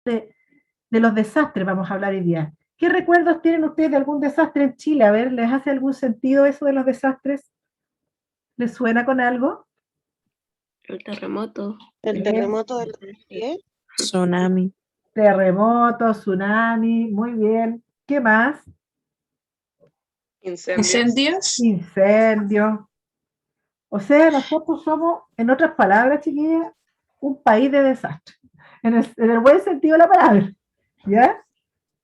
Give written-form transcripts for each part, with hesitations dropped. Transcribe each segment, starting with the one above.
de los desastres vamos a hablar hoy día. ¿Qué recuerdos tienen ustedes de algún desastre en Chile? A ver, ¿les hace algún sentido eso de los desastres? ¿Les suena con algo? El terremoto. El terremoto del 2010. Tsunami. Terremoto, tsunami, muy bien. ¿Qué más? Incendios. Incendio. O sea, nosotros somos, en otras palabras, chiquillas, un país de desastre. En el buen sentido de la palabra. ¿Ya?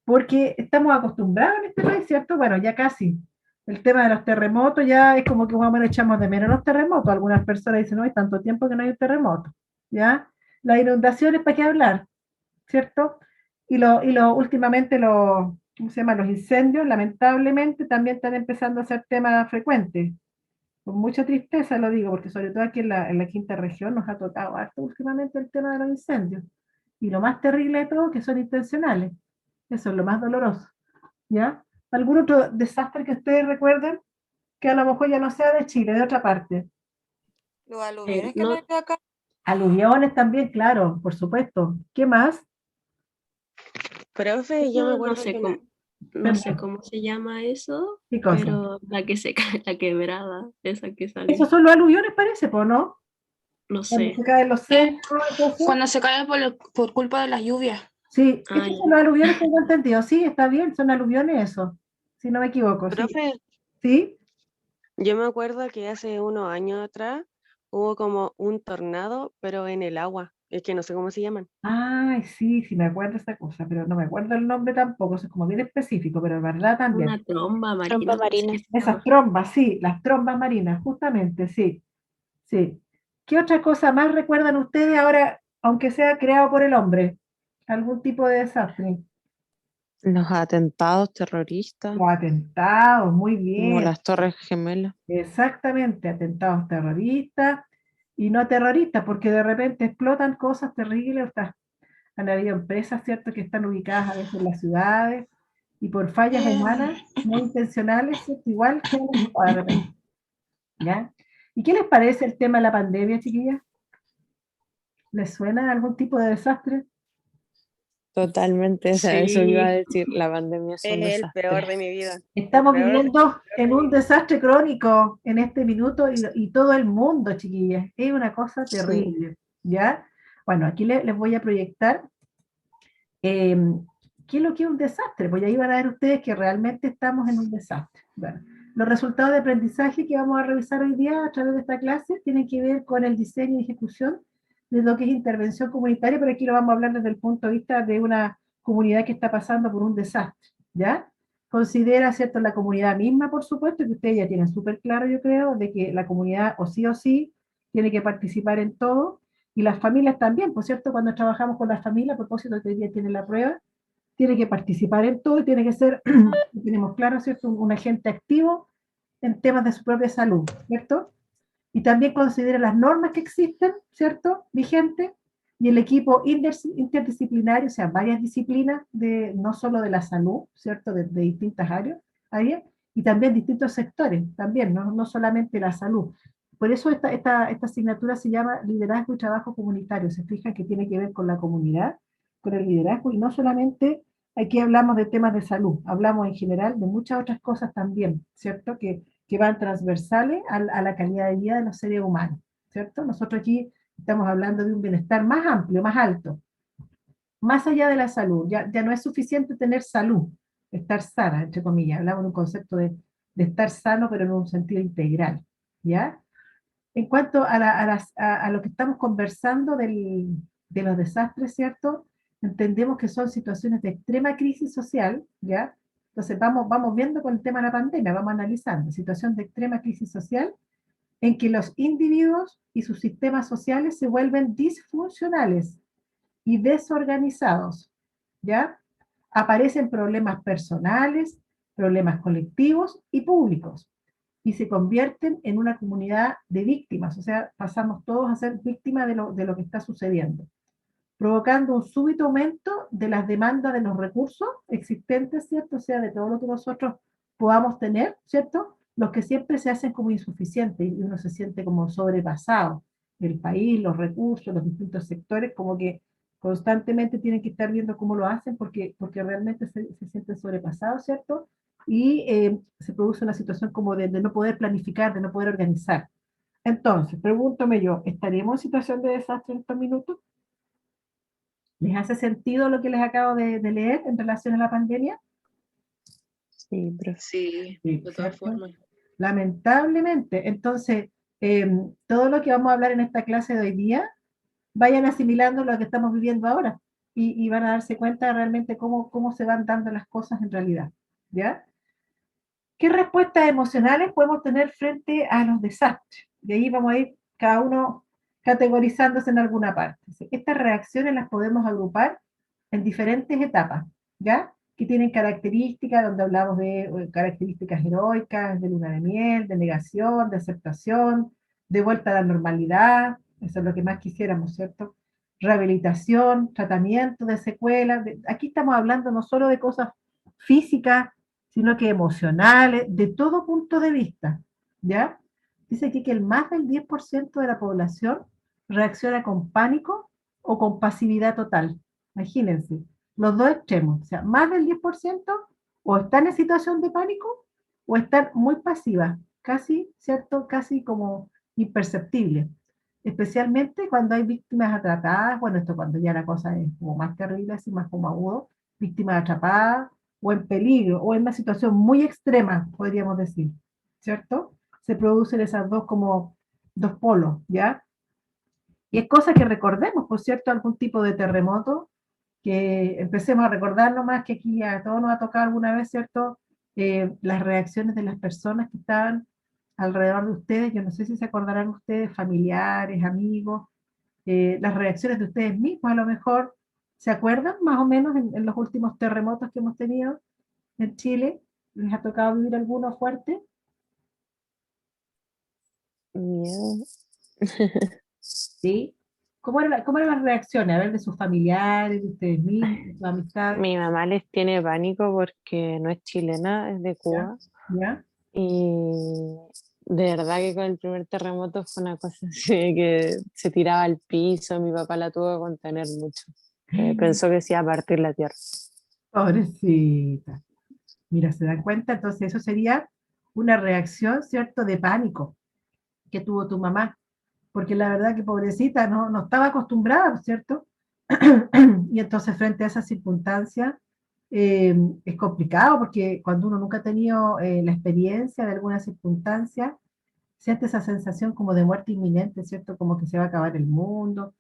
Porque estamos acostumbrados en este país, ¿cierto? Bueno, ya casi. El tema de los terremotos ya es como que más o menos echamos de menos los terremotos. Algunas personas dicen, no, hay tanto tiempo que no hay un terremoto, ¿ya? Las inundaciones, ¿para qué hablar? ¿Cierto? Últimamente ¿cómo se llama? Los incendios, lamentablemente, también están empezando a ser temas frecuentes. Con mucha tristeza lo digo, porque sobre todo aquí en la quinta región nos ha tocado harto últimamente el tema de los incendios. Y lo más terrible de todo, que son intencionales. Eso es lo más doloroso, ¿ya? ¿Algún otro desastre que ustedes recuerden? Que a lo mejor ya no sea de Chile, de otra parte. Los aluviones que no, nos dio acá. Aluviones también, claro, por supuesto. ¿Qué más? Profe, yo me no acuerdo sé que cómo, no sé cómo se llama eso, ¿Qué cosa? pero la que se cae, la quebrada, esa que sale. Esos son los aluviones, parece, ¿no? No Cuando sé. se caen los cerros, entonces. Cuando se cae por culpa de las lluvias. Sí, Ah, estos ya. son los aluviones que tengo entendido. Sí, está bien, son aluviones eso. Si no me equivoco, sí. profe, ¿Sí? yo me acuerdo que hace unos años atrás hubo como un tornado, pero en el agua. Es que no sé cómo se llaman. Ay, sí, sí me acuerdo esa cosa, pero no me acuerdo el nombre tampoco, eso es como bien específico, pero es verdad también. Una tromba marina. Tromba no sé marina. qué se Esas llama. trombas, sí, las trombas marinas, justamente, sí, sí. ¿Qué otra cosa más recuerdan ustedes ahora, aunque sea creado por el hombre? ¿Algún tipo de desastre? Los atentados terroristas, Los atentados, muy como bien, las Torres Gemelas. exactamente, atentados terroristas y no terroristas, porque de repente explotan cosas terribles. Han habido empresas, ¿cierto?, que están ubicadas a veces en las ciudades y por fallas humanas no intencionales, ¿cierto? Igual que de repente, ¿ya? ¿Y qué les parece el tema de la pandemia, chiquillas? ¿Les suena algún tipo de desastre? Totalmente, o sea, eso iba a Sí, decir, la pandemia es un El peor desastre. de mi vida. Estamos El peor viviendo en de mi un vida. desastre crónico en este minuto y todo el mundo, chiquillas. Es una cosa Sí. terrible, ¿ya? Bueno, aquí les voy a proyectar eh, qué es lo que es un desastre. Pues ahí van a ver ustedes que realmente estamos en un desastre. Bueno, los resultados de aprendizaje que vamos a revisar hoy día a través de esta clase tienen que ver con el diseño y ejecución de lo que es intervención comunitaria, pero aquí lo vamos a hablar desde el punto de vista de una comunidad que está pasando por un desastre, ¿ya? Considera, ¿cierto?, la comunidad misma, por supuesto, que ustedes ya tienen súper claro, yo creo, de que la comunidad o sí tiene que participar en todo, y las familias también, por cierto, cuando trabajamos con las familias, a propósito que hoy día tienen la prueba, tiene que participar en todo y tiene que ser, tenemos claro, ¿cierto?, un agente activo en temas de su propia salud, ¿cierto? Y también considera las normas que existen, ¿cierto?, vigentes, y el equipo interdisciplinario, o sea, varias disciplinas, no solo de la salud, ¿cierto?, de distintas áreas, y también distintos sectores, también, no solamente la salud. Por eso esta asignatura se llama Liderazgo y Trabajo Comunitario. Se fijan que tiene que ver con la comunidad, con el liderazgo, y no solamente aquí hablamos de temas de salud, hablamos en general de muchas otras cosas también, ¿cierto?, que van transversales a la calidad de vida de los seres humanos, ¿cierto? Nosotros aquí estamos hablando de un bienestar más amplio, más alto, más allá de la salud. Ya no es suficiente tener salud, estar sana, entre comillas. Hablamos de un concepto de estar sano, pero en un sentido integral, ¿ya? En cuanto a lo que estamos conversando de los desastres, ¿cierto? Entendemos que son situaciones de extrema crisis social, ¿ya? Entonces vamos viendo con el tema de la pandemia, vamos analizando, situación de extrema crisis social en que los individuos y sus sistemas sociales se vuelven disfuncionales y desorganizados, ¿ya? Aparecen problemas personales, problemas colectivos y públicos, y se convierten en una comunidad de víctimas, o sea, pasamos todos a ser víctimas de lo que está sucediendo, provocando un súbito aumento de las demandas de los recursos existentes, ¿cierto? O sea, de todo lo que nosotros podamos tener, ¿cierto? Los que siempre se hacen como insuficientes y uno se siente como sobrepasado. El país, los recursos, los distintos sectores, Constantemente tienen que estar viendo cómo lo hacen porque realmente se sienten sobrepasados, ¿cierto? Y se produce una situación como de no poder planificar, de no poder organizar. Entonces, pregúntame yo, ¿estaremos en situación de desastre en estos minutos? ¿Les hace sentido lo que les acabo de leer en relación a la pandemia? Sí, profe. Sí, Sí, de todas ¿cierto? formas. Lamentablemente. Entonces, todo lo que vamos a hablar en esta clase de hoy día, vayan asimilando lo que estamos viviendo ahora y van a darse cuenta realmente cómo se van dando las cosas en realidad. ¿Ya? ¿Qué respuestas emocionales podemos tener frente a los desastres? De ahí vamos a ir cada uno categorizándose en alguna parte. Estas reacciones las podemos agrupar en diferentes etapas, ¿ya? Que tienen características, donde hablamos de características heroicas, de luna de miel, de negación, de aceptación, de vuelta a la normalidad, eso es lo que más quisiéramos, ¿cierto? Rehabilitación, tratamiento de secuelas. Aquí estamos hablando no solo de cosas físicas, sino que emocionales, de todo punto de vista, ¿ya? Dice aquí que el más del 10% de la población reacciona con pánico o con pasividad total. Imagínense, los dos extremos, o sea, más del 10% o están en situación de pánico o están muy pasivas, casi, ¿cierto? Casi como imperceptible. Especialmente cuando hay víctimas atrapadas, bueno, esto cuando ya la cosa es como más terrible, así más como agudo, víctimas atrapadas, o en peligro, o en una situación muy extrema, podríamos decir, ¿cierto? Se producen esas dos como dos polos, ¿ya? Y es cosa que recordemos, por cierto, algún tipo de terremoto, que empecemos a recordar nomás que aquí a todos nos ha tocado alguna vez, ¿cierto? Las reacciones de las personas que estaban alrededor de ustedes, yo no sé si se acordarán ustedes, familiares, amigos, las reacciones de ustedes mismos a lo mejor, ¿se acuerdan más o menos en los últimos terremotos que hemos tenido en Chile? ¿Les ha tocado vivir alguno fuerte? Miedo. ¿Sí? ¿Cómo eran las reacciones? A ver, de sus familiares, de ustedes mismos, de sus amistades. Mi mamá les tiene pánico porque no es chilena, es de ¿Ya? Cuba. ¿Ya? Y de verdad que con el primer terremoto fue una cosa así de que se tiraba al piso, mi papá la tuvo que contener mucho. Pensó que se iba a partir la tierra. Pobrecita. Mira, ¿se dan cuenta? Entonces eso sería una reacción, ¿cierto?, de pánico que tuvo tu mamá. Porque la verdad que pobrecita no estaba acostumbrada, ¿cierto? Y entonces frente a esas circunstancias es complicado porque cuando uno nunca ha tenido la experiencia de alguna circunstancia, siente esa sensación como de muerte inminente, ¿cierto? Como que se va a acabar el mundo.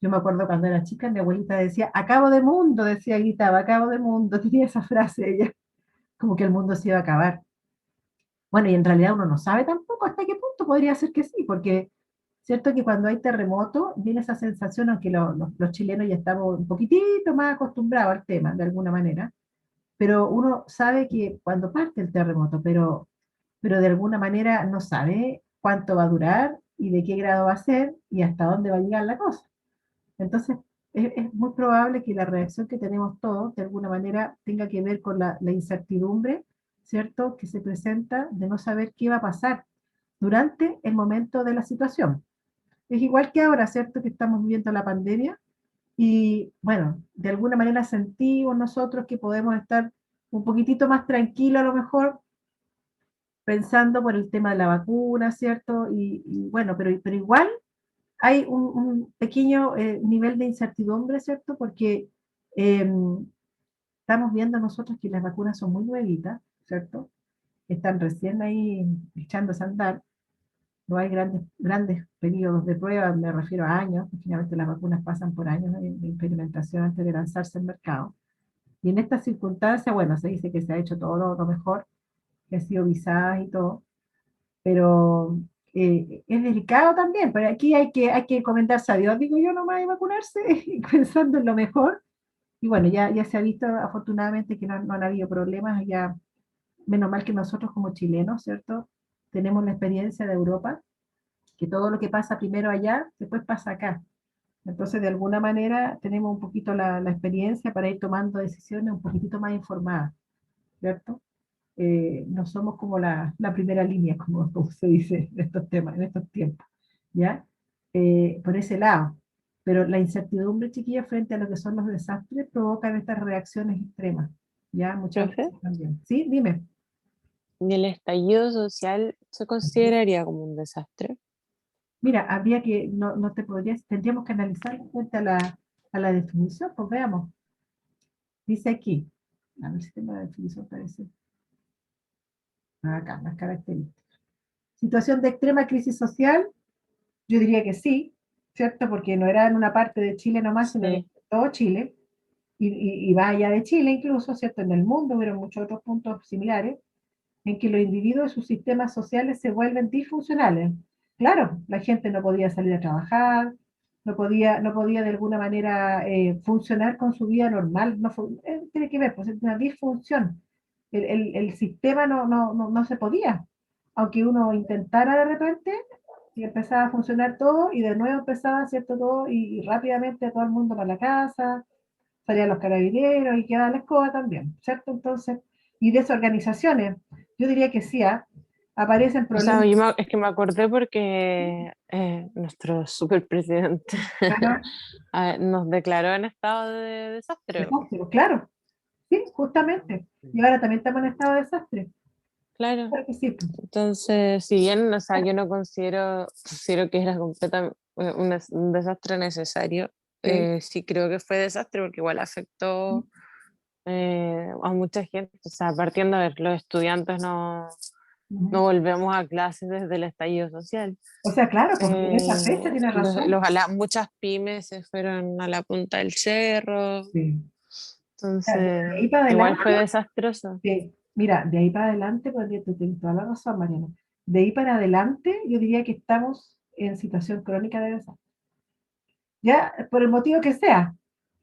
Yo me acuerdo cuando era chica, mi abuelita decía, acabo de mundo, decía, gritaba, acabo de mundo, tenía esa frase ella, como que el mundo se iba a acabar. Bueno, y en realidad uno no sabe tampoco hasta qué punto podría ser que sí, porque cierto que cuando hay terremoto viene esa sensación, aunque los chilenos ya estamos un poquitito más acostumbrados al tema, de alguna manera, pero uno sabe que cuando parte el terremoto, pero de alguna manera no sabe cuánto va a durar y de qué grado va a ser y hasta dónde va a llegar la cosa. Entonces, es muy probable que la reacción que tenemos todos, de alguna manera, tenga que ver con la incertidumbre, ¿cierto?, que se presenta de no saber qué va a pasar durante el momento de la situación. Es igual que ahora, ¿cierto?, que estamos viviendo la pandemia y, bueno, de alguna manera sentimos nosotros que podemos estar un poquitito más tranquilos a lo mejor pensando por el tema de la vacuna, ¿cierto? Y bueno, pero igual hay un pequeño nivel de incertidumbre, ¿cierto? Porque eh, estamos viendo nosotros que las vacunas son muy nuevitas, ¿cierto? Están recién ahí echándose a andar, no hay grandes periodos de prueba, me refiero a años, porque finalmente las vacunas pasan por años de experimentación antes de lanzarse al mercado. Y en estas circunstancias, bueno, se dice que se ha hecho todo lo mejor, que ha sido visadas y todo, pero es delicado también, pero aquí hay que encomendarse a Dios, digo yo, nomás y vacunarse, pensando en lo mejor. Y bueno, ya se ha visto afortunadamente que no han habido problemas, ya menos mal que nosotros como chilenos, ¿cierto? Tenemos la experiencia de Europa, que todo lo que pasa primero allá, después pasa acá. Entonces, de alguna manera, tenemos un poquito la experiencia para ir tomando decisiones un poquitito más informadas, ¿cierto? No somos como la primera línea, como se dice en estos temas, en estos tiempos, ¿ya? Por ese lado. pero la incertidumbre, chiquilla, frente a lo que son los desastres, provocan estas reacciones extremas, ¿ya? Muchas Profe, veces también. Sí, dime. ¿y el estallido social se consideraría como un desastre? Mira, habría que, no te podrías, tendríamos que analizar frente a la definición, pues veamos. Dice aquí, a ver si tengo la definición, parece. Acá, las características. Situación de extrema crisis social, yo diría que sí, ¿cierto? Porque no era en una parte de Chile nomás, sino que Sí. todo Chile, y va allá de Chile incluso, ¿cierto? En el mundo hubieron muchos otros puntos similares, en que los individuos y sus sistemas sociales se vuelven disfuncionales. Claro, la gente no podía salir a trabajar, no podía de alguna manera funcionar con su vida normal, tiene que ver, pues es una disfunción. El sistema no se podía, aunque uno intentara de repente, y empezaba a funcionar todo, y de nuevo empezaba, ¿cierto? Todo, y rápidamente todo el mundo para la casa, salían los carabineros y quedaba la escoba también, ¿cierto? Entonces, y desorganizaciones, yo diría que sí, aparecen O sea, problemas. es que me acordé porque nuestro superpresidente Ajá, nos declaró en estado de desastre. desastre, claro, sí, justamente. Y ahora también estamos en estado de desastre. Claro. Claro que sí. Entonces, si bien, o sea, yo no considero que era un desastre necesario, Sí. sí creo que fue desastre porque igual afectó a mucha gente. O sea, partiendo de ver, los estudiantes no Ujú. volvemos a clases desde el estallido social. O sea, claro, pues en esa fecha tienes razón. Muchas pymes se fueron a la punta del cerro, Sí. O sea, entonces de ahí para igual adelante, fue desastroso. mira, de ahí para adelante, pues tú tienes toda la razón, Mariana. De ahí para adelante, yo diría que estamos en situación crónica de desastre. Ya, por el motivo que sea,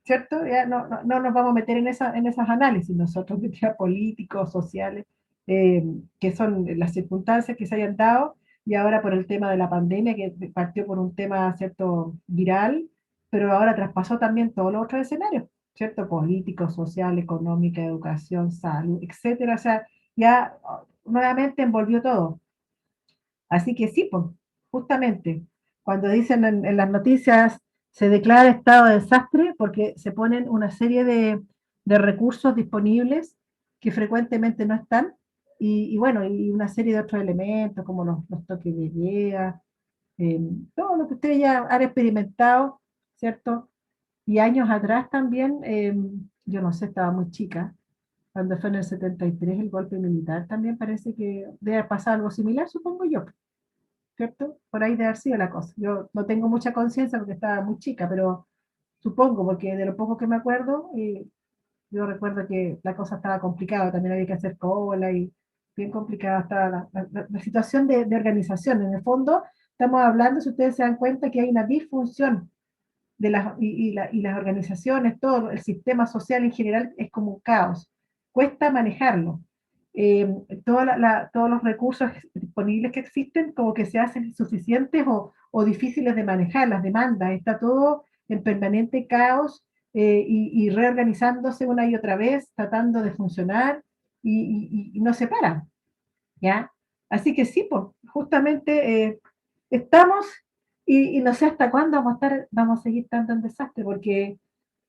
¿cierto? Ya no nos vamos a meter en esos análisis nosotros, de tema políticos, sociales, que son las circunstancias que se hayan dado, y ahora por el tema de la pandemia, que partió por un tema, ¿cierto?, viral, pero ahora traspasó también todos los otros escenarios, ¿cierto? Político, social, económica, educación, salud, etcétera. O sea, ya nuevamente envolvió todo. Así que sí, pues, justamente, cuando dicen en las noticias se declara estado de desastre, porque se ponen una serie de recursos disponibles que frecuentemente no están, y bueno, y una serie de otros elementos como los toques de queda, eh, todo lo que ustedes ya han experimentado, ¿cierto? Y años atrás también, yo no sé, estaba muy chica, cuando fue en el 73 el golpe militar, también parece que debe haber pasado algo similar, supongo yo, ¿cierto? Por ahí debe haber sido la cosa. Yo no tengo mucha conciencia porque estaba muy chica, pero supongo, porque de lo poco que me acuerdo, yo recuerdo que la cosa estaba complicada, también había que hacer cola y bien complicada estaba la situación de organización. En el fondo, estamos hablando, si ustedes se dan cuenta, que hay una disfunción de y las organizaciones, todo el sistema social en general es como un caos. Cuesta manejarlo. Eh, todos los recursos disponibles que existen como que se hacen insuficientes o difíciles de manejar, las demandas, está todo en permanente caos y reorganizándose una y otra vez, tratando de funcionar y no se para, ¿ya? Así que sí, pues, justamente estamos y no sé hasta cuándo vamos a seguir estando en desastre, porque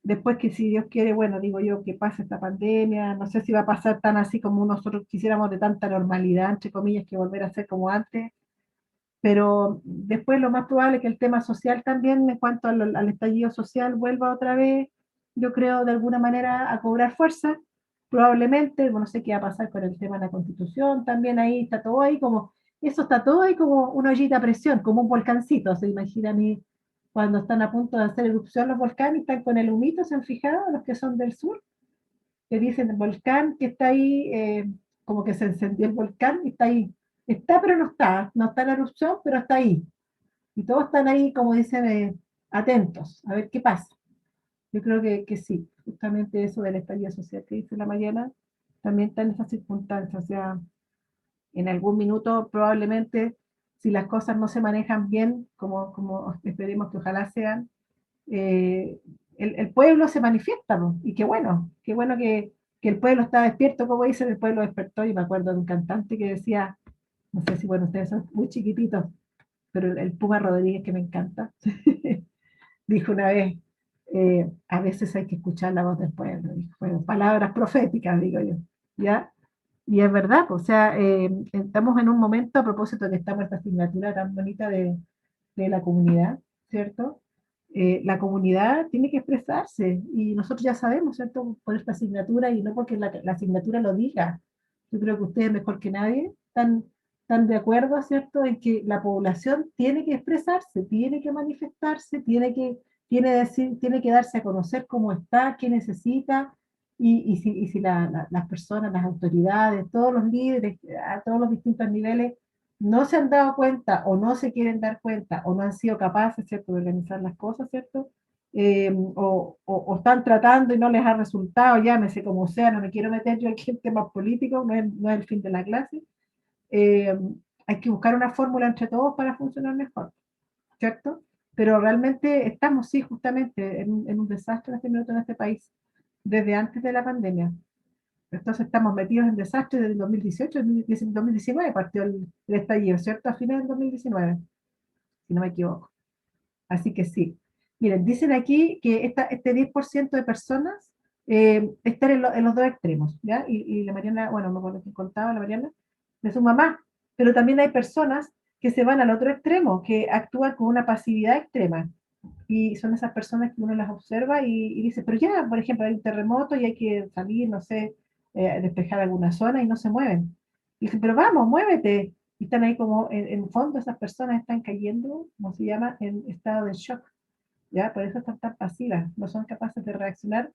después que si Dios quiere, bueno, digo yo, que pase esta pandemia, no sé si va a pasar tan así como nosotros quisiéramos de tanta normalidad, entre comillas, que volver a ser como antes, pero después lo más probable es que el tema social también, en cuanto al estallido social, vuelva otra vez, yo creo, de alguna manera a cobrar fuerza, probablemente, no sé qué va a pasar con el tema de la constitución, también ahí está todo ahí como, eso está todo ahí como una ollita a presión, como un volcancito, se imaginan cuando están a punto de hacer erupción los volcanes, están con el humito, ¿se han fijado? Los que son del sur, que dicen el volcán que está ahí, como que se encendió el volcán y está ahí. Está, pero no está en erupción, pero está ahí. Y todos están ahí, como dicen, atentos, a ver qué pasa. Yo creo que sí, justamente eso del estallido social que dice la Mariana, también está en esas circunstancias. O sea, en algún minuto probablemente, si las cosas no se manejan bien, como esperemos que ojalá sean, eh, el pueblo se manifiesta, ¿no? Y qué bueno que el pueblo está despierto, como dicen, el pueblo despertó, y me acuerdo de un cantante que decía, no sé si, bueno, ustedes son muy chiquititos, pero el Puma Rodríguez, que me encanta, dijo una vez, a veces hay que escuchar la voz del pueblo, dijo, fueron palabras proféticas, digo yo, ¿ya? Y es verdad, pues, o sea, estamos en un momento, a propósito de que estamos en esta asignatura tan bonita de la comunidad, ¿cierto? La comunidad tiene que expresarse, y nosotros ya sabemos, ¿cierto? Por esta asignatura, y no porque la asignatura lo diga. Yo creo que ustedes, mejor que nadie, están de acuerdo, ¿cierto?, en que la población tiene que expresarse, tiene que manifestarse, tiene que darse a conocer cómo está, qué necesita, y si las personas, las autoridades, todos los líderes, a todos los distintos niveles, no se han dado cuenta o no se quieren dar cuenta o no han sido capaces, ¿cierto?, de organizar las cosas, ¿cierto? O están tratando y no les ha resultado, llámese como sea, no me quiero meter yo aquí en temas políticos, no es el fin de la clase. eh, Hay que buscar una fórmula entre todos para funcionar mejor, ¿cierto? Pero realmente estamos, sí, justamente en un desastre en este minuto en este país, desde antes de la pandemia. Entonces estamos metidos en desastre desde el 2018, 2019 partió el estallido, ¿cierto? A finales del 2019, si no me equivoco. Así que sí. Miren, dicen aquí que este 10% de personas están en los dos extremos, ¿ya? Y la Mariana, bueno, me acuerdo que contaba la Mariana, de su mamá, pero también hay personas que se van al otro extremo, que actúan con una pasividad extrema. Y son esas personas que uno las observa y dice, pero ya, por ejemplo, hay un terremoto y hay que salir, no sé, despejar alguna zona y no se mueven. Y dicen, pero vamos, muévete. Y están ahí como, en fondo, esas personas están cayendo, como se llama, en estado de shock. ¿Ya? Por eso están tan pasivas, no son capaces de reaccionar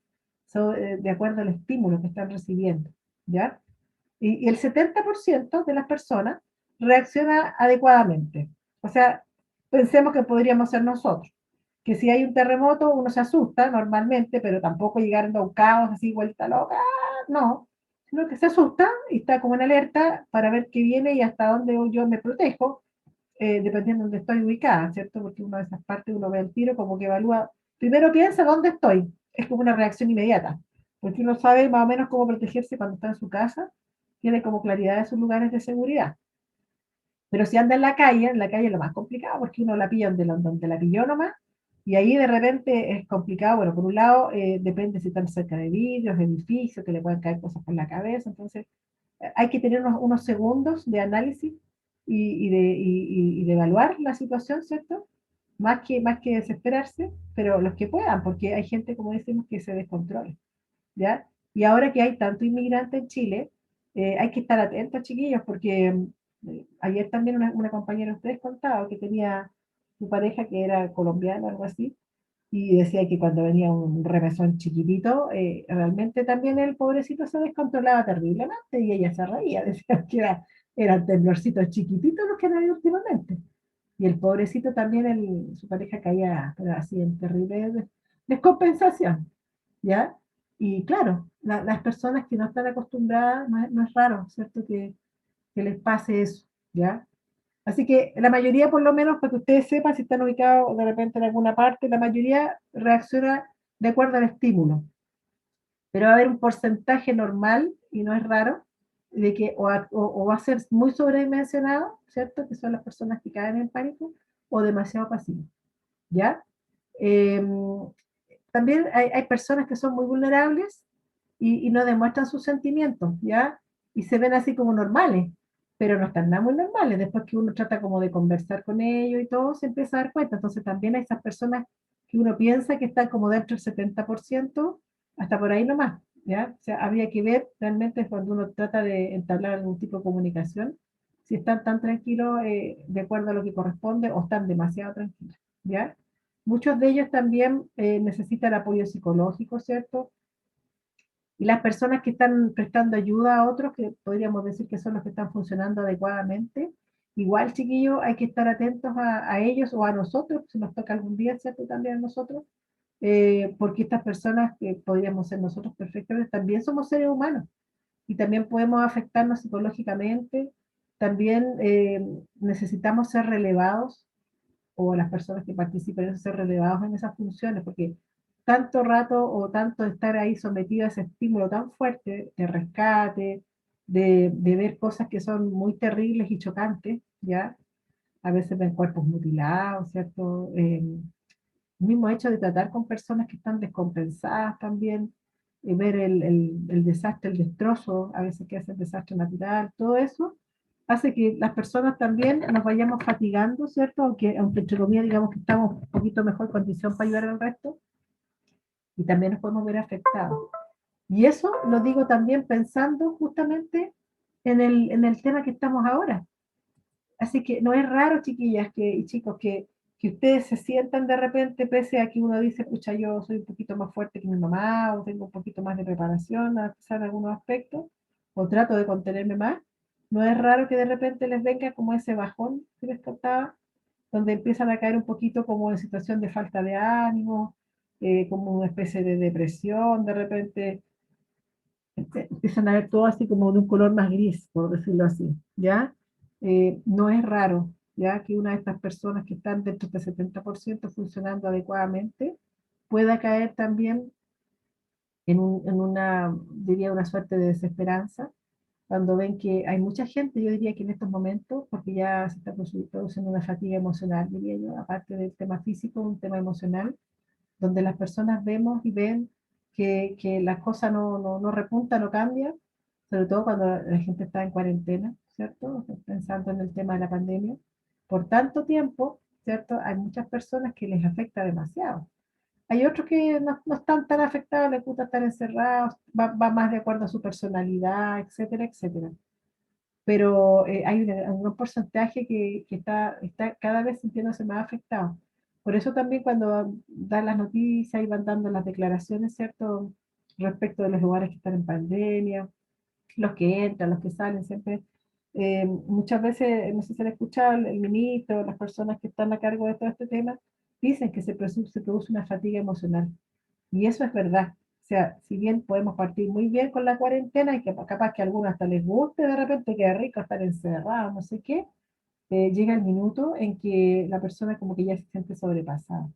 de acuerdo al estímulo que están recibiendo. ¿Ya? Y el 70% de las personas reacciona adecuadamente. O sea, pensemos que podríamos ser nosotros, que si hay un terremoto uno se asusta normalmente, pero tampoco llegar a un caos así, vuelta loca, no, sino que se asusta y está como en alerta para ver qué viene y hasta dónde yo me protejo, dependiendo de dónde estoy ubicada, ¿cierto? Porque una de esas partes uno ve el tiro como que evalúa, primero piensa dónde estoy, es como una reacción inmediata, porque uno sabe más o menos cómo protegerse cuando está en su casa, tiene como claridad de sus lugares de seguridad. Pero si anda en la calle es lo más complicado, porque uno la pilla donde la pilló nomás, y ahí de repente es complicado. Bueno, por un lado, depende si están cerca de vidrios, edificios, que le pueden caer cosas por la cabeza, entonces hay que tener unos segundos de análisis y de evaluar la situación, ¿cierto? Más que desesperarse, pero los que puedan, porque hay gente, como decimos, que se descontrola, ¿ya? Y ahora que hay tanto inmigrante en Chile, hay que estar atentos, chiquillos, porque ayer también una compañera de ustedes contaba que tenía su pareja que era colombiana o algo así, y decía que cuando venía un remesón chiquitito, realmente también el pobrecito se descontrolaba terriblemente y ella se reía, decía que eran temblorcitos chiquititos los que han habido últimamente. Y el pobrecito también, su pareja caía así en terrible descompensación, ¿ya? Y claro, las personas que no están acostumbradas, no es raro, ¿cierto? Que les pase eso, ¿ya? Así que la mayoría, por lo menos, para que ustedes sepan si están ubicados de repente en alguna parte, la mayoría reacciona de acuerdo al estímulo. Pero va a haber un porcentaje normal, y no es raro, de que o va a ser muy sobredimensionado, ¿cierto? Que son las personas que caen en pánico, o demasiado pasivos, ¿ya? Eh, También hay personas que son muy vulnerables y no demuestran sus sentimientos, ¿ya? Y se ven así como normales, pero no están nada muy normales. Después que uno trata como de conversar con ellos y todo, se empieza a dar cuenta. Entonces también hay esas personas que uno piensa que están como dentro del 70%, hasta por ahí nomás, ¿ya? O sea, habría que ver realmente cuando uno trata de entablar algún tipo de comunicación, si están tan tranquilos de acuerdo a lo que corresponde o están demasiado tranquilos, ¿ya? Muchos de ellos también necesitan apoyo psicológico, ¿cierto? Y las personas que están prestando ayuda a otros, que podríamos decir que son los que están funcionando adecuadamente, igual, chiquillos, hay que estar atentos a ellos o a nosotros, si nos toca algún día, ¿cierto? También a nosotros, porque estas personas que podríamos ser nosotros perfectamente, también somos seres humanos y también podemos afectarnos psicológicamente, también necesitamos ser relevados, o las personas que participan en eso, ser relevados en esas funciones, porque tanto rato o tanto estar ahí sometido a ese estímulo tan fuerte de rescate, de ver cosas que son muy terribles y chocantes, ¿ya? A veces ven cuerpos mutilados, ¿cierto? El mismo hecho de tratar con personas que están descompensadas también, ver el desastre, el destrozo, a veces que hace el desastre natural, todo eso hace que las personas también nos vayamos fatigando, ¿cierto? Aunque entre comillas digamos que estamos un poquito mejor condición para ayudar al resto, y también nos podemos ver afectados. Y eso lo digo también pensando justamente en el tema que estamos ahora. Así que no es raro, chiquillas y chicos, que ustedes se sientan de repente, pese a que uno dice, pucha, yo soy un poquito más fuerte que mi mamá, o tengo un poquito más de preparación, a pesar de algunos aspectos, o trato de contenerme más. No es raro que de repente les venga como ese bajón que les contaba, donde empiezan a caer un poquito como en situación de falta de ánimo, como una especie de depresión, de repente empiezan a ver todo así como de un color más gris, por decirlo así, ¿ya? No es raro, ¿ya? Que una de estas personas que están dentro del 70% funcionando adecuadamente pueda caer también en una, diría, una suerte de desesperanza, cuando ven que hay mucha gente, yo diría que en estos momentos, porque ya se está produciendo una fatiga emocional, diría yo, aparte del tema físico, un tema emocional, donde las personas vemos y ven que las cosas no repuntan, no cambian, sobre todo cuando la gente está en cuarentena, ¿cierto? Pensando en el tema de la pandemia. Por tanto tiempo, ¿cierto? Hay muchas personas que les afecta demasiado. Hay otros que no están tan afectados, les gusta estar encerrados, va más de acuerdo a su personalidad, etcétera, etcétera. Pero hay un porcentaje que está cada vez sintiéndose más afectado. Por eso también cuando dan las noticias y van dando las declaraciones, ¿cierto? Respecto de los lugares que están en pandemia, los que entran, los que salen, siempre, muchas veces, no sé si se le escucha el ministro, las personas que están a cargo de todo este tema, dicen que se produce una fatiga emocional. Y eso es verdad. O sea, si bien podemos partir muy bien con la cuarentena y que capaz que a algunos hasta les guste de repente, que es rico estar encerrado, no sé qué, llega el minuto en que la persona como que ya se siente sobrepasada,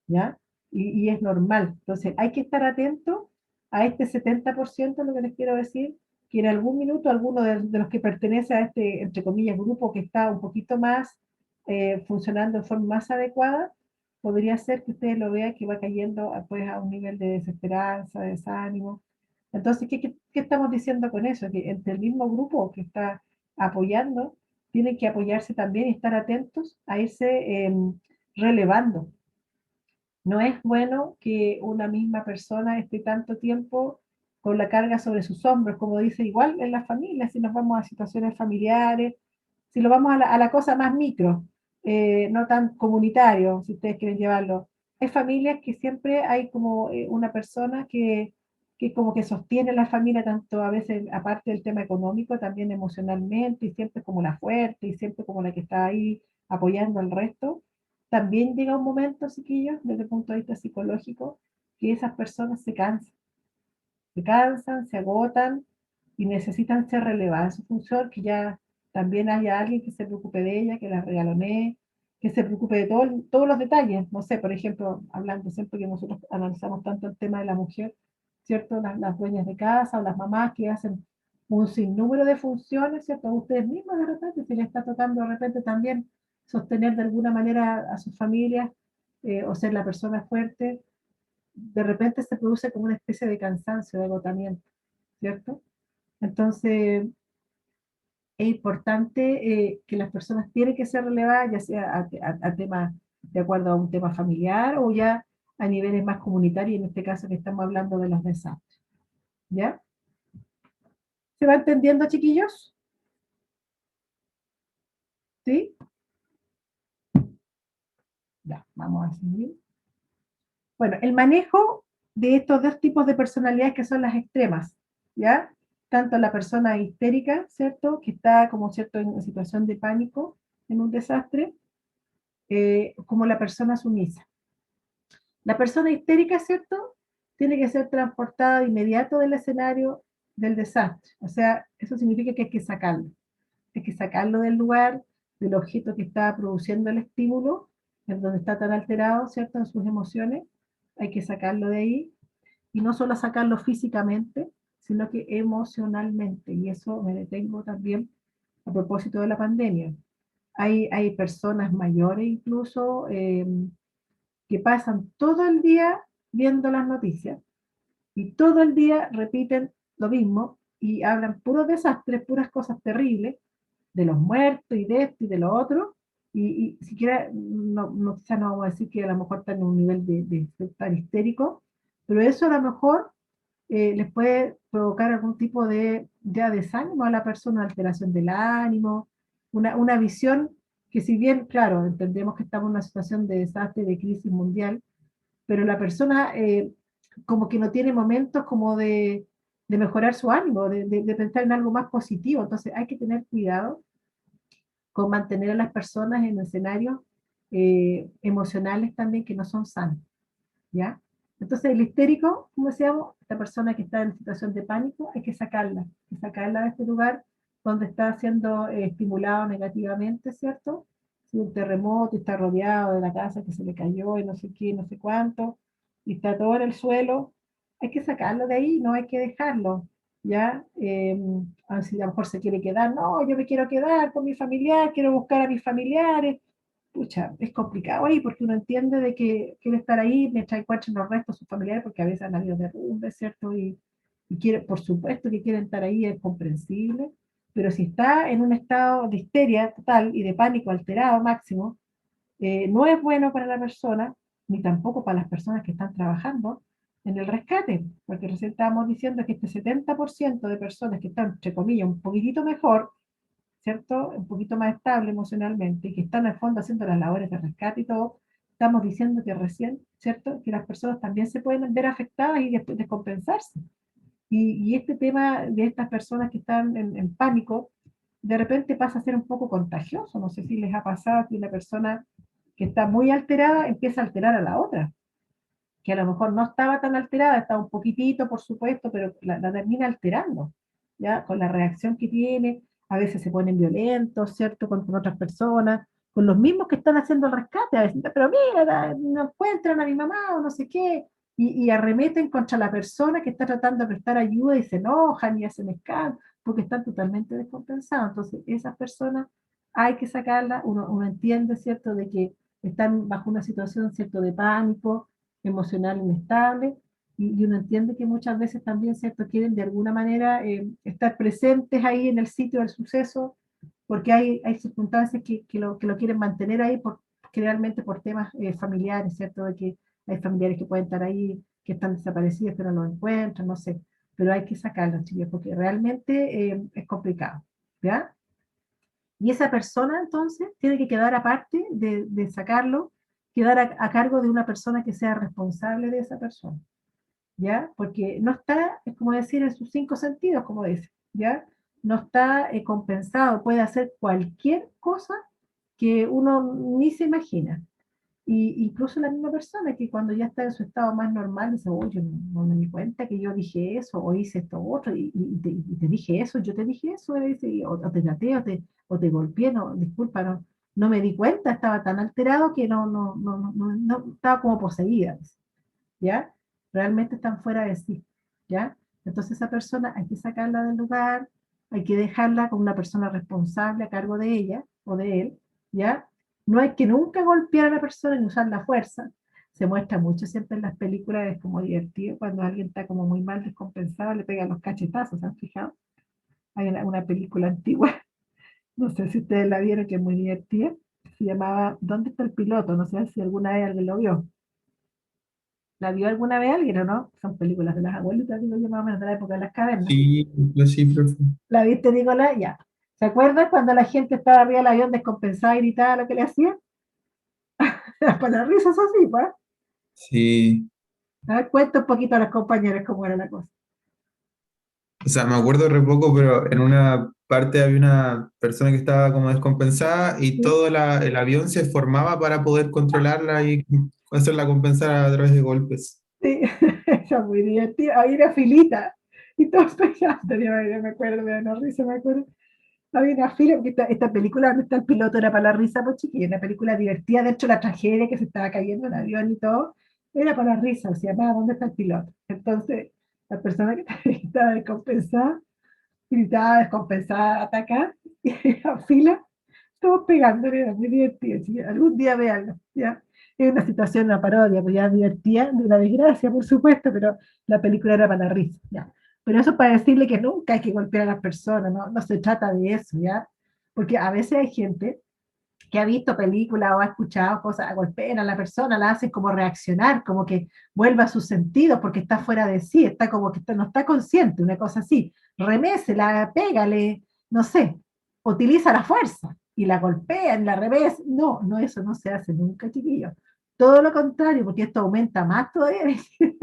¿ya? Y es normal. Entonces, hay que estar atento a este 70%, lo que les quiero decir, que en algún minuto alguno de los que pertenece a este, entre comillas, grupo que está un poquito más funcionando de forma más adecuada, podría ser que ustedes lo vean que va cayendo pues, a un nivel de desesperanza, de desánimo. Entonces, ¿qué estamos diciendo con eso? Que entre el mismo grupo que está apoyando, tienen que apoyarse también y estar atentos a irse relevando. No es bueno que una misma persona esté tanto tiempo con la carga sobre sus hombros, como dice igual en las familias, si nos vamos a situaciones familiares, si lo vamos a la cosa más micro, no tan comunitario, si ustedes quieren llevarlo. Hay familias que siempre hay como una persona que como que sostiene la familia, tanto a veces, aparte del tema económico, también emocionalmente, y siempre como la fuerte, y siempre como la que está ahí apoyando al resto. También llega un momento, chiquillos, desde el punto de vista psicológico, que esas personas se cansan, se agotan y necesitan ser relevadas en su función, que ya también haya alguien que se preocupe de ella, que la regalonee, que se preocupe de todos los detalles. No sé, por ejemplo, hablando siempre que nosotros analizamos tanto el tema de la mujer, ¿cierto? Las dueñas de casa o las mamás que hacen un sinnúmero de funciones, ¿cierto? Ustedes mismos de repente, si les está tocando de repente también sostener de alguna manera a sus familias o ser la persona fuerte, de repente se produce como una especie de cansancio, de agotamiento, ¿cierto? Entonces, es importante que las personas tienen que ser relevadas, ya sea a temas de acuerdo a un tema familiar o ya a niveles más comunitarios, en este caso que estamos hablando de los desastres. ¿Ya? ¿Se va entendiendo, chiquillos? ¿Sí? Ya, vamos a seguir. Bueno, el manejo de estos dos tipos de personalidades que son las extremas, ¿ya? Tanto la persona histérica, ¿cierto? Que está como, ¿cierto? En situación de pánico, en un desastre, como la persona sumisa. La persona histérica, ¿cierto? Tiene que ser transportada de inmediato del escenario del desastre. O sea, eso significa que hay que sacarlo. Hay que sacarlo del lugar, del objeto que está produciendo el estímulo, en donde está tan alterado, ¿cierto? En sus emociones. Hay que sacarlo de ahí. Y no solo sacarlo físicamente, sino que emocionalmente. Y eso me detengo también a propósito de la pandemia. Hay personas mayores incluso que pasan todo el día viendo las noticias y todo el día repiten lo mismo y hablan puros desastres, puras cosas terribles, de los muertos y de esto y de lo otro, y siquiera, quizás no vamos a decir que a lo mejor están en un nivel de estar histérico, pero eso a lo mejor les puede provocar algún tipo de ya desánimo a la persona, alteración del ánimo, una visión que si bien, claro, entendemos que estamos en una situación de desastre, de crisis mundial, pero la persona como que no tiene momentos como de mejorar su ánimo, de pensar en algo más positivo. Entonces hay que tener cuidado con mantener a las personas en escenarios emocionales también que no son sanos, ¿ya? Entonces el histérico, como decíamos, esta persona que está en situación de pánico, hay que sacarla de este lugar donde está siendo estimulado negativamente, ¿cierto? Si un terremoto, está rodeado de la casa que se le cayó y no sé qué, no sé cuánto, y está todo en el suelo, hay que sacarlo de ahí, no hay que dejarlo, ¿ya? Si a lo mejor se quiere quedar, no, yo me quiero quedar con mi familiar, quiero buscar a mis familiares, pucha, es complicado ahí porque uno entiende de que quiere estar ahí mientras encuentren los restos de sus familiares porque a veces han habido derrumbes, ¿cierto? Y quiere, por supuesto que quieren estar ahí, es comprensible, pero si está en un estado de histeria total y de pánico alterado máximo, no es bueno para la persona, ni tampoco para las personas que están trabajando en el rescate, porque recién estábamos diciendo que este 70% de personas que están, entre comillas, un poquitito mejor, ¿cierto? Un poquito más estable emocionalmente, y que están en el fondo haciendo las labores de rescate y todo, estamos diciendo que recién, ¿cierto? Que las personas también se pueden ver afectadas y después descompensarse. Y este tema de estas personas que están en pánico, de repente pasa a ser un poco contagioso. No sé si les ha pasado que una persona que está muy alterada empieza a alterar a la otra, que a lo mejor no estaba tan alterada, estaba un poquitito, por supuesto, pero la termina alterando, ¿ya? Con la reacción que tiene, a veces se ponen violentos, ¿cierto? Con otras personas, con los mismos que están haciendo el rescate, a veces, pero mira, no encuentran a mi mamá o no sé qué, y arremeten contra la persona que está tratando de prestar ayuda y se enojan y hacen escándalo, porque están totalmente descompensados. Entonces, esas personas hay que sacarlas, uno entiende, ¿cierto?, de que están bajo una situación, ¿cierto?, de pánico, emocional inestable, y uno entiende que muchas veces también, ¿cierto?, quieren de alguna manera estar presentes ahí en el sitio del suceso, porque hay circunstancias que lo quieren mantener ahí, generalmente por temas familiares, ¿cierto?, de que hay familiares que pueden estar ahí, que están desaparecidos, pero no encuentran, no sé, pero hay que sacarlos, chicos, porque realmente es complicado, ¿ya? Y esa persona entonces tiene que quedar aparte de sacarlo, quedar a cargo de una persona que sea responsable de esa persona, ¿ya? Porque no está, es como decir, en sus cinco sentidos, como dice, ¿ya? No está compensado, puede hacer cualquier cosa que uno ni se imagina. Y incluso la misma persona que cuando ya está en su estado más normal dice, oye, no me di cuenta que yo dije eso o hice esto otro y te dije eso, yo te dije eso, dice, o te traté o te golpeé, no, disculpa, no me di cuenta, estaba tan alterado que no estaba como poseída, ¿ya? Realmente están fuera de sí, ¿ya? Entonces esa persona hay que sacarla del lugar, hay que dejarla con una persona responsable a cargo de ella o de él, ¿ya? No hay que nunca golpear a la persona ni usar la fuerza. Se muestra mucho siempre en las películas, es como divertido cuando alguien está como muy mal descompensado, le pegan los cachetazos, ¿se han fijado? Hay una película antigua, no sé si ustedes la vieron, que es muy divertida, se llamaba ¿Dónde está el piloto? No sé si alguna vez alguien lo vio. ¿La vio alguna vez alguien o no? Son películas de las abuelitas, digo yo, más o menos de la época de las cavernas. Sí, pues sí, profe. ¿La viste, Nicolás? Ya. ¿Se acuerdan cuando la gente estaba arriba del avión descompensada y gritaba lo que le hacían? Para la risa, eso sí, pues. Sí. Cuenta un poquito a los compañeros cómo era la cosa. O sea, me acuerdo re poco, pero en una parte había una persona que estaba como descompensada y Sí, todo el avión se formaba para poder controlarla y hacerla compensar a través de golpes. sí. Eso es muy divertido. Había una filita y todos pegando. Yo me acuerdo, me da una risa, me acuerdo. Había una fila, porque esta película donde está el piloto era para la risa, pues chiquilla, una película divertida, de hecho la tragedia que se estaba cayendo en el avión y todo, era para la risa, se llamaba ¿Dónde está el piloto? Entonces, la persona que estaba descompensada, gritaba descompensada, atacar, y la fila todos pegándole, era muy divertido. Sí, algún día véanlo, ¿ya? Es una situación, una parodia, pues ya divertida, de una desgracia, por supuesto, pero la película era para la risa, ¿ya? Pero eso para decirle que nunca hay que golpear a las personas, no, no se trata de eso, ¿ya? Porque a veces hay gente que ha visto películas o ha escuchado cosas, golpean a la persona, la hacen como reaccionar, como que vuelva a sus sentidos porque está fuera de sí, está como que no está consciente, una cosa así. Remésela, pégale, no sé, utiliza la fuerza y la golpean, la revés. No, no, eso no se hace nunca, chiquillos. Todo lo contrario, porque esto aumenta más todavía la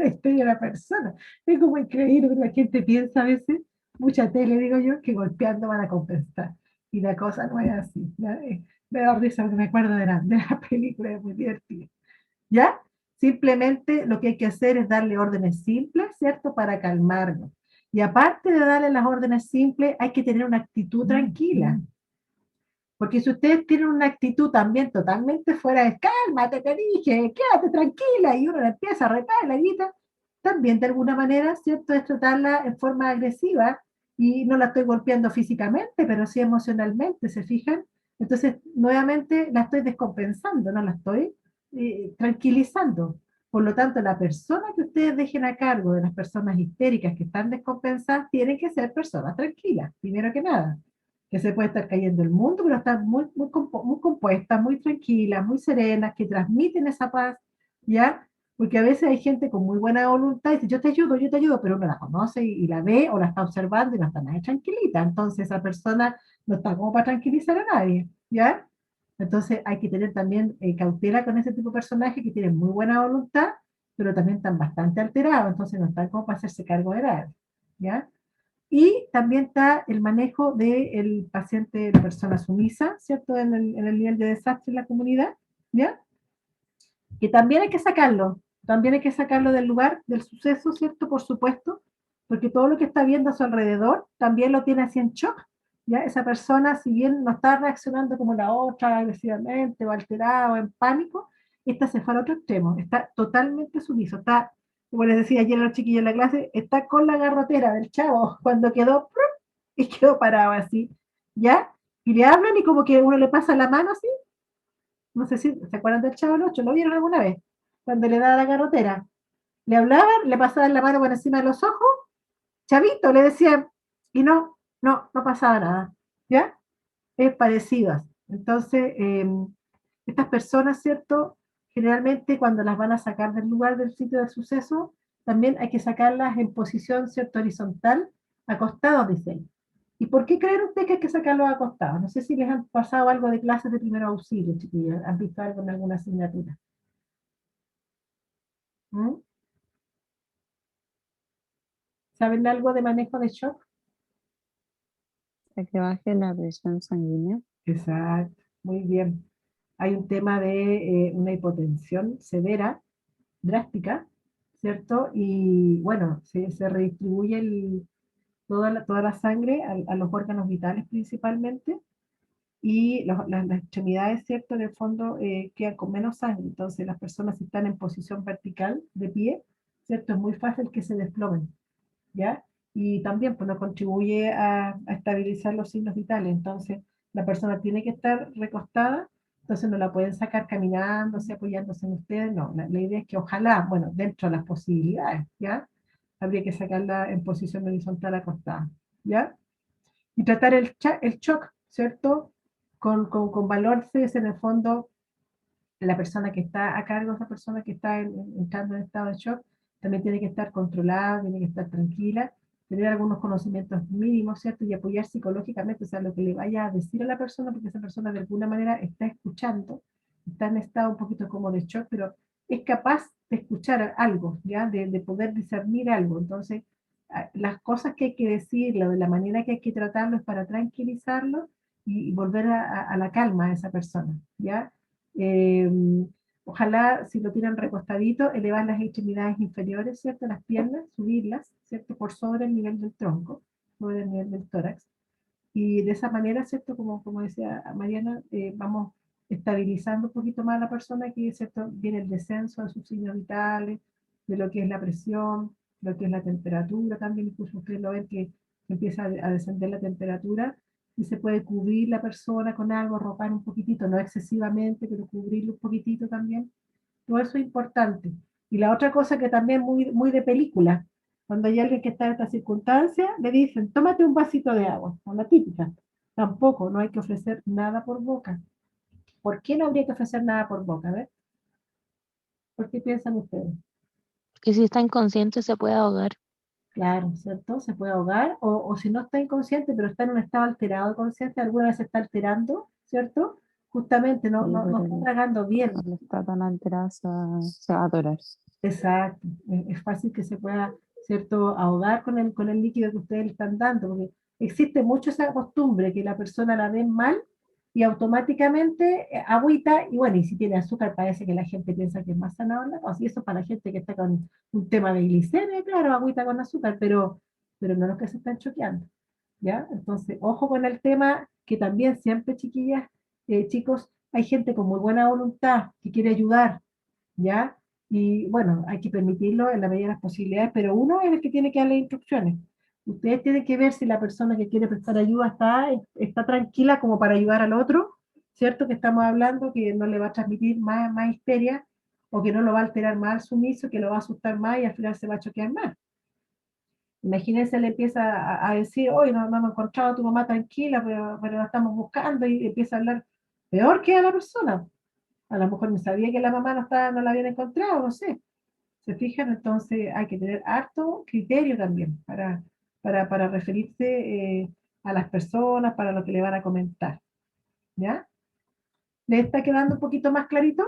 historia de la persona. Es como increíble que la gente piensa a veces, mucha tele, digo yo, que golpeando van a compensar. Y la cosa no es así. ¿Ya? Me da risa porque me acuerdo de la película, es muy divertida. ¿Ya? Simplemente lo que hay que hacer es darle órdenes simples, ¿cierto? Para calmarnos. Y aparte de darle las órdenes simples, hay que tener una actitud tranquila. Porque si ustedes tienen una actitud también totalmente fuera de cálmate, te dije, quédate tranquila, y uno le empieza a retar la grita, también de alguna manera, ¿cierto? Es tratarla en forma agresiva y no la estoy golpeando físicamente, pero sí emocionalmente, ¿se fijan? Entonces, nuevamente la estoy descompensando, no la estoy tranquilizando. Por lo tanto, la persona que ustedes dejen a cargo de las personas histéricas que están descompensadas tienen que ser personas tranquilas, primero que nada que se puede estar cayendo el mundo, pero están muy compuestas, muy tranquilas, muy serenas, que transmiten esa paz, ¿ya? Porque a veces hay gente con muy buena voluntad y dice, yo te ayudo, pero uno la conoce y la ve o la está observando y no está nada tranquilita. Entonces esa persona no está como para tranquilizar a nadie, ¿ya? Entonces hay que tener también cautela con ese tipo de personajes que tienen muy buena voluntad, pero también están bastante alterados, entonces no están como para hacerse cargo de nada, ¿ya? Y también está el manejo del paciente, la persona sumisa, ¿cierto? En el nivel de desastre en la comunidad, ¿ya? Que también hay que sacarlo del lugar del suceso, ¿cierto? Por supuesto, porque todo lo que está viendo a su alrededor también lo tiene así en shock, ¿ya? Esa persona, si bien no está reaccionando como la otra, agresivamente o alterada o en pánico, esta se fue al otro extremo, está totalmente sumiso, está, como les decía ayer a los chiquillos en la clase, está con la garrotera del chavo, cuando quedó, ¡prum! Y quedó parado así, ¿ya? Y le hablan y como que uno le pasa la mano así, no sé si se acuerdan del Chavo del Ocho, ¿lo vieron alguna vez? Cuando le daba la garrotera. Le hablaban, le pasaban la mano por encima de los ojos, Chavito, le decían, y no pasaba nada. ¿Ya? Es parecido. Entonces, estas personas, ¿cierto? Generalmente cuando las van a sacar del lugar del sitio del suceso, también hay que sacarlas en posición, ¿cierto? Horizontal, acostados, dicen. ¿Y por qué creen ustedes que hay que sacarlos acostados? No sé si les han pasado algo de clases de primer auxilio, chiquillos. ¿Han visto algo en alguna asignatura? ¿Mm? ¿Saben algo de manejo de shock? Para que baje la presión sanguínea. Exacto, muy bien. Hay un tema de una hipotensión severa, drástica, ¿cierto? Y bueno, se redistribuye toda la sangre a los órganos vitales principalmente y las extremidades, ¿cierto? En el fondo quedan con menos sangre. Entonces las personas si están en posición vertical, de pie, ¿cierto? Es muy fácil que se desplomen, ¿ya? Y también pues, no contribuye a estabilizar los signos vitales. Entonces la persona tiene que estar recostada, entonces no la pueden sacar caminándose, apoyándose en ustedes, no. La idea es que ojalá, bueno, dentro de las posibilidades, ¿ya? Habría que sacarla en posición horizontal acostada, ¿ya? Y tratar el shock, ¿cierto? Con valores en el fondo, la persona que está a cargo, esa persona que está entrando en estado de shock, también tiene que estar controlada, tiene que estar tranquila, tener algunos conocimientos mínimos, ¿cierto? Y apoyar psicológicamente, o sea, lo que le vaya a decir a la persona, porque esa persona de alguna manera está escuchando, está en estado un poquito como de shock, pero es capaz de escuchar algo, ¿ya? De poder discernir algo. Entonces, las cosas que hay que decirle, de la manera que hay que tratarlo es para tranquilizarlo y volver a la calma a esa persona, ¿ya? Eh, Ojalá, si lo tienen recostadito, elevar las extremidades inferiores, ¿cierto? Las piernas, subirlas, ¿cierto? Por sobre el nivel del tronco, sobre el nivel del tórax. Y de esa manera, ¿cierto? Como decía Mariana, vamos estabilizando un poquito más a la persona, que ¿cierto? Viene el descenso de sus signos vitales, de lo que es la presión, lo que es la temperatura también, incluso ustedes lo ven que empieza a descender la temperatura, si se puede cubrir la persona con algo, ropar un poquitito, no excesivamente, pero cubrirlo un poquitito también. Todo eso es importante. Y la otra cosa que también muy de película, cuando hay alguien que está en esta circunstancia, le dicen, tómate un vasito de agua, o la típica. Tampoco, no hay que ofrecer nada por boca. ¿Por qué no habría que ofrecer nada por boca? A ver, ¿por qué piensan ustedes? Que si está inconsciente se puede ahogar. Claro, ¿cierto? Se puede ahogar, o si no está inconsciente, pero está en un estado alterado de conciencia, alguna vez se está alterando, ¿cierto? Justamente no, Sí, no, no está tragando bien. cuando está tan alterada se va a atorar. Exacto, es fácil que se pueda, ¿cierto?, ahogar con el líquido que ustedes le están dando, porque existe mucho esa costumbre que la persona la ve mal y automáticamente agüita, y bueno, y si tiene azúcar parece que la gente piensa que es más sanador la cosa, y eso para la gente que está con un tema de glicemia, claro, agüita con azúcar, pero no los que se están choqueando, ¿ya? Entonces, ojo con el tema, que también siempre, chiquillas, chicos, hay gente con muy buena voluntad que quiere ayudar, ¿ya? Y bueno, hay que permitirlo en la medida de las posibilidades, pero uno es el que tiene que darle instrucciones. Ustedes tienen que ver si la persona que quiere prestar ayuda está tranquila como para ayudar al otro, ¿cierto? Que estamos hablando, que no le va a transmitir más histeria, o que no lo va a alterar más al sumiso, que lo va a asustar más y al final se va a choquear más. Imagínense, le empieza a decir, hoy no hemos encontrado a tu mamá tranquila, pero la estamos buscando, y empieza a hablar peor que a la persona. A lo mejor no sabía que la mamá no la habían encontrado, no sé. ¿Se fijan? Entonces hay que tener harto criterio también para referirse a las personas, para lo que le van a comentar. ¿Ya? ¿Le está quedando un poquito más clarito?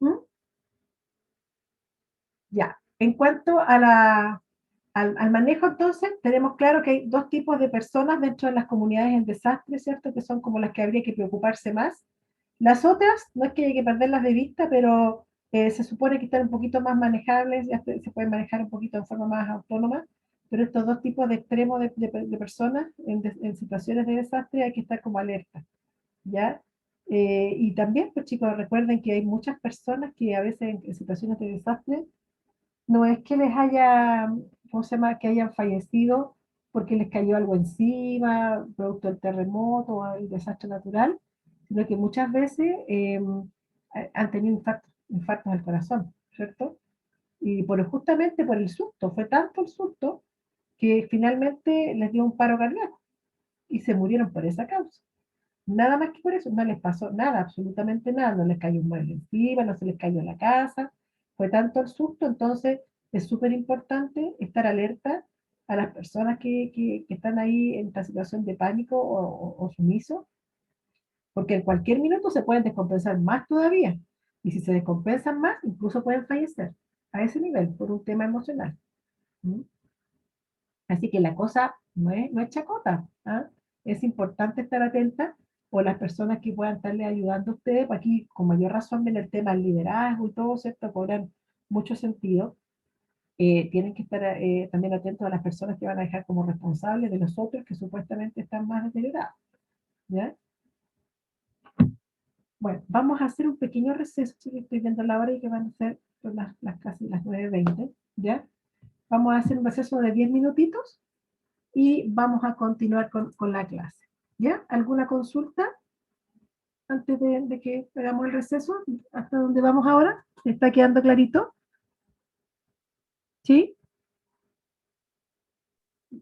¿Mm? Ya. En cuanto al manejo, entonces, tenemos claro que hay dos tipos de personas dentro de las comunidades en desastre, ¿cierto? Que son como las que habría que preocuparse más. Las otras, no es que haya que perderlas de vista, pero se supone que están un poquito más manejables, ya se pueden manejar un poquito de forma más autónoma, pero estos dos tipos de extremos de personas en situaciones de desastre hay que estar como alerta, ¿ya? Y también, pues chicos, recuerden que hay muchas personas que a veces en situaciones de desastre no es que les haya, ¿cómo se llama?, que hayan fallecido porque les cayó algo encima, producto del terremoto o el desastre natural, sino que muchas veces han tenido infartos al corazón, ¿cierto? Y justamente por el susto, fue tanto el susto que finalmente les dio un paro cardíaco y se murieron por esa causa. Nada más que por eso, no les pasó nada, absolutamente nada, no les cayó un mueble encima, no se les cayó la casa, fue tanto el susto. Entonces es súper importante estar alerta a las personas que están ahí en esta situación de pánico o sumiso, porque en cualquier minuto se pueden descompensar más todavía, y si se descompensan más, incluso pueden fallecer a ese nivel por un tema emocional. ¿Mm? Así que la cosa no es chacota, ¿ah? Es importante estar atenta, o las personas que puedan estarle ayudando a ustedes, pues aquí con mayor razón en el tema del liderazgo y todo, ¿cierto? Cobran mucho sentido. Tienen que estar también atentos a las personas que van a dejar como responsables de los otros que supuestamente están más deteriorados, ¿ya? Bueno, vamos a hacer un pequeño receso, que estoy viendo la hora y que van a ser pues, casi las 9:20, ¿ya? Vamos a hacer un receso de 10 minutitos y vamos a continuar con la clase. ¿Ya? ¿Alguna consulta antes de que hagamos el receso? ¿Hasta dónde vamos ahora? ¿Está quedando clarito? ¿Sí?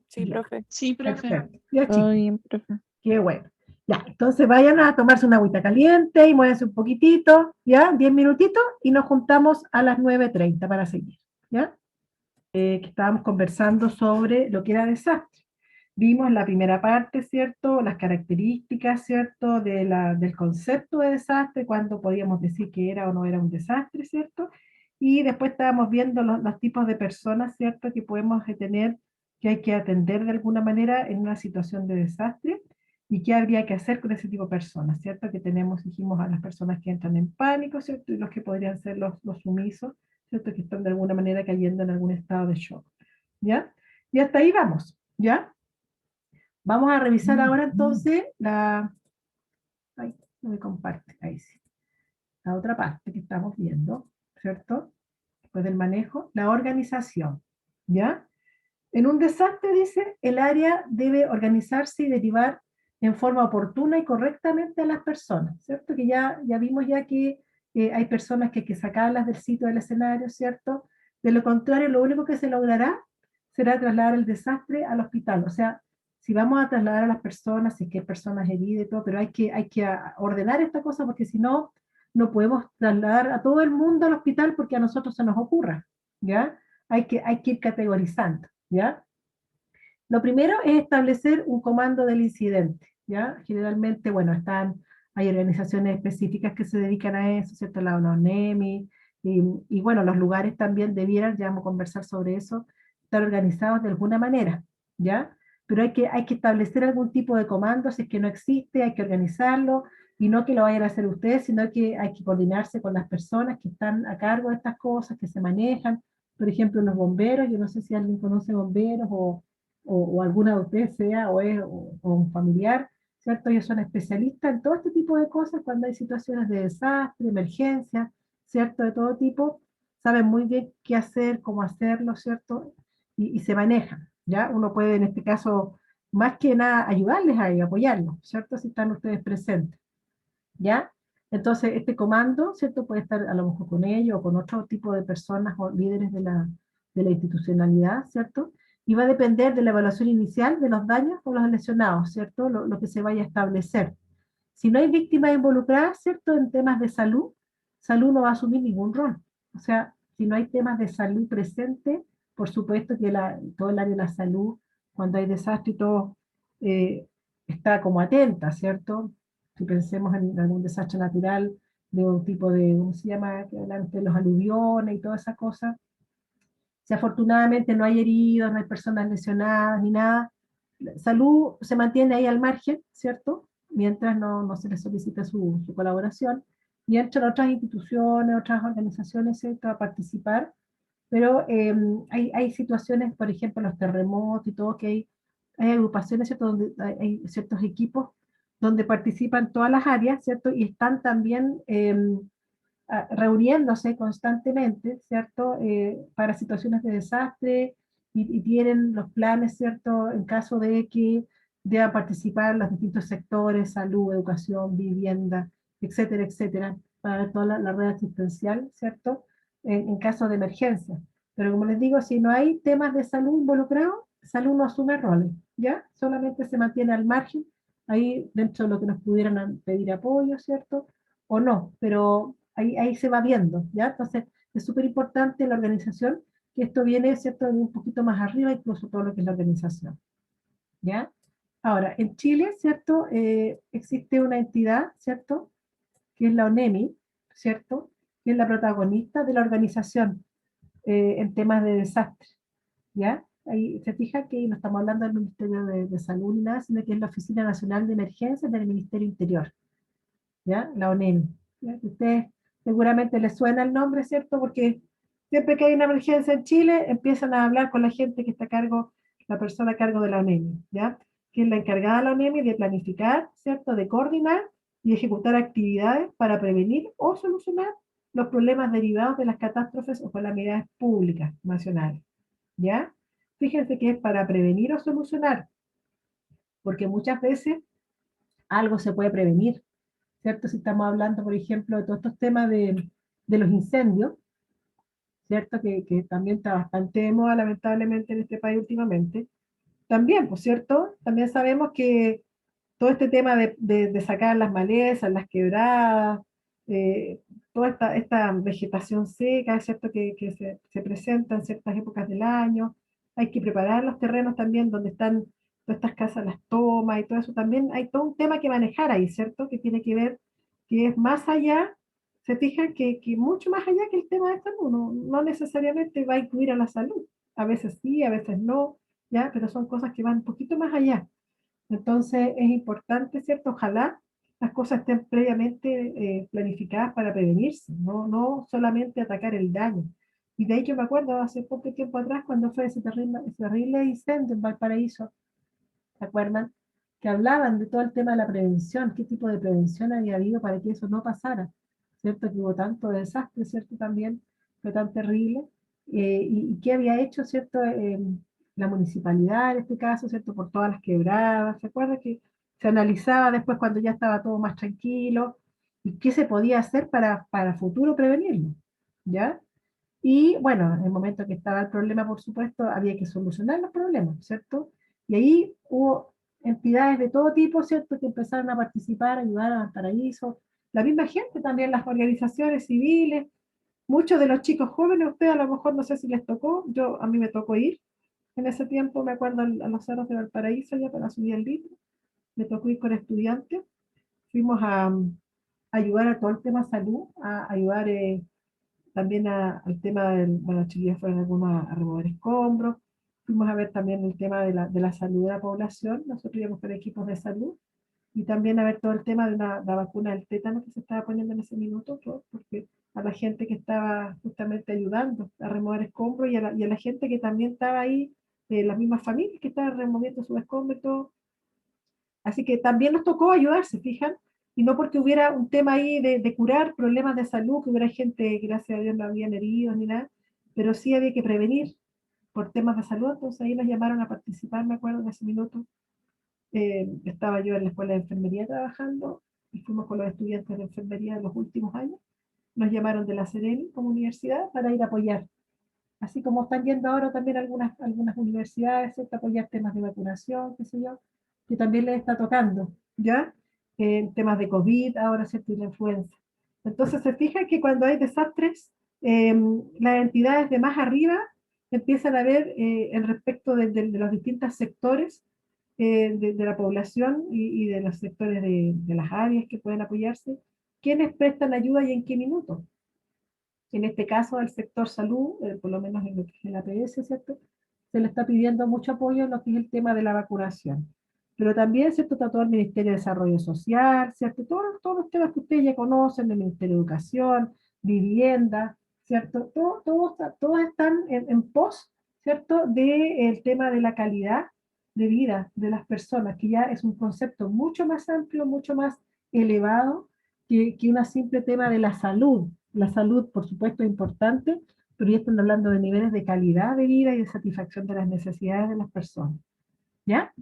Sí, Ya, profe. Sí, profe. perfecto. Ya, Todo chicos, bien, profe. qué bueno. Ya, entonces vayan a tomarse una agüita caliente y muévanse un poquitito, ¿ya? 10 minutitos y nos juntamos a las 9:30 para seguir, ¿ya? Que estábamos conversando sobre lo que era desastre. Vimos la primera parte, ¿cierto? Las características, ¿cierto? Del concepto de desastre, cuándo podíamos decir que era o no era un desastre, ¿cierto? Y después estábamos viendo los tipos de personas, ¿cierto? Que podemos tener, que hay que atender de alguna manera en una situación de desastre, y qué habría que hacer con ese tipo de personas, ¿cierto? Que tenemos, dijimos, a las personas que entran en pánico, ¿cierto? Y los que podrían ser los sumisos, ¿cierto? Que están de alguna manera cayendo en algún estado de shock, ¿ya? Y hasta ahí vamos, ¿ya? Vamos a revisar ahora entonces ay, no me comparte, ahí sí, la otra parte que estamos viendo, ¿cierto? Después del manejo, la organización, ¿ya? En un desastre, dice, el área debe organizarse y derivar en forma oportuna y correctamente a las personas, ¿cierto? Que ya vimos ya que hay personas que hay que sacarlas del sitio del escenario, ¿cierto? De lo contrario, lo único que se logrará será trasladar el desastre al hospital. O sea, si vamos a trasladar a las personas, si es que hay personas heridas y todo, pero hay que ordenar esta cosa porque si no, no podemos trasladar a todo el mundo al hospital porque a nosotros se nos ocurra, ¿ya? Hay que ir categorizando, ¿ya? Lo primero es establecer un comando del incidente, ¿ya? Generalmente, bueno, hay organizaciones específicas que se dedican a eso, ¿cierto? La ONEMI, y bueno, los lugares también debieran, ya vamos a conversar sobre eso, estar organizados de alguna manera, ¿ya? Pero hay que establecer algún tipo de comando, si es que no existe, hay que organizarlo, y no que lo vayan a hacer ustedes, sino que hay que coordinarse con las personas que están a cargo de estas cosas, que se manejan, por ejemplo, los bomberos, yo no sé si alguien conoce bomberos o alguna de ustedes sea o un familiar, ¿cierto? Ellos son especialistas en todo este tipo de cosas cuando hay situaciones de desastre, emergencia, ¿cierto? De todo tipo, saben muy bien qué hacer, cómo hacerlo, ¿cierto? Y se manejan, ¿ya? Uno puede en este caso, más que nada, ayudarles a ellos, apoyarlos, ¿cierto? Si están ustedes presentes, ¿ya? Entonces, este comando, ¿cierto? Puede estar a lo mejor con ellos o con otro tipo de personas o líderes de la institucionalidad, ¿cierto? Y va a depender de la evaluación inicial de los daños o los lesionados, ¿cierto? Lo que se vaya a establecer. Si no hay víctimas involucradas, ¿cierto? En temas de salud, salud no va a asumir ningún rol. O sea, si no hay temas de salud presente, por supuesto que todo el área de la salud, cuando hay desastre y todo, eh, está como atenta, ¿cierto? Si pensemos en algún desastre natural de un tipo de, ¿cómo se llama? Que hablan de los aluviones y todas esas cosas. Si afortunadamente no hay heridos, no hay personas lesionadas ni nada, salud se mantiene ahí al margen, ¿cierto? Mientras no se le solicita su colaboración. Y entran otras instituciones, otras organizaciones, ¿cierto? A participar. Pero hay situaciones, por ejemplo, los terremotos y todo, que hay agrupaciones, ¿cierto? Donde hay ciertos equipos donde participan todas las áreas, ¿cierto? Y están también reuniéndose constantemente, ¿cierto? Para situaciones de desastre y tienen los planes, ¿cierto? En caso de que deban participar los distintos sectores, salud, educación, vivienda, etcétera, etcétera, para toda la red asistencial, ¿cierto? En caso de emergencia. Pero como les digo, si no hay temas de salud involucrados, salud no asume roles, ¿ya? Solamente se mantiene al margen, ahí dentro de lo que nos pudieran pedir apoyo, ¿cierto? O no, pero ahí se va viendo, ¿ya? Entonces, es súper importante la organización, que esto viene, ¿cierto?, de un poquito más arriba, incluso todo lo que es la organización, ¿ya? Ahora, en Chile, ¿cierto?, existe una entidad, ¿cierto?, que es la ONEMI, ¿cierto?, que es la protagonista de la organización en temas de desastre, ¿ya? Ahí se fija que no estamos hablando del Ministerio de Salud ni nada, sino que es la Oficina Nacional de Emergencias del Ministerio Interior, ¿ya? La ONEMI. ¿Ya? Ustedes seguramente les suena el nombre, ¿cierto? Porque siempre que hay una emergencia en Chile, empiezan a hablar con la gente que está a cargo, la persona a cargo de la ONEMI, ¿ya? Que es la encargada de la ONEMI de planificar, ¿cierto? De coordinar y ejecutar actividades para prevenir o solucionar los problemas derivados de las catástrofes o calamidades públicas nacionales, ¿ya? Fíjense que es para prevenir o solucionar, porque muchas veces algo se puede prevenir, ¿cierto? Si estamos hablando, por ejemplo, de todos estos temas de los incendios, ¿cierto? Que también está bastante de moda, lamentablemente, en este país últimamente. También, pues, ¿cierto? También sabemos que todo este tema de sacar las malezas, las quebradas, toda esta vegetación seca, ¿cierto? Que se presenta en ciertas épocas del año. Hay que preparar los terrenos también donde están todas estas casas, las tomas y todo eso. También hay todo un tema que manejar ahí, ¿cierto? Que tiene que ver, que es más allá, se fijan que mucho más allá que el tema de salud. No necesariamente va a incluir a la salud. A veces sí, a veces no, ¿ya? Pero son cosas que van un poquito más allá. Entonces es importante, ¿cierto? Ojalá las cosas estén previamente planificadas para prevenirse, no solamente atacar el daño. Y de ahí yo me acuerdo hace poco tiempo atrás cuando fue ese terrible incendio en Valparaíso, ¿se acuerdan? Que hablaban de todo el tema de la prevención, qué tipo de prevención había habido para que eso no pasara, ¿cierto? Que hubo tanto desastre, ¿cierto? También fue tan terrible. Y qué había hecho, ¿cierto? la municipalidad en este caso, ¿cierto? Por todas las quebradas, ¿se acuerda que se analizaba después cuando ya estaba todo más tranquilo y qué se podía hacer para futuro prevenirlo, ¿ya? Y bueno, en el momento que estaba el problema, por supuesto, había que solucionar los problemas, ¿cierto? Y ahí hubo entidades de todo tipo, ¿cierto?, que empezaron a participar, ayudar a Valparaíso, la misma gente también, las organizaciones civiles, muchos de los chicos jóvenes, ustedes a lo mejor no sé si les tocó, a mí me tocó ir, en ese tiempo me acuerdo a los cerros de Valparaíso ya para subir el litro, me tocó ir con estudiantes, fuimos a ayudar a todo el tema salud, a ayudar también al tema del, bueno, chiquillos fueron algunos a remover escombros, fuimos a ver también el tema de la salud de la población, nosotros íbamos con equipos de salud, y también a ver todo el tema de la vacuna del tétano que se estaba poniendo en ese minuto, porque a la gente que estaba justamente ayudando a remover escombros y a la gente que también estaba ahí, las mismas familias que estaban removiendo sus escombros y todo. Así que también nos tocó ayudar, ¿se fijan? Y no porque hubiera un tema ahí de curar problemas de salud, que hubiera gente, gracias a Dios, no habían heridos ni nada, pero sí había que prevenir por temas de salud, entonces ahí nos llamaron a participar, me acuerdo, en ese minuto. Estaba yo en la escuela de enfermería trabajando y fuimos con los estudiantes de enfermería de los últimos años. Nos llamaron de la Sereni como universidad para ir a apoyar. Así como están yendo ahora también algunas universidades, ¿cierto?, apoyar temas de vacunación, qué sé yo, que también les está tocando, ¿ya? Temas de COVID, ahora, ¿cierto?, y la influenza. Entonces se fija que cuando hay desastres, las entidades de más arriba empiezan a ver el respecto de los distintos sectores de la población y de los sectores de las áreas que pueden apoyarse, quiénes prestan ayuda y en qué minuto. En este caso, al sector salud, por lo menos en lo que es el APS, ¿cierto?, se le está pidiendo mucho apoyo en lo que es el tema de la vacunación. Pero también, ¿cierto?, está todo el Ministerio de Desarrollo Social, ¿cierto?, todos los temas que ustedes ya conocen, el Ministerio de Educación, Vivienda, ¿cierto? Todos están en pos, ¿cierto?, del tema de la calidad de vida de las personas, que ya es un concepto mucho más amplio, mucho más elevado que un simple tema de la salud. La salud, por supuesto, es importante, pero ya están hablando de niveles de calidad de vida y de satisfacción de las necesidades de las personas. ¿Ya?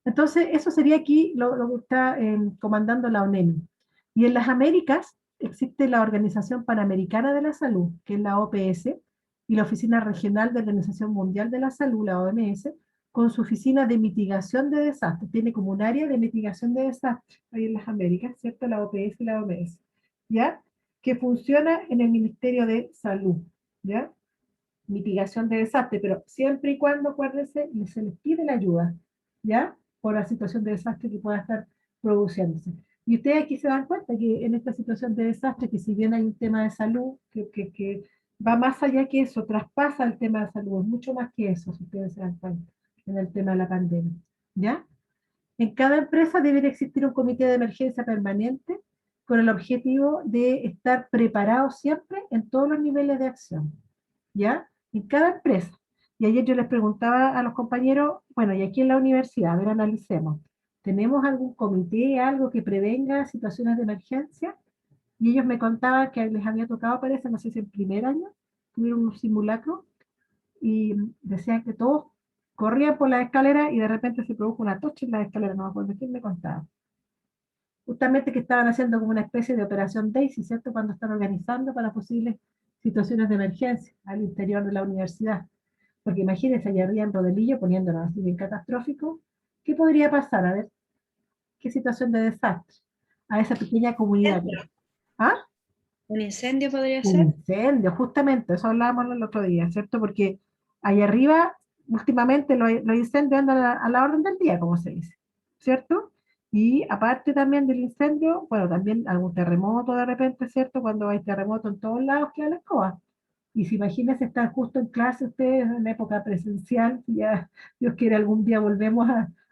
Entonces, eso sería aquí lo que está comandando la ONEMI. Y en las Américas existe la Organización Panamericana de la Salud, que es la OPS, y la Oficina Regional de la Organización Mundial de la Salud, la OMS, con su oficina de mitigación de desastres. Tiene como un área de mitigación de desastres ahí en las Américas, ¿cierto? La OPS y la OMS, ¿ya? Que funciona en el Ministerio de Salud, ¿ya? Mitigación de desastre, pero siempre y cuando, acuérdense, se les pide la ayuda, ¿ya? Por la situación de desastre que pueda estar produciéndose. Y ustedes aquí se dan cuenta que en esta situación de desastre, que si bien hay un tema de salud, que va más allá que eso, traspasa el tema de salud, es mucho más que eso, si ustedes se dan cuenta, en el tema de la pandemia, ¿ya? En cada empresa debería existir un comité de emergencia permanente con el objetivo de estar preparado siempre en todos los niveles de acción, ¿ya? En cada empresa. Y ayer yo les preguntaba a los compañeros, bueno, y aquí en la universidad, a ver, analicemos, ¿tenemos algún comité, algo que prevenga situaciones de emergencia? Y ellos me contaban que les había tocado, parece, no sé si en primer año, tuvieron un simulacro, y decían que todos corrían por la escalera y de repente se produjo una tocha en la escalera, no me acuerdo quién me contaba. Justamente que estaban haciendo como una especie de operación Daisy, ¿cierto? Cuando están organizando para posibles situaciones de emergencia al interior de la universidad. Porque imagínense, allá arriba en Rodelillo, poniéndonos así bien catastrófico, ¿qué podría pasar? A ver, ¿qué situación de desastre? A esa pequeña comunidad. ¿Ah? ¿Un incendio podría Un ser? incendio, justamente, eso hablábamos el otro día, ¿cierto? Porque allá arriba, últimamente, los incendios andan a la orden del día, como se dice, ¿cierto? Y aparte también del incendio, bueno, también algún terremoto de repente, ¿cierto? Cuando hay terremoto en todos lados, queda la escoba. Y si imagínense estar justo en clase ustedes en época presencial, ya Dios quiere algún día volvemos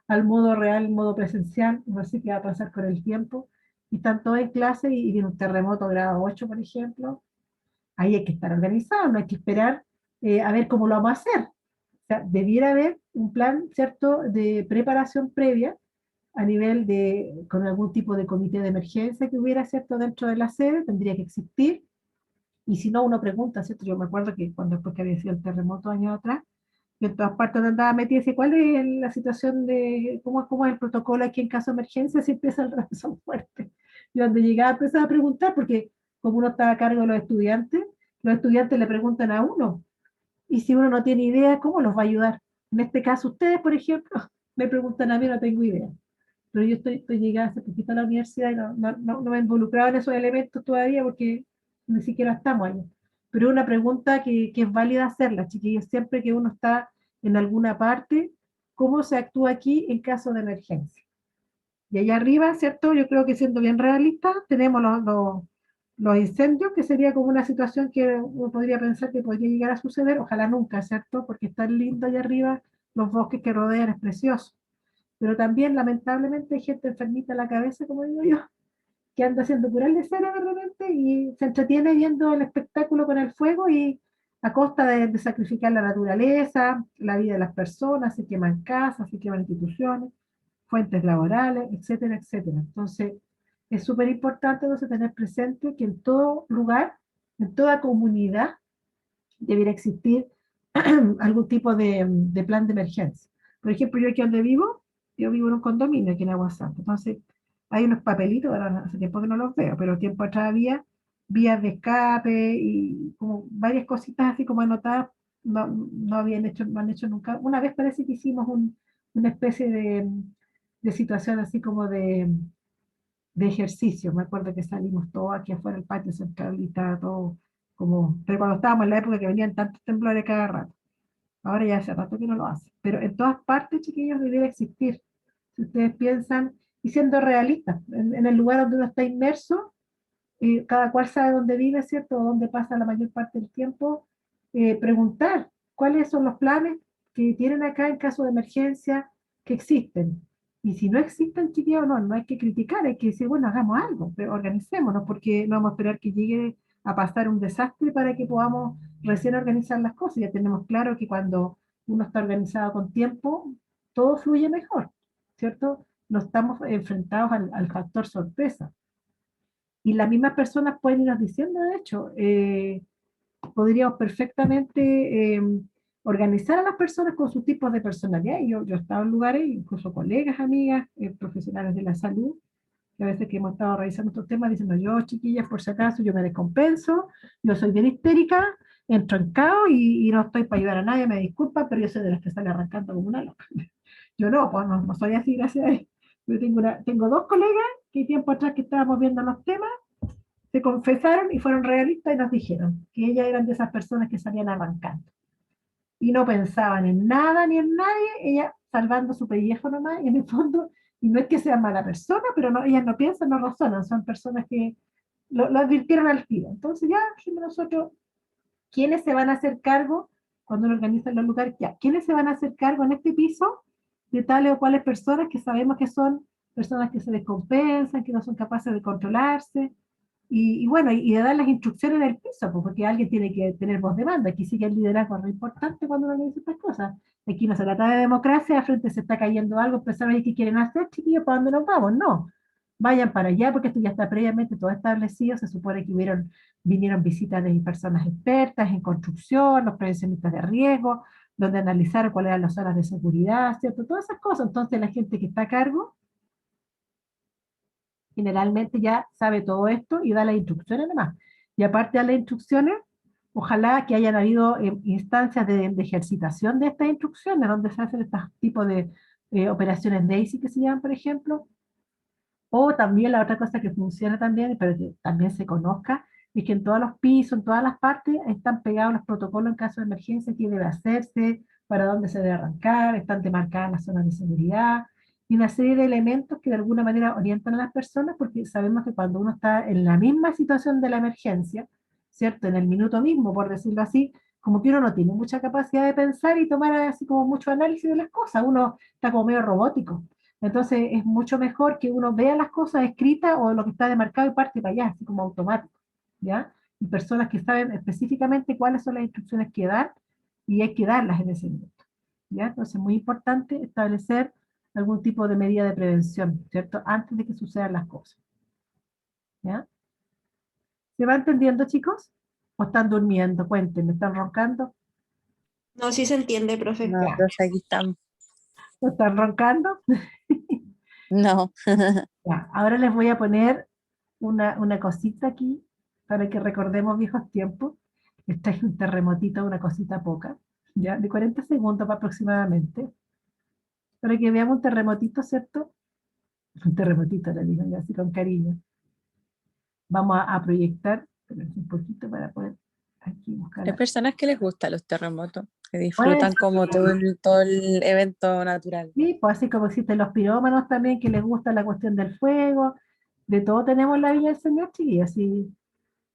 al modo real, modo presencial, no sé qué va a pasar con el tiempo, y están todos en clase y viene un terremoto grado 8, por ejemplo, ahí hay que estar organizado, no hay que esperar a ver cómo lo vamos a hacer. O sea, debiera haber un plan, ¿cierto?, de preparación previa a nivel con algún tipo de comité de emergencia que hubiera, ¿cierto?, dentro de la sede, tendría que existir. Y si no, uno pregunta, ¿cierto? Yo me acuerdo que después que había sido el terremoto años atrás, yo en todas partes donde andaba metida, decía, ¿cuál es la situación de, cómo es el protocolo aquí en caso de emergencia si empieza el razón fuerte? Yo donde llegaba empezaba a preguntar, porque como uno estaba a cargo de los estudiantes le preguntan a uno, y si uno no tiene idea, ¿cómo los va a ayudar? En este caso, ustedes, por ejemplo, me preguntan a mí, no tengo idea. Pero yo estoy llegada hace poquito a la universidad y no me he involucrado en esos elementos todavía porque ni siquiera estamos ahí. Pero una pregunta que es válida hacerla, chiquillos, siempre que uno está en alguna parte, ¿cómo se actúa aquí en caso de emergencia? Y allá arriba, ¿cierto? Yo creo que siendo bien realista, tenemos los incendios, que sería como una situación que uno podría pensar que podría llegar a suceder, ojalá nunca, ¿cierto? Porque está lindo allá arriba, los bosques que rodean, es precioso. Pero también, lamentablemente, hay gente enfermita en la cabeza, como digo yo, que anda haciendo puras leceras de repente y se entretiene viendo el espectáculo con el fuego y a costa de sacrificar la naturaleza, la vida de las personas, se queman casas, se queman instituciones, fuentes laborales, etcétera, etcétera. Entonces, es súper importante entonces tener presente que en todo lugar, en toda comunidad, debiera existir algún tipo de plan de emergencia. Por ejemplo, yo aquí donde vivo, yo vivo en un condominio aquí en Aguasanta. Entonces, hay unos papelitos, ahora hace tiempo que no los veo, pero tiempo atrás había vías de escape y como varias cositas así como anotadas, no habían hecho, no han hecho nunca. Una vez parece que hicimos una especie de situación así como de ejercicio. Me acuerdo que salimos todos aquí afuera del patio central y estaba todo como, pero cuando estábamos en la época que venían tantos temblores cada rato. Ahora ya hace rato que no lo hace. Pero en todas partes, chiquillos, debería existir. Si ustedes piensan, y siendo realistas, en el lugar donde uno está inmerso, cada cual sabe dónde vive, ¿cierto? O dónde pasa la mayor parte del tiempo, preguntar cuáles son los planes que tienen acá en caso de emergencia que existen. Y si no existen, chiquillos, no hay que criticar, hay que decir, bueno, hagamos algo, pero organicémonos, porque no vamos a esperar que llegue a pasar un desastre para que podamos recién organizar las cosas. Ya tenemos claro que cuando uno está organizado con tiempo, todo fluye mejor, ¿cierto? No estamos enfrentados al factor sorpresa. Y las mismas personas pueden irnos diciendo, de hecho, podríamos perfectamente organizar a las personas con sus tipos de personalidad. Y yo he estado en lugares, incluso colegas, amigas, profesionales de la salud, que a veces que hemos estado revisando estos temas, diciendo, yo, chiquillas, por si acaso, yo me descompenso, yo soy bien histérica, entro en caos y no estoy para ayudar a nadie, me disculpa, pero yo soy de las que sale arrancando como una loca. Yo no, pues no soy así, gracias a Dios. Yo tengo dos colegas que tiempo atrás que estábamos viendo los temas, se confesaron y fueron realistas y nos dijeron que ellas eran de esas personas que salían arrancando. Y no pensaban en nada ni en nadie, ellas salvando su pellejo nomás, y en el fondo, y no es que sean mala persona, pero no, ellas no piensan, no razonan, son personas que lo advirtieron al tiro. Entonces ya dijimos nosotros, ¿quiénes se van a hacer cargo cuando uno organiza los lugares? Ya, ¿quiénes se van a hacer cargo en este piso de tales o cuales personas que sabemos que son personas que se descompensan, que no son capaces de controlarse? Y bueno, y de dar las instrucciones del piso, pues, porque alguien tiene que tener voz de mando. Aquí sí que el liderazgo es muy importante cuando uno dice estas cosas. Aquí no se trata de democracia, de frente se está cayendo algo, pensaron ahí qué quieren hacer, chiquillos, ¿para dónde nos vamos? No, vayan para allá, porque esto ya está previamente todo establecido, se supone que vinieron visitas de personas expertas en construcción, los prevencionistas de riesgo, donde analizaron cuáles eran las zonas de seguridad, ¿cierto? Todas esas cosas. Entonces la gente que está a cargo generalmente ya sabe todo esto y da las instrucciones además. Y aparte de las instrucciones, ojalá que hayan habido instancias de ejercitación de estas instrucciones, donde se hacen estos tipos de operaciones DAISY que se llaman, por ejemplo, o también la otra cosa que funciona también, pero que también se conozca, es que en todos los pisos, en todas las partes, están pegados los protocolos en caso de emergencia, qué debe hacerse, para dónde se debe arrancar, están demarcadas las zonas de seguridad, y una serie de elementos que de alguna manera orientan a las personas, porque sabemos que cuando uno está en la misma situación de la emergencia, ¿cierto? En el minuto mismo, por decirlo así, como que uno no tiene mucha capacidad de pensar y tomar así como mucho análisis de las cosas, uno está como medio robótico. Entonces es mucho mejor que uno vea las cosas escritas o lo que está demarcado y parte para allá, así como automático, ¿ya? Y personas que saben específicamente cuáles son las instrucciones que dar y hay que darlas en ese momento, ¿ya? Entonces es muy importante establecer algún tipo de medida de prevención, ¿cierto? Antes de que sucedan las cosas, ¿ya? ¿Se va entendiendo, chicos? ¿O están durmiendo? Cuéntenme, ¿están roncando? No, sí se entiende, profe. No, Ya. profe, aquí estamos. ¿No están roncando? No. Ya, ahora les voy a poner una cosita aquí para que recordemos viejos tiempos. Este es un terremotito, una cosita poca, ya, de 40 segundos aproximadamente, para que veamos un terremotito, ¿cierto? Un terremotito, le digo yo así con cariño. Vamos a proyectar, pero un poquito para poder aquí buscar. Hay personas que les gustan los terremotos, que Bueno, disfrutan como todo el evento natural. sí, pues así como existen los pirómanos también, que les gusta la cuestión del fuego, de todo tenemos en la Villa del Señor, chiquillos, sí,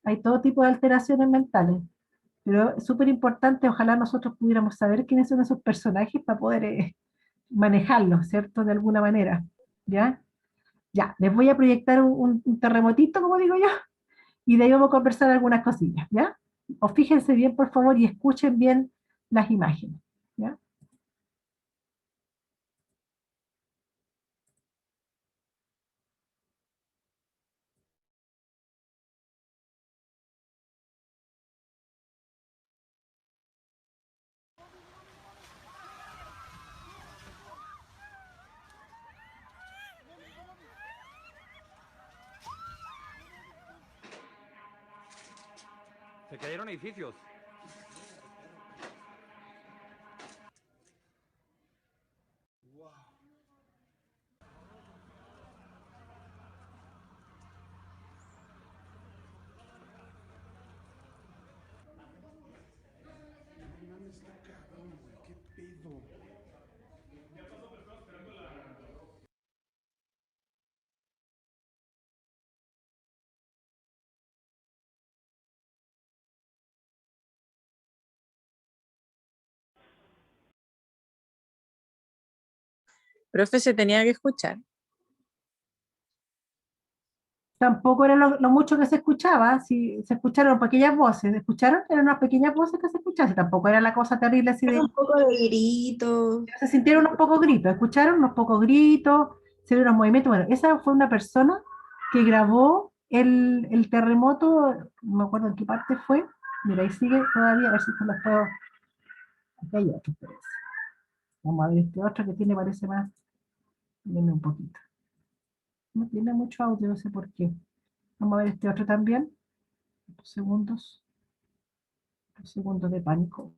hay todo tipo de alteraciones mentales. Pero es súper importante, ojalá nosotros pudiéramos saber quiénes son esos personajes para poder manejarlos, ¿cierto? De alguna manera, ¿ya? Ya, les voy a proyectar un terremotito, como digo yo, y de ahí vamos a conversar algunas cosillas, ¿ya? O fíjense bien, por favor, y escuchen bien las imágenes, ¿ya? Se cayeron edificios. Profe, se tenía que escuchar. Tampoco era lo mucho que se escuchaba, si se escucharon pequeñas voces, ¿escucharon? Eran unas pequeñas voces que se escuchaban, si tampoco era la cosa terrible así de... Un poco de grito. Se sintieron unos pocos gritos, escucharon unos pocos gritos, se vieron unos movimientos. Bueno, esa fue una persona que grabó el terremoto, no me acuerdo en qué parte fue. Mira, ahí sigue todavía, a ver si se los puedo. Aquí hay otro, parece. Vamos a ver este otro que tiene, parece más. Viene un poquito. No tiene mucho audio, no sé por qué. Vamos a ver este otro también. 2 segundos. 2 segundos de pánico.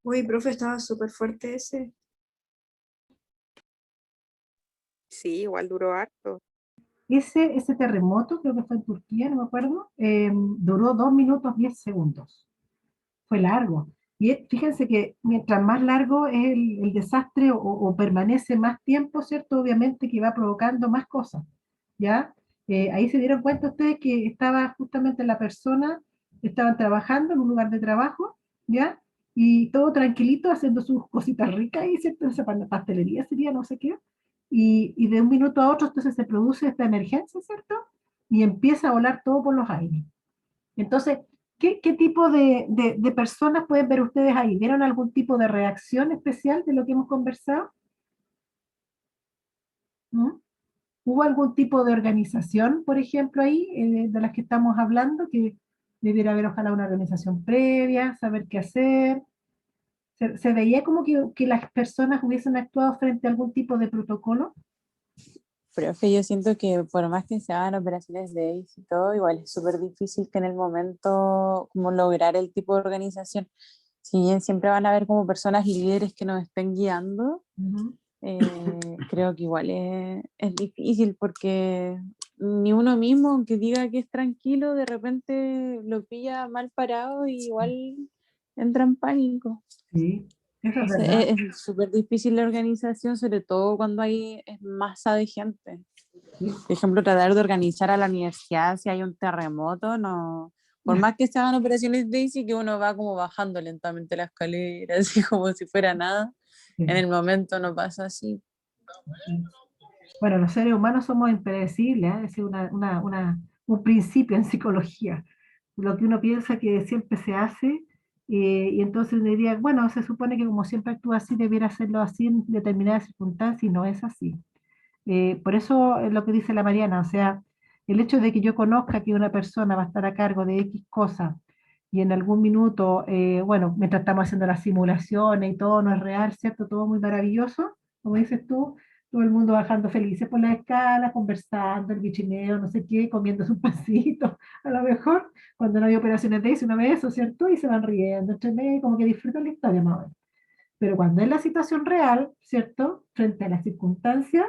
Uy, profe, estaba súper fuerte ese. Sí, igual duró harto. ese terremoto, creo que fue en Turquía, no me acuerdo, duró 2 minutos 10 segundos. Fue largo. Y fíjense que mientras más largo es el desastre o permanece más tiempo, ¿cierto? Obviamente que va provocando más cosas, ¿ya? Ahí se dieron cuenta ustedes que estaba justamente la persona, estaban trabajando en un lugar de trabajo, ¿ya? Y todo tranquilito, haciendo sus cositas ricas ahí, ¿cierto? Esa pastelería sería, no sé qué. Y de un minuto a otro, entonces se produce esta emergencia, ¿cierto? Y empieza a volar todo por los aires. Entonces, ¿qué tipo de personas pueden ver ustedes ahí? ¿Vieron algún tipo de reacción especial de lo que hemos conversado? ¿Mm? ¿Hubo algún tipo de organización, por ejemplo, ahí, de las que estamos hablando, que debiera haber ojalá una organización previa, saber qué hacer? ¿Se veía como que las personas hubiesen actuado frente a algún tipo de protocolo? Profe, yo siento que por más que se hagan operaciones de ACE y todo, igual es súper difícil que en el momento como lograr el tipo de organización. Si bien siempre van a haber como personas líderes que nos estén guiando, Ujú. creo que igual es difícil porque ni uno mismo, aunque diga que es tranquilo, de repente lo pilla mal parado y igual entra en pánico. Sí, eso es Entonces, verdad. es súper difícil la organización, sobre todo cuando hay masa de gente. Sí. Por ejemplo, tratar de organizar a la universidad si hay un terremoto, no. Por más que se hagan operaciones Daisy, que uno va como bajando lentamente la escalera, así como si fuera nada, en Sí. el momento no pasa así. Bueno, los seres humanos somos impredecibles, ¿eh? Es un principio en psicología. Lo que uno piensa que siempre se hace, y entonces uno diría, bueno, se supone que como siempre actúa así, debiera hacerlo así en determinadas circunstancias, y no es así. Por eso es lo que dice la Mariana, o sea, el hecho de que yo conozca que una persona va a estar a cargo de X cosas, y en algún minuto, bueno, mientras estamos haciendo las simulaciones y todo no es real, ¿cierto? Todo muy maravilloso, como dices tú, todo el mundo bajando felices por la escala, conversando, el bichineo, no sé qué, comiéndose un pasito, a lo mejor, cuando no había operaciones de eso, una vez eso, ¿cierto? Y se van riendo, entre medio, como que disfrutan la historia más o menos. Pero cuando es la situación real, ¿cierto? Frente a las circunstancias,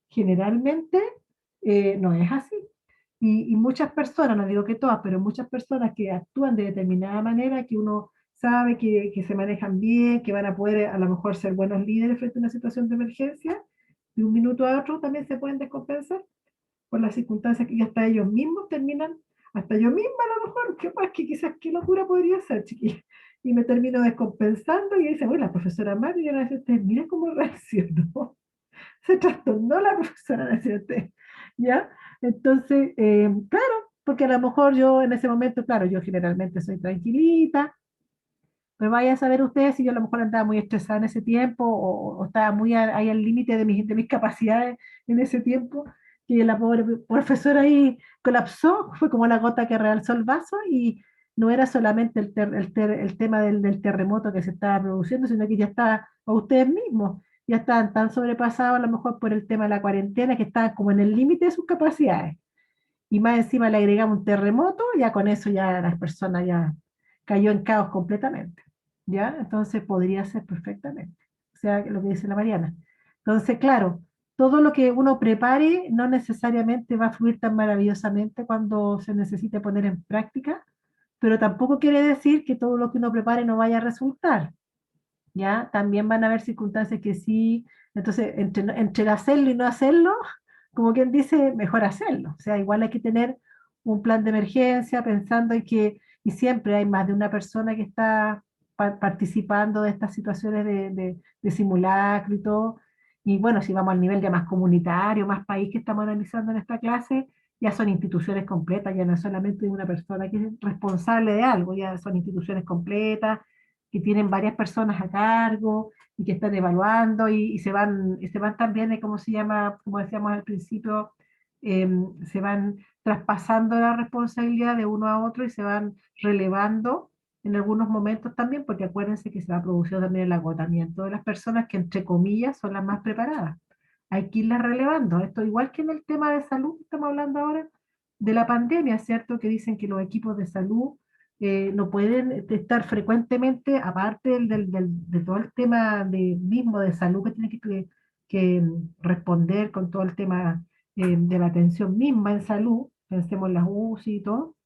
generalmente no es así. Y muchas personas, no digo que todas, pero muchas personas que actúan de determinada manera, que uno sabe que se manejan bien, que van a poder a lo mejor ser buenos líderes frente a una situación de emergencia, de un minuto a otro también se pueden descompensar por las circunstancias que hasta ellos mismos terminan, hasta yo misma a lo mejor, qué más, que quizás qué locura podría ser, chiquilla. Y me termino descompensando y dice, bueno, la profesora Mario, y ahora dice, mira cómo reaccionó. Se trastornó la profesora, decía usted, ¿ya? Entonces, claro, porque a lo mejor yo en ese momento, claro, yo generalmente soy tranquilita, pero vaya a saber ustedes si yo a lo mejor andaba muy estresada en ese tiempo o estaba muy ahí al límite de mis capacidades en ese tiempo, que la pobre profesora ahí colapsó, fue como la gota que realzó el vaso y no era solamente el tema del terremoto que se estaba produciendo, sino que ya estaba, o ustedes mismos, ya estaban tan sobrepasados a lo mejor por el tema de la cuarentena que estaban como en el límite de sus capacidades. Y más encima le agregamos un terremoto, ya con eso ya las personas ya cayó en caos completamente. ¿Ya? Entonces podría ser perfectamente. O sea, lo que dice la Mariana. Entonces, claro, todo lo que uno prepare no necesariamente va a fluir tan maravillosamente cuando se necesite poner en práctica, pero tampoco quiere decir que todo lo que uno prepare no vaya a resultar. ¿Ya? También van a haber circunstancias que sí, entonces entre hacerlo y no hacerlo, como quien dice, mejor hacerlo. O sea, igual hay que tener un plan de emergencia pensando en que, y siempre hay más de una persona que está participando de estas situaciones de simulacro y todo. Y bueno, si vamos al nivel ya más comunitario, más país que estamos analizando en esta clase, ya son instituciones completas, ya no es solamente una persona que es responsable de algo, ya son instituciones completas que tienen varias personas a cargo y que están evaluando y se van también, ¿cómo se llama? Como decíamos al principio, se van traspasando la responsabilidad de uno a otro y se van relevando en algunos momentos también, porque acuérdense que se va produciendo también el agotamiento de las personas que, entre comillas, son las más preparadas. Hay que irlas relevando. Esto igual que en el tema de salud, estamos hablando ahora de la pandemia, ¿cierto? Que dicen que los equipos de salud no pueden estar frecuentemente, aparte de todo el tema mismo de salud que tiene que responder con todo el tema de la atención misma en salud, pensemos en las UCI y todo,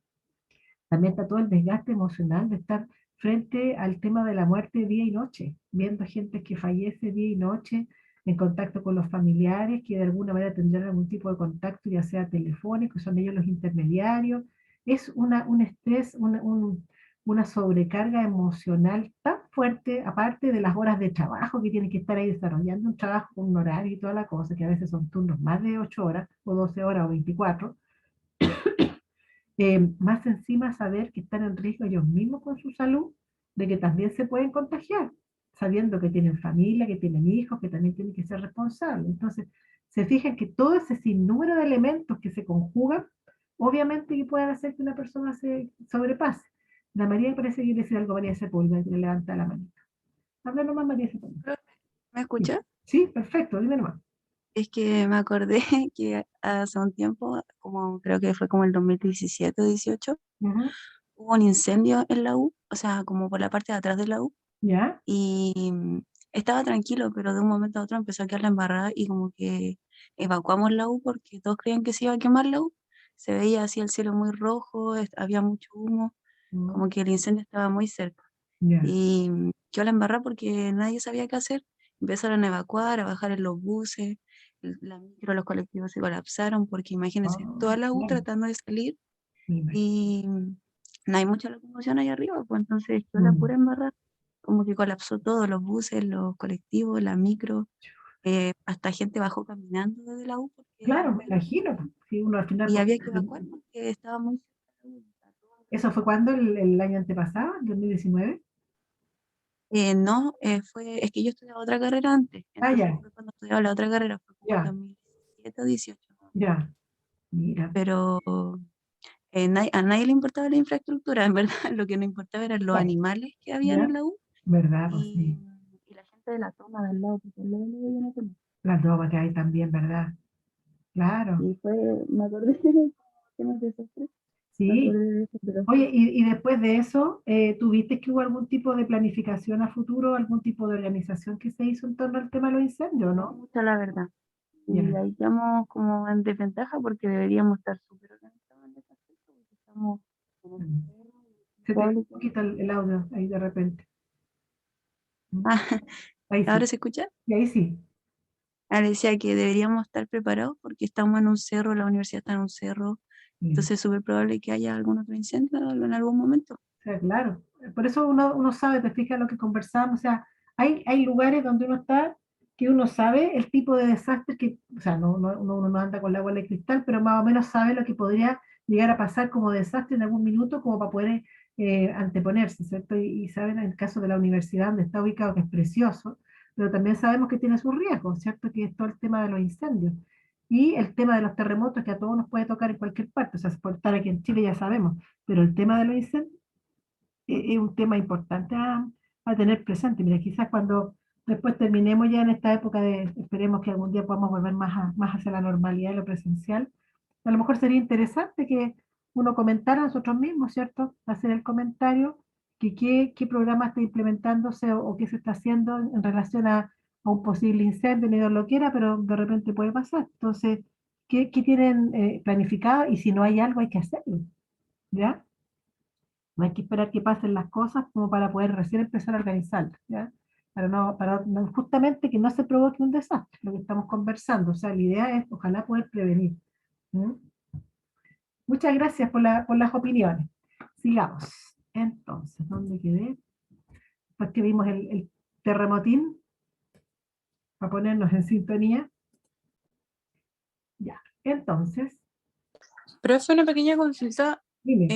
también está todo el desgaste emocional de estar frente al tema de la muerte día y noche, viendo gente que fallece día y noche, en contacto con los familiares, que de alguna manera tendrán algún tipo de contacto, ya sea telefónico, son ellos los intermediarios. Es un estrés, una sobrecarga emocional tan fuerte, aparte de las horas de trabajo que tienen que estar ahí desarrollando un trabajo con un horario y toda la cosa, que a veces son turnos más de 8 horas, o 12 horas, o 24, más encima saber que están en riesgo ellos mismos con su salud, de que también se pueden contagiar, sabiendo que tienen familia, que tienen hijos, que también tienen que ser responsables. Entonces, se fijan que todo ese sinnúmero de elementos que se conjugan, obviamente que pueden hacer que una persona se sobrepase. La María parece que quiere decir algo, María Sepúlveda, que le levanta la manita. Habla nomás, María Sepúlveda. ¿Me escucha? Sí, perfecto, dime nomás. Es que me acordé que hace un tiempo, como creo que fue como el 2017 o 18, Ujú. hubo un incendio en la U, o sea, como por la parte de atrás de la U, ¿Ya? y estaba tranquilo, pero de un momento a otro empezó a quedar la embarrada y como que evacuamos la U porque todos creían que se iba a quemar la U. Se veía así el cielo muy rojo, había mucho humo, como que el incendio estaba muy cerca. Ya. Y quedó la embarrada porque nadie sabía qué hacer. Empezaron a evacuar, a bajar en los buses, la micro, los colectivos se colapsaron porque imagínense, toda la U Claro, tratando de salir me imagino. y no hay mucha locomoción ahí arriba, pues entonces quedó la Mm. pura embarrada. Como que colapsó todo, los buses, los colectivos, la micro, hasta gente bajó caminando desde la U Claro, me imagino. Si uno al final, y había que evacuar porque estaba muy cerca de la U. ¿eso fue cuando el año antepasado, el 2019? No, es que yo estudiaba otra carrera antes, Ah, entonces ya, fue cuando estudiaba la otra carrera, fue como el ya, 2017 o 18, ya. Mira, pero a nadie le importaba la infraestructura, en verdad, lo que no importaba eran los claro, animales que habían en ya, la U ¿verdad? Pues y, sí, y la gente de la toma del lado, porque al lado no había una toma. la toma que hay también, ¿verdad? Claro, Y fue, me acordé de temas de desastre, me acordé sí. de eso, pero Oye, y después de eso, ¿tuviste que hubo algún tipo de planificación a futuro, algún tipo de organización que se hizo en torno al tema de los incendios, no no? mucha la verdad. Y Ya. ahí estamos como en desventaja porque deberíamos estar súper organizados en ese aspecto, porque estamos en el Mm. cerro, Se te fue un público. poquito el audio ahí de repente. Mm. Ah, Ahí ¿ahora sí, se escucha? y ahí sí. Ah, decía que deberíamos estar preparados porque estamos en un cerro, la universidad está en un cerro, Sí. entonces es súper probable que haya algún otro incendio en algún momento. O sea, claro. Por eso uno sabe, te fijas lo que conversamos, o sea, hay lugares donde uno está que uno sabe el tipo de desastre que, o sea, uno no anda con la bola de cristal, pero más o menos sabe lo que podría llegar a pasar como desastre en algún minuto como para poder anteponerse, ¿cierto? Y saben en el caso de la universidad donde está ubicado, que es precioso, pero también sabemos que tiene sus riesgos, ¿cierto? Que es todo el tema de los incendios. Y el tema de los terremotos que a todos nos puede tocar en cualquier parte, o sea, por estar aquí en Chile ya sabemos, pero el tema de los incendios es un tema importante a tener presente. Mira, quizás cuando después terminemos ya en esta época de, esperemos que algún día podamos volver más hacia la normalidad de lo presencial, a lo mejor sería interesante que uno comentara a nosotros mismos, ¿cierto? Hacer el comentario que qué programa está implementándose o qué se está haciendo en relación a un posible incendio, ni Dios lo quiera, pero de repente puede pasar. Entonces, ¿qué tienen planificado? Y si no hay algo, hay que hacerlo, ¿ya? No hay que esperar que pasen las cosas como para poder recién empezar a organizarlas, ¿ya? Justamente que no se provoque un desastre, lo que estamos conversando. O sea, la idea es, ojalá, poder prevenir. ¿Mm? Muchas gracias por las opiniones. Sigamos. Entonces, ¿dónde quedé? Después que vimos el terremotín, para ponernos en sintonía. Ya. Entonces, Profe, una pequeña consulta. dime.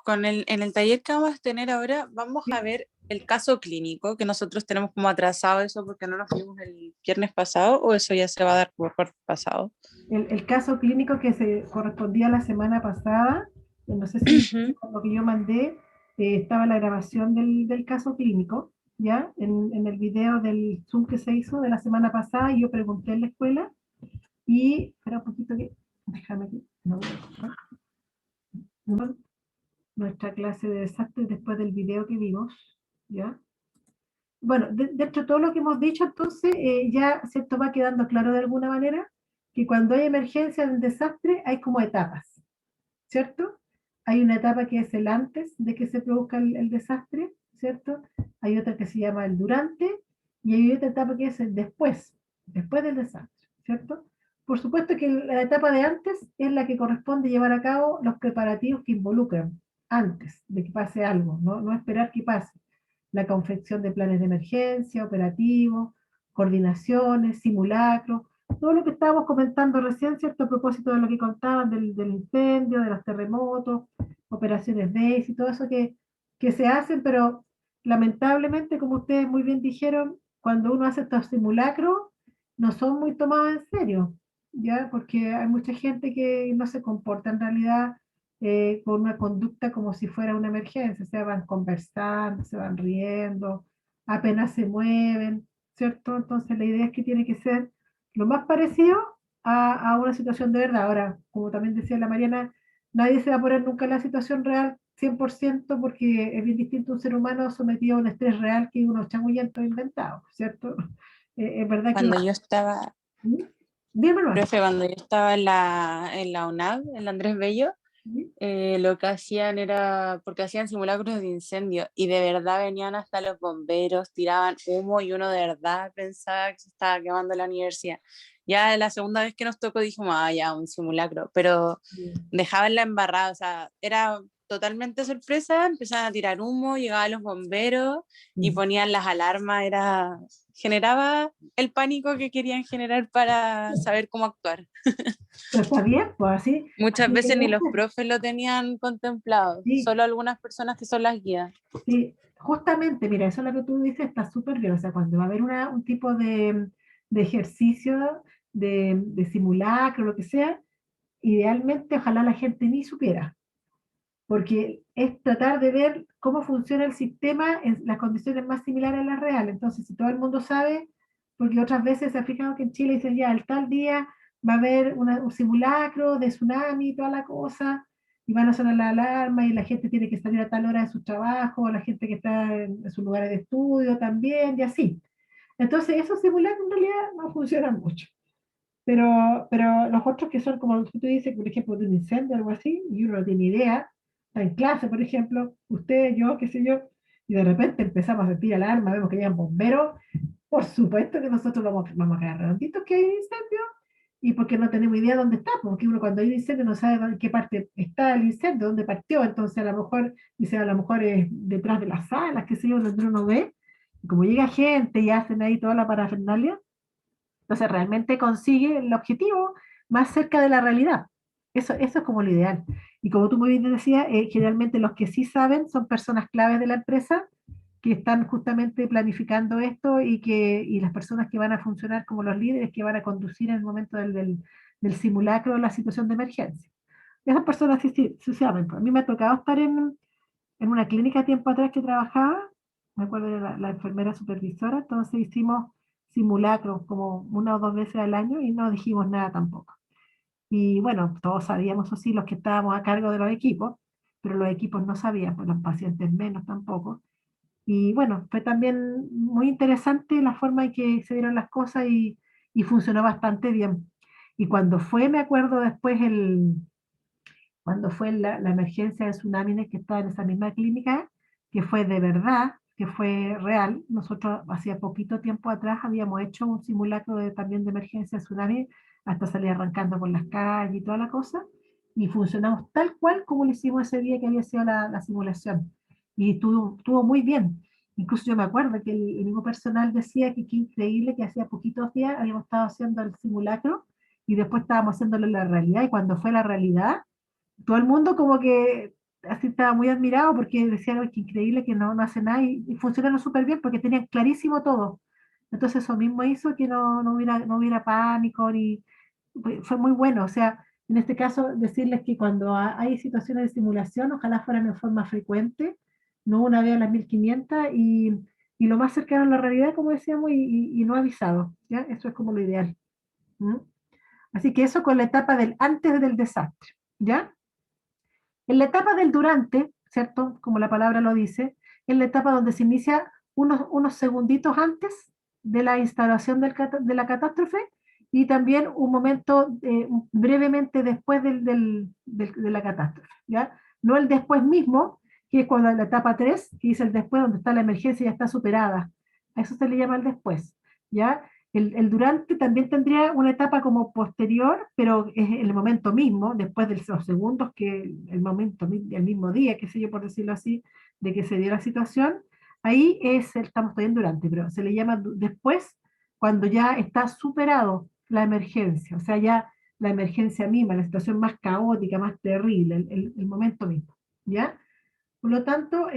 En el taller que vamos a tener ahora, vamos a ver el caso clínico, que nosotros tenemos como atrasado eso porque no nos vimos el viernes pasado, o eso ya se va a dar por pasado. El caso clínico que se correspondía a la semana pasada, no sé si con lo que yo mandé, estaba la grabación del caso clínico, ¿ya? En el video del Zoom que se hizo de la semana pasada, y yo pregunté en la escuela, y, espera un poquito que, déjame que, nuestra clase de desastres después del video que vimos, ¿ya? Bueno, de hecho todo lo que hemos dicho entonces ya, ¿cierto? Va quedando claro de alguna manera. que cuando hay emergencia en desastre hay como etapas, ¿cierto? Hay una etapa que es el antes de que se produzca el desastre, ¿cierto? Hay otra que se llama el durante, y hay otra etapa que es el después del desastre, ¿cierto? Por supuesto que la etapa de antes es la que corresponde llevar a cabo los preparativos que involucran antes de que pase algo, no esperar que pase. La confección de planes de emergencia, operativos, coordinaciones, simulacros, todo lo que estábamos comentando recién, ¿cierto? A propósito de lo que contaban del incendio, de los terremotos, operaciones DEIS y todo eso que se hacen, pero lamentablemente, como ustedes muy bien dijeron, cuando uno hace estos simulacros, no son muy tomados en serio, ¿ya? Porque hay mucha gente que no se comporta en realidad con una conducta como si fuera una emergencia, o sea, van conversando, se van riendo, apenas se mueven, ¿cierto? Entonces la idea es que tiene que ser lo más parecido a una situación de verdad. Ahora, como también decía la Mariana, nadie se va a poner nunca en la situación real 100% porque es bien distinto un ser humano sometido a un estrés real que unos chamullentos inventados, ¿cierto? Es verdad que... Cuando yo estaba, Dime nomás. profe, cuando yo estaba en la UNAV, en la Andrés Bello, lo que hacían era, porque hacían simulacros de incendio y de verdad venían hasta los bomberos, tiraban humo y uno de verdad pensaba que se estaba quemando la universidad. Ya la segunda vez que nos tocó dijimos, ah, ya, un simulacro, pero dejaban la embarrada, o sea, era totalmente sorpresa, empezaban a tirar humo, llegaban los bomberos y ponían las alarmas, generaba el pánico que querían generar para saber cómo actuar. Pero está bien, pues así. Muchas así veces ni debe los ser. profes lo tenían contemplado, Sí. solo algunas personas que son las guías. Sí, justamente, mira, eso es lo que tú dices, está súper bien. O sea, cuando va a haber un tipo de ejercicio, de simulacro, lo que sea, idealmente ojalá la gente ni supiera, porque es tratar de ver cómo funciona el sistema en las condiciones más similares a las reales. Entonces, si todo el mundo sabe, porque otras veces se ha fijado que en Chile dicen ya, el tal día va a haber un simulacro de tsunami y toda la cosa, y van a sonar la alarma y la gente tiene que salir a tal hora de su trabajo, la gente que está en sus lugares de estudio también, y así. Entonces, esos simulacros en realidad no funcionan mucho. Pero los otros que son como los que tú dices, por ejemplo, de un incendio o algo así, y uno no tiene idea, está en clase, por ejemplo, usted, yo, qué sé yo, y de repente empezamos a sentir alarma, vemos que llegan bomberos, por supuesto que nosotros vamos a quedar redonditos que hay un incendio, y porque no tenemos idea dónde está, porque uno cuando hay un incendio no sabe en qué parte está el incendio, dónde partió, entonces a lo mejor, dice, a lo mejor es detrás de las salas, qué sé yo, donde uno no ve, y como llega gente y hacen ahí toda la parafernalia, entonces realmente consigue el objetivo más cerca de la realidad. Eso es como lo ideal. Y como tú muy bien decías, generalmente los que sí saben son personas claves de la empresa que están justamente planificando esto y las personas que van a funcionar como los líderes que van a conducir en el momento del simulacro o la situación de emergencia. Esas personas sí saben. A mí me ha tocado estar en una clínica tiempo atrás que trabajaba, me acuerdo de la enfermera supervisora, entonces hicimos simulacros como una o dos veces al año y no dijimos nada tampoco. Y bueno, todos sabíamos así los que estábamos a cargo de los equipos, pero los equipos no sabían, pues los pacientes menos tampoco. Y bueno, fue también muy interesante la forma en que se dieron las cosas y funcionó bastante bien. Y cuando fue, me acuerdo después cuando fue la emergencia de tsunamis que estaba en esa misma clínica, que fue de verdad, que fue real. Nosotros hacía poquito tiempo atrás habíamos hecho un simulacro también de emergencia de tsunami, hasta salir arrancando por las calles y toda la cosa, y funcionamos tal cual como lo hicimos ese día que había sido la simulación. Y estuvo muy bien. Incluso yo me acuerdo que el mismo personal decía que qué increíble que hacía poquitos días habíamos estado haciendo el simulacro y después estábamos haciéndolo en la realidad, y cuando fue la realidad, todo el mundo como que así estaba muy admirado porque decían, "Oye, qué increíble que no hace nada", y funcionaron súper bien porque tenían clarísimo todo. Entonces eso mismo hizo que no hubiera pánico, fue muy bueno. O sea, en este caso decirles que cuando hay situaciones de simulación, ojalá fueran en forma frecuente, no una vez a las 1500 y lo más cercano a la realidad, como decíamos, y no avisado, ¿ya? Eso es como lo ideal. ¿Mm? Así que eso con la etapa del antes del desastre, ¿ya? En la etapa del durante, ¿cierto? Como la palabra lo dice, es la etapa donde se inicia unos segunditos antes de la instalación de la catástrofe y también un momento brevemente después de la catástrofe, ¿ya? No el después mismo, que es cuando la etapa 3, que es el después donde está la emergencia ya está superada. A eso se le llama el después, ¿ya? El durante también tendría una etapa como posterior, pero es el momento mismo, después de los segundos que el momento, el mismo día, qué sé yo, por decirlo así, de que se dio la situación, ahí estamos todavía en durante, pero se le llama después cuando ya está superado la emergencia, o sea, ya la emergencia misma, la situación más caótica, más terrible, el momento mismo, ¿ya? Por lo tanto,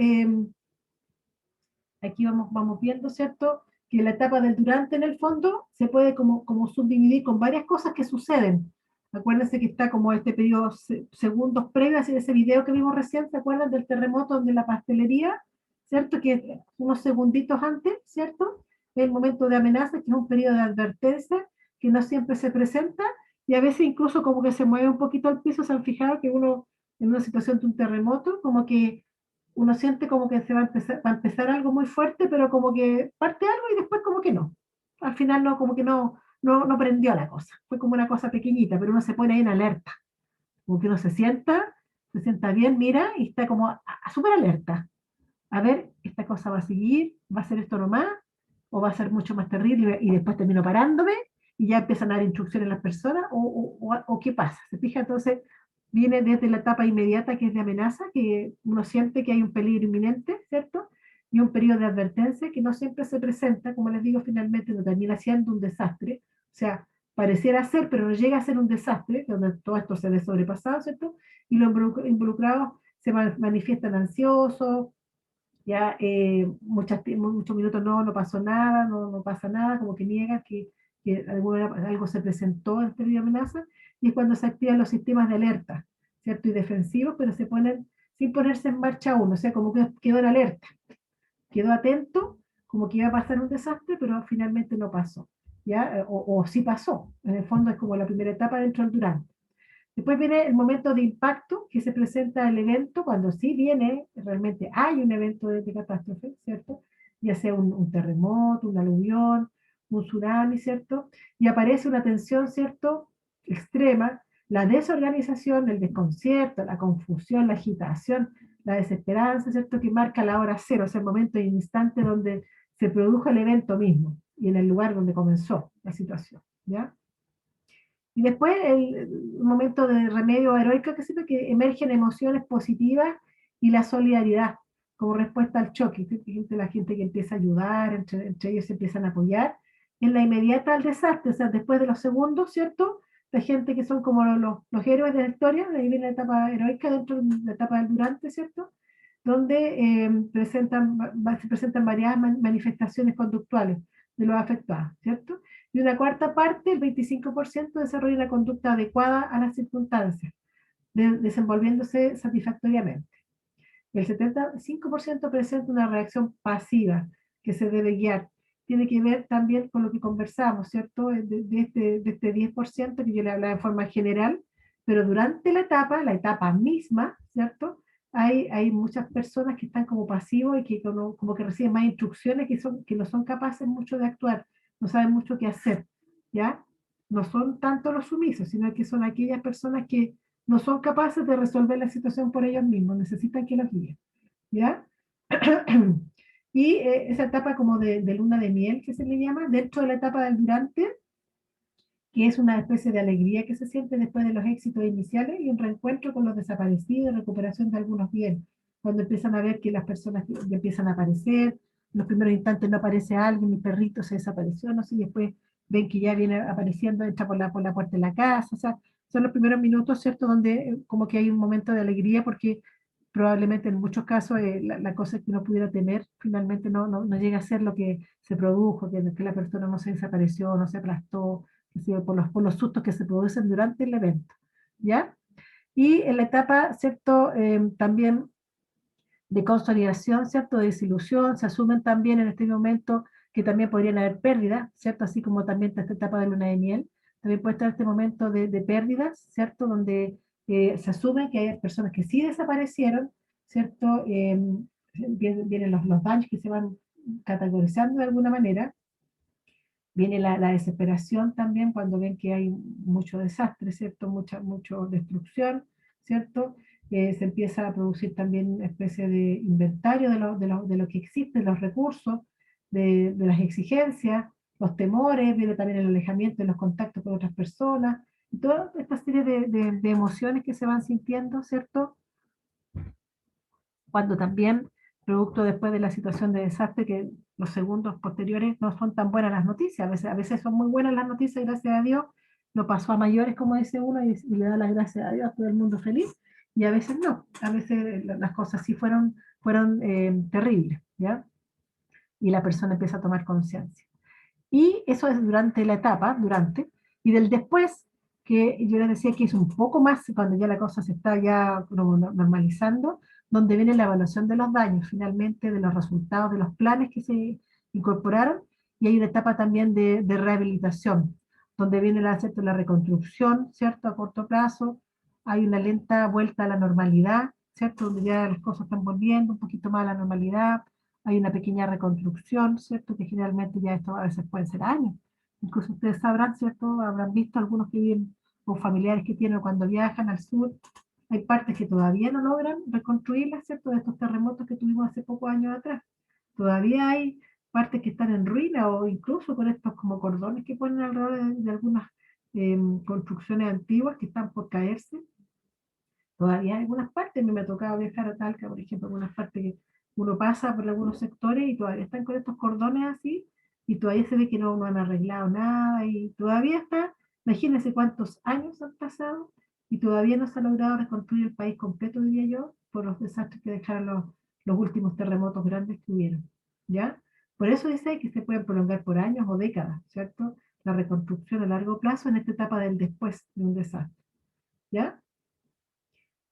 aquí vamos viendo, ¿cierto? Que la etapa del durante en el fondo se puede como subdividir con varias cosas que suceden. Acuérdense que está como este periodo segundos previos de ese video que vimos recién, ¿se acuerdan del terremoto de la pastelería? ¿Cierto? Que unos segunditos antes, ¿cierto? El momento de amenaza, que es un periodo de advertencia, que no siempre se presenta, y a veces incluso como que se mueve un poquito el piso. ¿Se han fijado que uno en una situación de un terremoto, como que uno siente como que se va a empezar algo muy fuerte, pero como que parte algo y después como que no. Al final no, como que no prendió la cosa. Fue como una cosa pequeñita, pero uno se pone ahí en alerta. Como que uno se sienta bien, mira, y está como a súper alerta. A ver, esta cosa va a seguir, va a ser esto nomás, o va a ser mucho más terrible y después termino parándome y ya empiezan a dar instrucciones las personas, o qué pasa. ¿Se fija? Entonces, viene desde la etapa inmediata, que es de amenaza, que uno siente que hay un peligro inminente, ¿cierto? Y un periodo de advertencia que no siempre se presenta, como les digo, finalmente no termina siendo un desastre. O sea, pareciera ser, pero no llega a ser un desastre, donde todo esto se ve sobrepasado, ¿cierto? Y los involucrados se manifiestan ansiosos, ya muchos minutos no pasó nada, no pasa nada, como que niegan que algo se presentó en este periodo de amenaza, y es cuando se activan los sistemas de alerta, ¿cierto? Y defensivos, pero se ponen sin ponerse en marcha uno, o sea, como que quedó en alerta, quedó atento, como que iba a pasar un desastre, pero finalmente no pasó, ¿ya? O sí pasó, en el fondo es como la primera etapa dentro del durante. Después viene el momento de impacto, que se presenta el evento cuando sí viene, realmente hay un evento de catástrofe, ¿cierto? Ya sea un terremoto, un aluvión, un tsunami, ¿cierto? Y aparece una tensión, ¿cierto? Extrema, la desorganización, el desconcierto, la confusión, la agitación, la desesperanza, ¿cierto? Que marca la hora cero, o sea, el momento y el instante donde se produjo el evento mismo y en el lugar donde comenzó la situación, ¿ya? Y después el momento de remedio heroico, que emergen emociones positivas y la solidaridad como respuesta al choque. La gente que empieza a ayudar, entre ellos se empiezan a apoyar. En la inmediata al desastre, o sea, después de los segundos, ¿cierto? La gente que son como los héroes de la historia, de ahí viene la etapa heroica dentro de la etapa del durante, ¿cierto? Donde se presentan varias manifestaciones conductuales de los afectados, ¿cierto? Y una cuarta parte, el 25%, desarrolla una conducta adecuada a las circunstancias, desenvolviéndose satisfactoriamente. El 75% presenta una reacción pasiva que se debe guiar. Tiene que ver también con lo que conversamos, ¿cierto? De este 10% que yo le hablaba en forma general, pero durante la etapa misma, ¿cierto? Hay muchas personas que están como pasivos y que como que reciben más instrucciones que no son capaces mucho de actuar, no saben mucho qué hacer, ¿ya? No son tanto los sumisos, sino que son aquellas personas que no son capaces de resolver la situación por ellos mismos, necesitan que los guíen, ¿ya? Y esa etapa como de luna de miel, que se le llama, dentro de la etapa del durante, que es una especie de alegría que se siente después de los éxitos iniciales y un reencuentro con los desaparecidos, recuperación de algunos bienes, cuando empiezan a ver que las personas ya empiezan a aparecer, en los primeros instantes no aparece alguien, mi perrito se desapareció, no sé, y después ven que ya viene apareciendo, entra por la puerta de la casa, o sea, son los primeros minutos, ¿cierto?, donde como que hay un momento de alegría, porque probablemente en muchos casos la cosa que uno pudiera temer finalmente no llega a ser lo que se produjo, que la persona no se desapareció, no se aplastó, por los sustos que se producen durante el evento, ¿ya? Y en la etapa, ¿cierto?, también de consolidación, ¿cierto?, de desilusión, se asumen también en este momento que también podrían haber pérdidas, ¿cierto?, así como también está esta etapa de luna de miel, también puede estar este momento de pérdidas, ¿cierto?, donde se asume que hay personas que sí desaparecieron, ¿cierto?, vienen los daños que se van categorizando de alguna manera, Viene la desesperación también cuando ven que hay mucho desastre, ¿cierto? Mucha destrucción, ¿cierto? Se empieza a producir también una especie de inventario de lo que existe, de los recursos, de las exigencias, los temores, viene también el alejamiento de los contactos con otras personas, y toda esta serie de emociones que se van sintiendo, ¿cierto? Cuando también, producto después de la situación de desastre, que los segundos posteriores no son tan buenas las noticias, a veces son muy buenas las noticias, gracias a Dios, no pasó a mayores, como dice uno, y le da las gracias a Dios a todo el mundo feliz, y a veces no, a veces las cosas sí fueron terribles, ¿ya? Y la persona empieza a tomar conciencia. Y eso es durante la etapa, y del después, que yo les decía que es un poco más, cuando ya la cosa se está ya como normalizando, donde viene la evaluación de los daños, finalmente, de los resultados, de los planes que se incorporaron, y hay una etapa también de rehabilitación, donde viene ¿cierto? La reconstrucción, ¿cierto? A corto plazo, hay una lenta vuelta a la normalidad, ¿cierto? Donde ya las cosas están volviendo un poquito más a la normalidad, hay una pequeña reconstrucción, ¿cierto? Que generalmente ya esto a veces pueden ser años. Incluso ustedes sabrán, ¿cierto? Habrán visto algunos que viven, o familiares que tienen cuando viajan al sur, hay partes que todavía no logran reconstruirlas, ¿cierto? De estos terremotos que tuvimos hace pocos años atrás. Todavía hay partes que están en ruina, o incluso con estos como cordones que ponen alrededor de algunas construcciones antiguas que están por caerse. Todavía hay algunas partes, a mí me ha tocado viajar a Talca, por ejemplo, algunas partes que uno pasa por algunos sectores y todavía están con estos cordones así, y todavía se ve que no han arreglado nada, y todavía está, imagínense cuántos años han pasado, y todavía no se ha logrado reconstruir el país completo, diría yo, por los desastres que dejaron los últimos terremotos grandes que hubieron, ¿ya? Por eso dice que se pueden prolongar por años o décadas, ¿cierto? La reconstrucción a largo plazo en esta etapa del después de un desastre, ¿ya?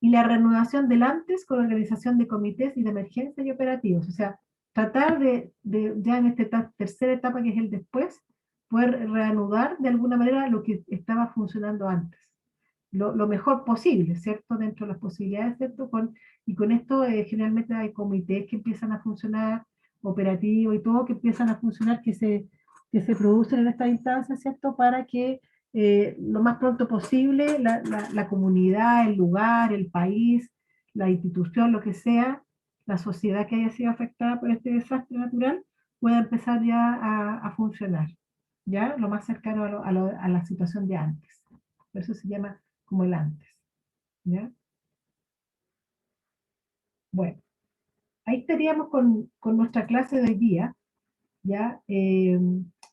Y la reanudación del antes con organización de comités y de emergencia y operativos. O sea, tratar ya en esta tercera etapa que es el después, poder reanudar de alguna manera lo que estaba funcionando antes. Lo mejor posible, ¿cierto? Dentro de las posibilidades, ¿cierto? Y con esto generalmente hay comités que empiezan a funcionar, operativos y todo, que empiezan a funcionar, que se producen en esta instancia, ¿cierto? Para que lo más pronto posible la comunidad, el lugar, el país, la institución, lo que sea, la sociedad que haya sido afectada por este desastre natural, pueda empezar ya a funcionar, ¿ya? Lo más cercano a la situación de antes. Por eso se llama como el antes, ¿ya? Bueno, ahí estaríamos con nuestra clase de hoy día, ¿ya?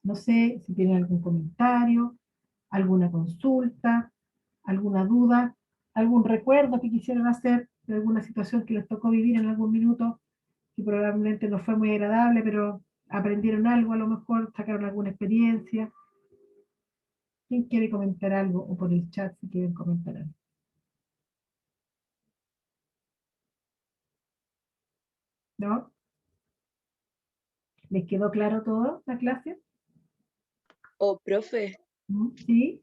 No sé si tienen algún comentario, alguna consulta, alguna duda, algún recuerdo que quisieran hacer de alguna situación que les tocó vivir en algún minuto, que probablemente no fue muy agradable, pero aprendieron algo, a lo mejor sacaron alguna experiencia. ¿Quién quiere comentar algo? O por el chat si quieren comentar algo. ¿No? ¿Les quedó claro todo la clase? O profe, Sí.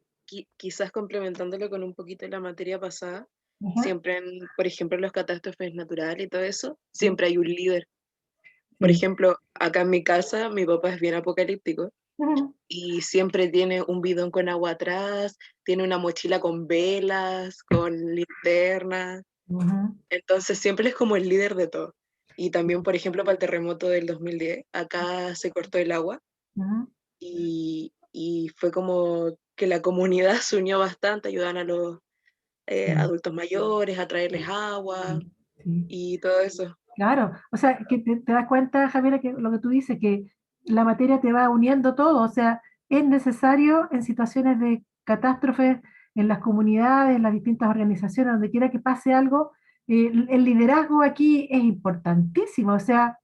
quizás complementándolo con un poquito de la materia pasada, Ajá. siempre, por ejemplo, en los catástrofes naturales y todo eso, siempre hay un líder. Por Sí. ejemplo, acá en mi casa, mi papá es bien apocalíptico Ajá. y siempre tiene un bidón con agua atrás, tiene una mochila con velas, con linternas, Ajá. entonces siempre es como el líder de todo. Y también, por ejemplo, para el terremoto del 2010, acá se cortó el agua Ajá. y fue como que la comunidad se unió bastante, ayudaban a los Sí. adultos mayores a traerles agua Sí. y todo eso. Claro, o sea, que te das cuenta, Javiera, que lo que tú dices, que la materia te va uniendo todo, o sea, es necesario en situaciones de catástrofes en las comunidades, en las distintas organizaciones, donde quiera que pase algo, el liderazgo aquí es importantísimo, o sea,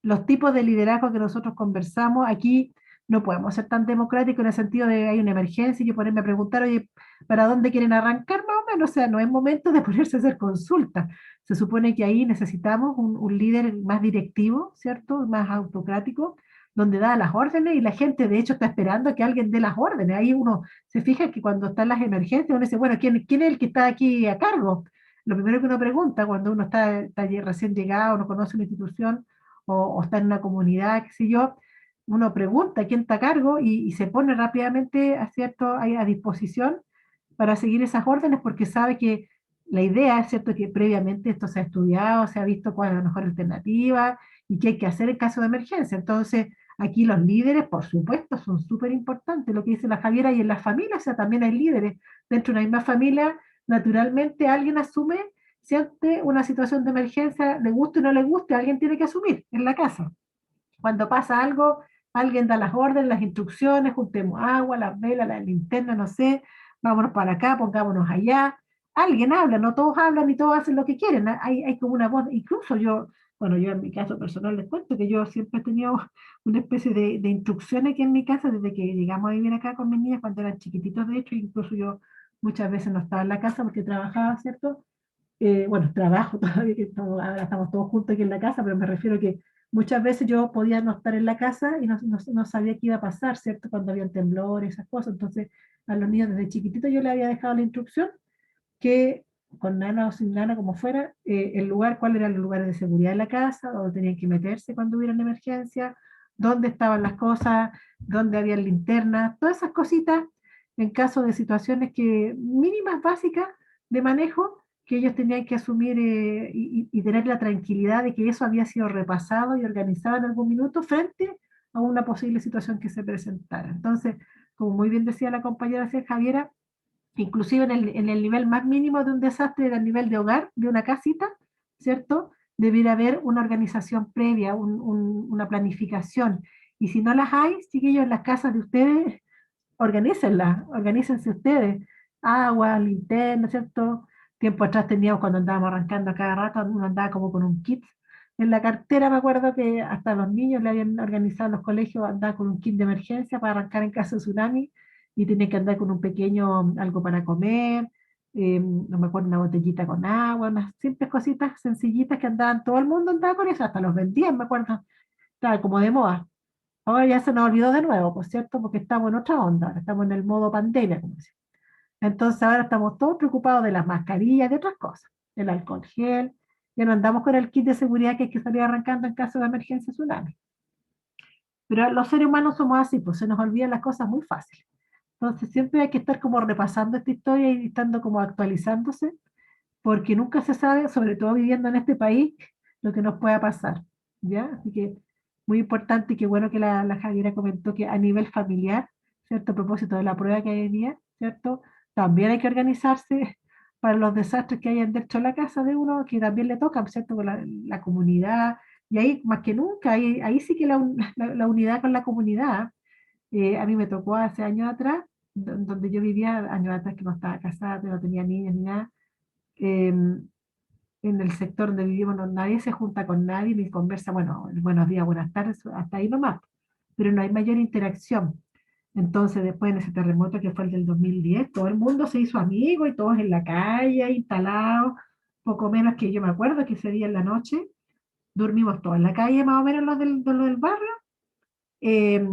los tipos de liderazgo que nosotros conversamos, aquí no podemos ser tan democráticos en el sentido de hay una emergencia y yo ponerme a preguntar, oye, ¿para dónde quieren arrancar más o menos? O sea, no es momento de ponerse a hacer consultas. Se supone que ahí necesitamos un líder más directivo, ¿cierto? Más autocrático, donde da las órdenes y la gente de hecho está esperando que alguien dé las órdenes. Ahí uno se fija que cuando están las emergencias uno dice, bueno, ¿quién es el que está aquí a cargo? Lo primero que uno pregunta cuando uno está recién llegado, no conoce una institución o está en una comunidad, qué sé yo, uno pregunta quién está a cargo y se pone rápidamente ¿cierto? Ahí a disposición para seguir esas órdenes porque sabe que la idea es cierto que previamente esto se ha estudiado, se ha visto cuál es la mejor alternativa y qué hay que hacer en caso de emergencia. Entonces, aquí los líderes, por supuesto, son súper importantes, lo que dice la Javiera, y en las familias, o sea, también hay líderes. Dentro de una misma familia, naturalmente alguien asume, si ante una situación de emergencia, le guste o no le guste, alguien tiene que asumir en la casa. Cuando pasa algo, alguien da las órdenes, las instrucciones, juntemos agua, las velas, la linterna, no sé, vámonos para acá, pongámonos allá. Alguien habla, no todos hablan y todos hacen lo que quieren. Hay como una voz, incluso yo, bueno, yo en mi caso personal les cuento que yo siempre he tenido una especie de instrucciones aquí en mi casa desde que llegamos a vivir acá con mis niñas cuando eran chiquititos, de hecho, incluso yo muchas veces no estaba en la casa porque trabajaba, ¿cierto? Bueno, trabajo todavía, que ahora estamos todos juntos aquí en la casa, pero me refiero a que muchas veces yo podía no estar en la casa y no sabía qué iba a pasar, ¿cierto? Cuando había temblores, esas cosas. Entonces, a los niños desde chiquititos yo les había dejado la instrucción que con nana o sin nana, como fuera, el lugar, cuáles eran los lugares de seguridad de la casa, dónde tenían que meterse cuando hubiera una emergencia, dónde estaban las cosas, dónde había linternas, todas esas cositas en caso de situaciones que mínimas, básicas de manejo, que ellos tenían que asumir y tener la tranquilidad de que eso había sido repasado y organizado en algún minuto frente a una posible situación que se presentara. Entonces, como muy bien decía la compañera Javiera, inclusive en el nivel más mínimo de un desastre, del nivel de hogar, de una casita, ¿cierto? Debiera haber una organización previa, una planificación. Y si no las hay, chiquillos, en las casas de ustedes, organícenlas, organícense ustedes. Agua, linterna, ¿cierto? Tiempo atrás teníamos, cuando andábamos arrancando a cada rato, uno andaba como con un kit. En la cartera me acuerdo que hasta los niños le habían organizado en los colegios, andaba con un kit de emergencia para arrancar en caso de tsunami y tenía que andar con un pequeño algo para comer, no me acuerdo, una botellita con agua, unas simples cositas sencillitas que andaban, todo el mundo andaba con eso, hasta los vendían, me acuerdo, estaba como de moda. Ahora ya se nos olvidó de nuevo, por cierto, porque estamos en otra onda, ahora estamos en el modo pandemia, como decía. Entonces ahora estamos todos preocupados de las mascarillas, de otras cosas, el alcohol gel, ya no andamos con el kit de seguridad que hay que salir arrancando en caso de emergencia tsunami. Pero los seres humanos somos así, pues se nos olvidan las cosas muy fácil. Entonces siempre hay que estar como repasando esta historia y estando como actualizándose, porque nunca se sabe, sobre todo viviendo en este país, lo que nos pueda pasar, ¿ya? Así que muy importante y qué bueno que la Javiera comentó que a nivel familiar, ¿cierto? A propósito de la prueba que venía, ¿cierto? También hay que organizarse para los desastres que hayan dentro de la casa de uno, que también le tocan, ¿cierto? Con la comunidad, y ahí más que nunca, ahí sí que la unidad con la comunidad. A mí me tocó hace años atrás, donde yo vivía, años atrás que no estaba casada, no tenía niños ni nada, en el sector donde vivimos nadie se junta con nadie ni conversa, bueno, buenos días, buenas tardes, hasta ahí nomás, pero no hay mayor interacción. Entonces después en ese terremoto que fue el del 2010, todo el mundo se hizo amigo y todos en la calle, instalados, poco menos que yo me acuerdo que ese día en la noche dormimos todos en la calle, más o menos los del barrio, eh,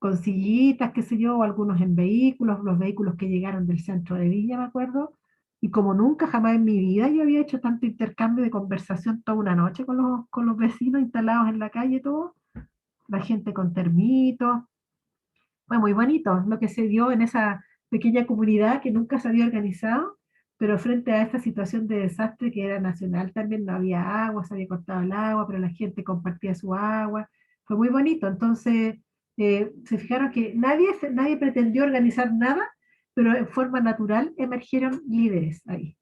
con sillitas, qué sé yo, algunos en vehículos, los vehículos que llegaron del centro de Villa, me acuerdo, y como nunca, jamás en mi vida yo había hecho tanto intercambio de conversación toda una noche con los vecinos instalados en la calle, todo, la gente con termitos, fue muy bonito lo que se dio en esa pequeña comunidad que nunca se había organizado, pero frente a esta situación de desastre que era nacional también, no había agua, se había cortado el agua, pero la gente compartía su agua, fue muy bonito. Entonces, se fijaron que nadie pretendió organizar nada, pero en forma natural emergieron líderes ahí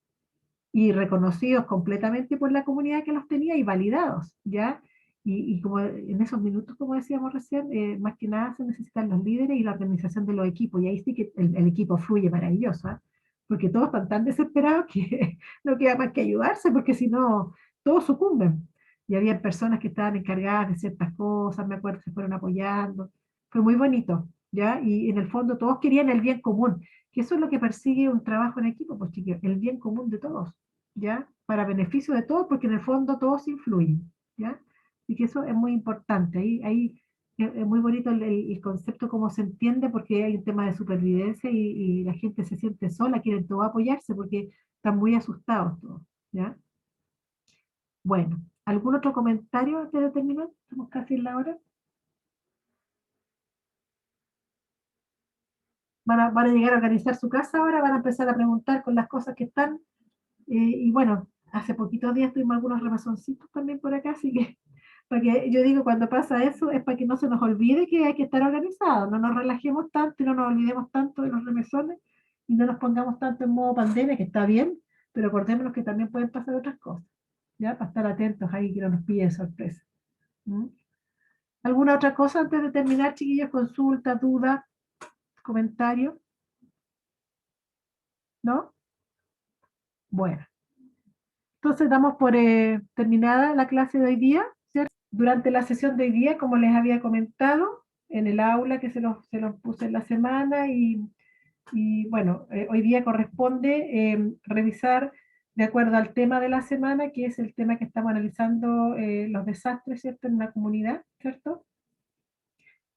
y reconocidos completamente por la comunidad que los tenía y validados, ¿ya? Y como en esos minutos, como decíamos recién, más que nada se necesitan los líderes y la organización de los equipos, y ahí sí que el equipo fluye maravilloso, ¿eh? Porque todos están tan desesperados que no queda más que ayudarse, porque si no, todos sucumben. Y había personas que estaban encargadas de ciertas cosas, me acuerdo, se fueron apoyando. Fue muy bonito, ¿ya? Y en el fondo todos querían el bien común, que eso es lo que persigue un trabajo en equipo, pues chiquillos, el bien común de todos, ¿ya? Para beneficio de todos, porque en el fondo todos influyen, ¿ya? Y que eso es muy importante. Ahí es muy bonito el concepto, cómo se entiende, porque hay un tema de supervivencia y la gente se siente sola, quieren todo apoyarse porque están muy asustados todos, ¿ya? Bueno, ¿algún otro comentario antes de terminar? Estamos casi en la hora. van a llegar a organizar su casa ahora, van a empezar a preguntar con las cosas que están, y bueno, hace poquitos días tuvimos algunos repasoncitos también por acá, así que, porque yo digo, cuando pasa eso, es para que no se nos olvide que hay que estar organizados, no nos relajemos tanto y no nos olvidemos tanto de los remesones, y no nos pongamos tanto en modo pandemia, que está bien, pero acordémonos que también pueden pasar otras cosas, ¿ya? Para estar atentos ahí, que no nos pillen sorpresa. ¿Mm? ¿Alguna otra cosa antes de terminar, chiquillos? ¿Consulta, duda, comentario? ¿No? Bueno. Entonces damos por terminada la clase de hoy día, ¿cierto? Durante la sesión de hoy día, como les había comentado, en el aula que se los puse en la semana, y bueno, hoy día corresponde revisar de acuerdo al tema de la semana, que es el tema que estamos analizando, los desastres, ¿cierto?, en una comunidad, ¿cierto?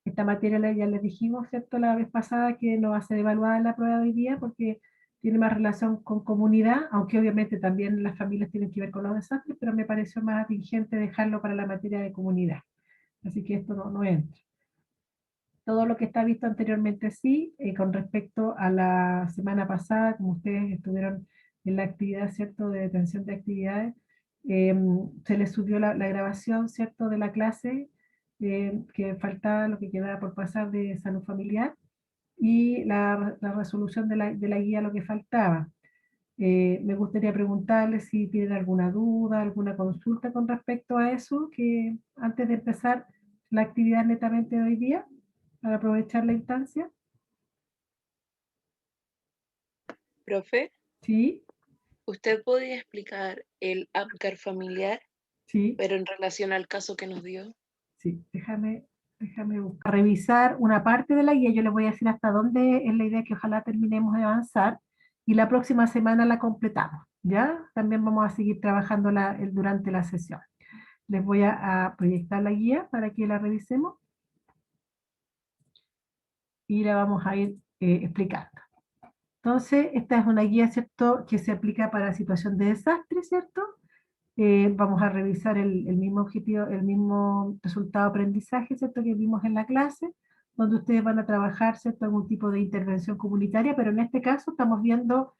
Esta materia ya les dijimos, ¿cierto?, la vez pasada, que no va a ser evaluada en la prueba de hoy día porque tiene más relación con comunidad, aunque obviamente también las familias tienen que ver con los desastres, pero me pareció más atingente dejarlo para la materia de comunidad. Así que esto no entra. Todo lo que está visto anteriormente sí, con respecto a la semana pasada, como ustedes estuvieron en la actividad, ¿cierto?, de detención de actividades, se les subió la grabación, ¿cierto?, de la clase, que faltaba lo que quedaba por pasar de salud familiar, y la resolución de la guía, lo que faltaba. Me gustaría preguntarles si tienen alguna duda, alguna consulta con respecto a eso, que antes de empezar la actividad netamente de hoy día, para aprovechar la instancia. Profe, Sí, ¿usted podría explicar el APGAR familiar, sí, pero en relación al caso que nos dio? sí, déjame buscar. Revisar una parte de la guía, yo les voy a decir hasta dónde es la idea, que ojalá terminemos de avanzar, y la próxima semana la completamos, ¿ya? También vamos a seguir trabajando durante la sesión. Les voy a proyectar la guía para que la revisemos, y la vamos a ir explicando. Entonces, esta es una guía, ¿cierto?, que se aplica para situación de desastre, ¿cierto? Vamos a revisar el mismo objetivo, el mismo resultado de aprendizaje, ¿cierto?, que vimos en la clase, donde ustedes van a trabajar, ¿cierto?, algún tipo de intervención comunitaria, pero en este caso estamos viendo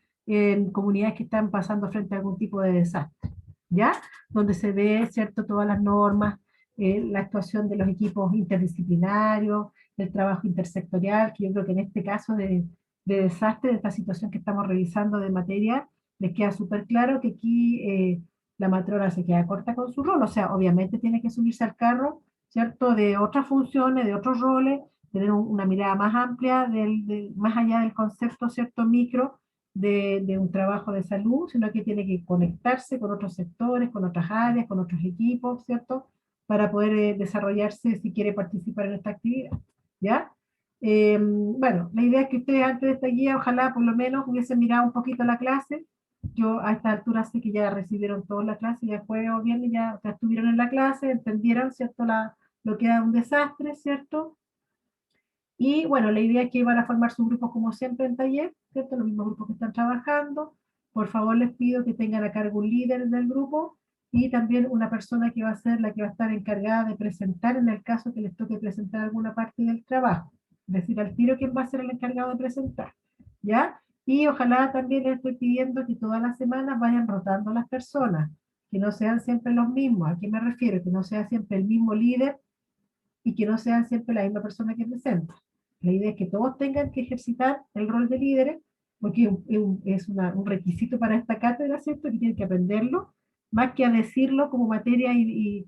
comunidades que están pasando frente a algún tipo de desastre, ¿ya? Donde se ve, ¿cierto?, todas las normas, la actuación de los equipos interdisciplinarios, el trabajo intersectorial, que yo creo que en este caso de desastre, de esta situación que estamos revisando de materia, les queda súper claro que aquí la matrona se queda corta con su rol, o sea, obviamente tiene que subirse al carro, ¿cierto?, de otras funciones, de otros roles, tener una mirada más amplia, más allá del concepto, ¿cierto?, micro, de un trabajo de salud, sino que tiene que conectarse con otros sectores, con otras áreas, con otros equipos, ¿cierto?, para poder desarrollarse si quiere participar en esta actividad, ¿ya? Bueno, la idea es que ustedes antes de esta guía, ojalá por lo menos hubiesen mirado un poquito la clase. Yo a esta altura sé que ya recibieron toda la clase, ya fue o bien, ya estuvieron en la clase, entendieron, ¿cierto?, lo que era un desastre, ¿cierto? Y bueno, la idea es que van a formar sus grupos como siempre en taller, ¿cierto? Los mismos grupos que están trabajando. Por favor, les pido que tengan a cargo un líder del grupo, y también una persona que va a ser la que va a estar encargada de presentar en el caso que les toque presentar alguna parte del trabajo. Es decir, al tiro quién va a ser el encargado de presentar, ¿ya? Y ojalá también les estoy pidiendo que todas las semanas vayan rotando las personas, que no sean siempre los mismos. ¿A qué me refiero? Que no sea siempre el mismo líder y que no sean siempre la misma persona que presenta. La idea es que todos tengan que ejercitar el rol de líderes, porque es un requisito para esta cátedra, ¿cierto?, que tienen que aprenderlo, más que a decirlo como materia y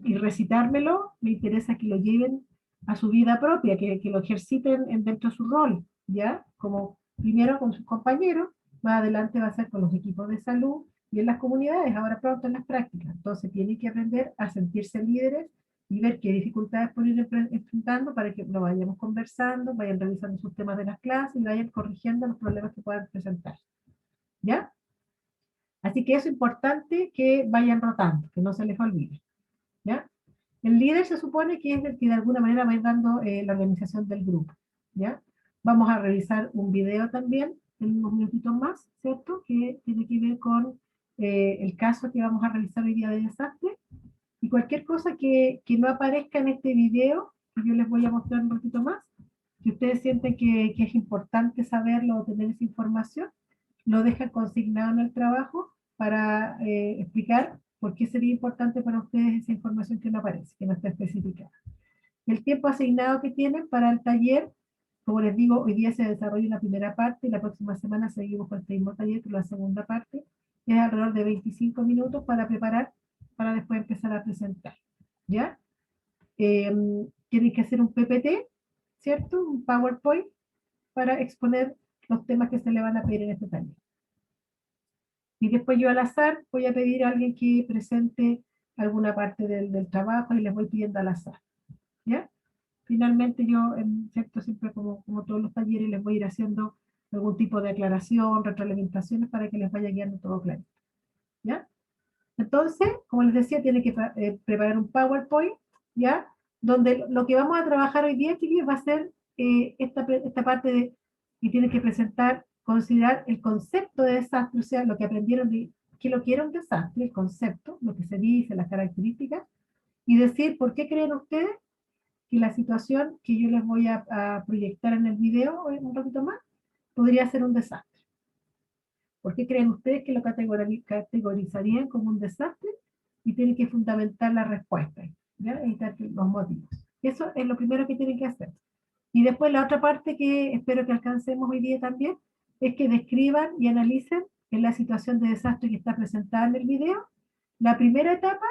recitármelo. Me interesa que lo lleven a su vida propia, que lo ejerciten dentro de su rol, ¿ya? Como primero con sus compañeros, más adelante va a ser con los equipos de salud y en las comunidades, ahora pronto en las prácticas. Entonces tienen que aprender a sentirse líderes y ver qué dificultades pueden ir enfrentando, para que lo vayamos conversando, vayan revisando sus temas de las clases y vayan corrigiendo los problemas que puedan presentar, ¿ya? Así que es importante que vayan rotando, que no se les olvide, ¿ya? El líder se supone que es el que de alguna manera va a ir dando la organización del grupo, ¿ya? Vamos a revisar un video también en unos minutitos más, ¿cierto?, que tiene que ver con el caso que vamos a realizar hoy día de desastre. Y cualquier cosa que no aparezca en este video, que yo les voy a mostrar un poquito más, Si ustedes sienten que es importante saberlo o tener esa información, lo dejan consignado en el trabajo para explicar por qué sería importante para ustedes esa información que no aparece, que no está especificada. El tiempo asignado que tienen para el taller, como les digo, hoy día se desarrolla una primera parte y la próxima semana seguimos con este mismo taller, con la segunda parte, es alrededor de 25 minutos para preparar, para después empezar a presentar. ¿Ya? Tienen que hacer un PPT, ¿cierto? Un PowerPoint para exponer los temas que se le van a pedir en este taller. Y después yo al azar voy a pedir a alguien que presente alguna parte del trabajo y les voy pidiendo al azar. ¿Ya? Finalmente yo, ¿cierto? Siempre como todos los talleres les voy a ir haciendo algún tipo de aclaración, retroalimentaciones para que les vaya guiando todo claro. ¿Ya? Entonces, como les decía, tienen que preparar un PowerPoint, ¿ya? Donde lo que vamos a trabajar hoy día, chiquillos, va a ser esta parte de que tienen que presentar, considerar el concepto de desastre, o sea, lo que aprendieron de que lo que era un desastre, el concepto, lo que se dice, las características, y decir por qué creen ustedes que la situación que yo les voy a proyectar en el video un ratito más podría ser un desastre. ¿Por qué creen ustedes que lo categorizarían como un desastre? Y tienen que fundamentar la respuesta, ¿ya? Y los motivos. Eso es lo primero que tienen que hacer. Y después la otra parte que espero que alcancemos hoy día también, es que describan y analicen en la situación de desastre que está presentada en el video, la primera etapa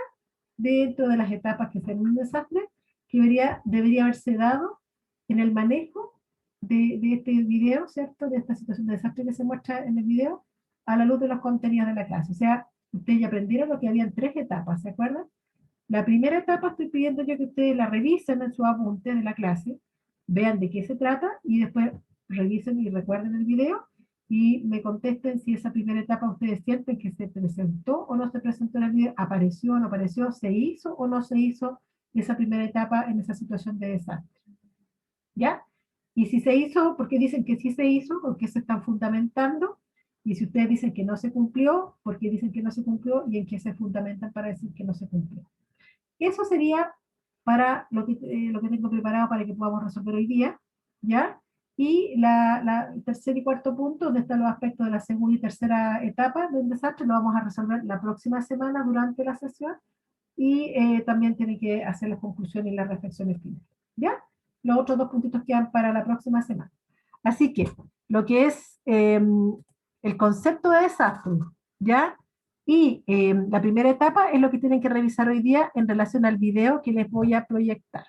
dentro de las etapas que son un desastre, que debería haberse dado en el manejo de este video, ¿cierto? De esta situación de desastre que se muestra en el video, a la luz de los contenidos de la clase. O sea, ustedes ya aprendieron lo que habían 3 etapas, ¿se acuerdan? La primera etapa estoy pidiendo yo que ustedes la revisen en su apunte de la clase, vean de qué se trata y después revisen y recuerden el video y me contesten si esa primera etapa ustedes sienten que se presentó o no se presentó en el video, apareció o no apareció, se hizo o no se hizo esa primera etapa en esa situación de desastre. ¿Ya? Y si se hizo, ¿por qué dicen que sí se hizo? ¿Por qué se están fundamentando? Y si ustedes dicen que no se cumplió, ¿por qué dicen que no se cumplió? ¿Y en qué se fundamentan para decir que no se cumplió? Eso sería para lo que tengo preparado para que podamos resolver hoy día, ¿ya? Y el tercer y cuarto punto, donde están los aspectos de la segunda y tercera etapa del desastre, lo vamos a resolver la próxima semana durante la sesión, y también tienen que hacer las conclusiones y las reflexiones finales, ¿ya? Los otros 2 puntitos quedan para la próxima semana. Así que, lo que es el concepto de desastre, ¿ya? Y la primera etapa es lo que tienen que revisar hoy día en relación al video que les voy a proyectar.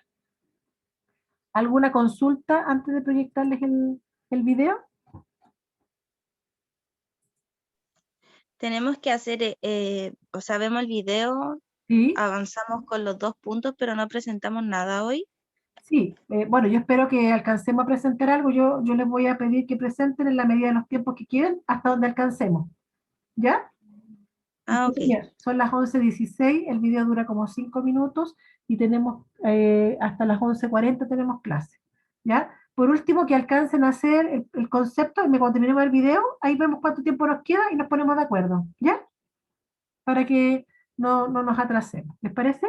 ¿Alguna consulta antes de proyectarles el video? Tenemos que hacer, o sea, vemos el video, ¿Sí? avanzamos con los 2 puntos, pero no presentamos nada hoy. Sí, bueno, yo espero que alcancemos a presentar algo. Yo les voy a pedir que presenten en la medida de los tiempos que quieran, hasta donde alcancemos. ¿Ya? Ah, ok. Son las 11:16, el video dura como 5 minutos y tenemos hasta las 11:40 tenemos clase. ¿Ya? Por último, que alcancen a hacer el concepto, y cuando terminemos el video, ahí vemos cuánto tiempo nos queda y nos ponemos de acuerdo. ¿Ya? Para que no nos atrasemos. ¿Les parece?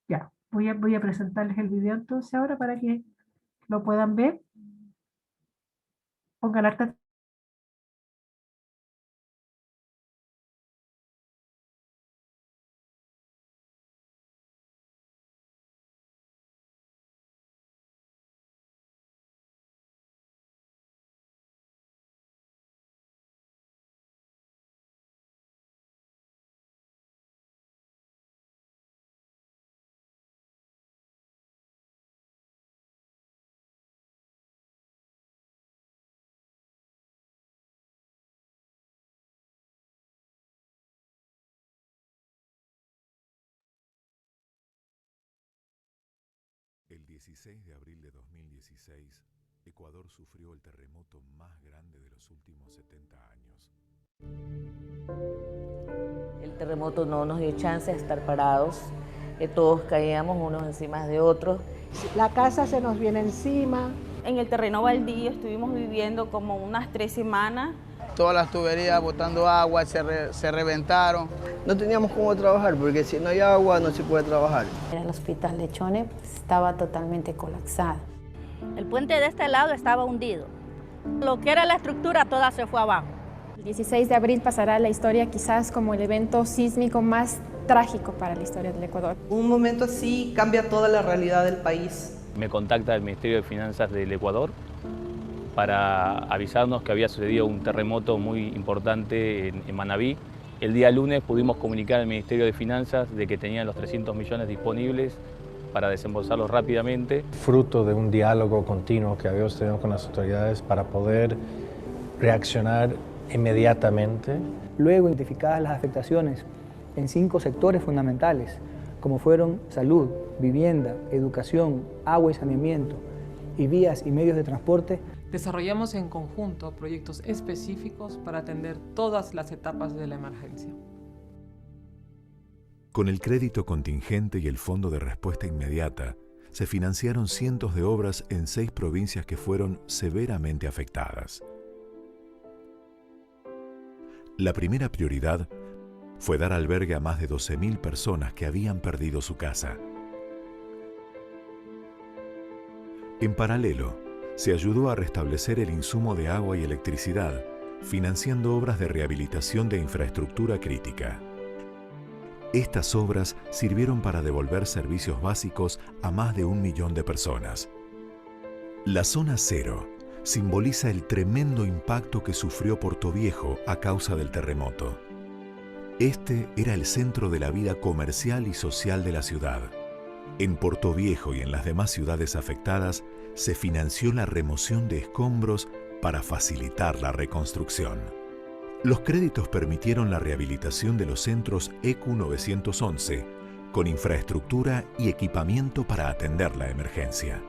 Ya, voy a presentarles el video entonces ahora para que lo puedan ver. Pongan harta. El 16 de abril de 2016, Ecuador sufrió el terremoto más grande de los últimos 70 años. El terremoto no nos dio chance de estar parados, todos caíamos unos encima de otros. La casa se nos viene encima. En el terreno baldío estuvimos viviendo como unas 3 semanas. todas las tuberías botando agua, se reventaron. No teníamos cómo trabajar, porque si no hay agua no se puede trabajar. El hospital de Chone estaba totalmente colapsado. El puente de este lado estaba hundido. Lo que era la estructura toda se fue abajo. El 16 de abril pasará a la historia quizás como el evento sísmico más trágico para la historia del Ecuador. Un momento así cambia toda la realidad del país. Me contacta el Ministerio de Finanzas del Ecuador para avisarnos que había sucedido un terremoto muy importante en Manabí. El día lunes pudimos comunicar al Ministerio de Finanzas de que tenían los 300 millones disponibles para desembolsarlos rápidamente. Fruto de un diálogo continuo que habíamos tenido con las autoridades para poder reaccionar inmediatamente. Luego identificadas las afectaciones en 5 sectores fundamentales, como fueron salud, vivienda, educación, agua y saneamiento, y vías y medios de transporte. Desarrollamos en conjunto proyectos específicos para atender todas las etapas de la emergencia. Con el crédito contingente y el Fondo de Respuesta Inmediata, se financiaron cientos de obras en 6 provincias que fueron severamente afectadas. La primera prioridad fue dar albergue a más de 12.000 personas que habían perdido su casa. En paralelo, se ayudó a restablecer el insumo de agua y electricidad, financiando obras de rehabilitación de infraestructura crítica. Estas obras sirvieron para devolver servicios básicos a más de 1 millón de personas. La zona cero simboliza el tremendo impacto que sufrió Portoviejo a causa del terremoto. Este era el centro de la vida comercial y social de la ciudad. En Portoviejo y en las demás ciudades afectadas se financió la remoción de escombros para facilitar la reconstrucción. Los créditos permitieron la rehabilitación de los centros ECU 911 con infraestructura y equipamiento para atender la emergencia.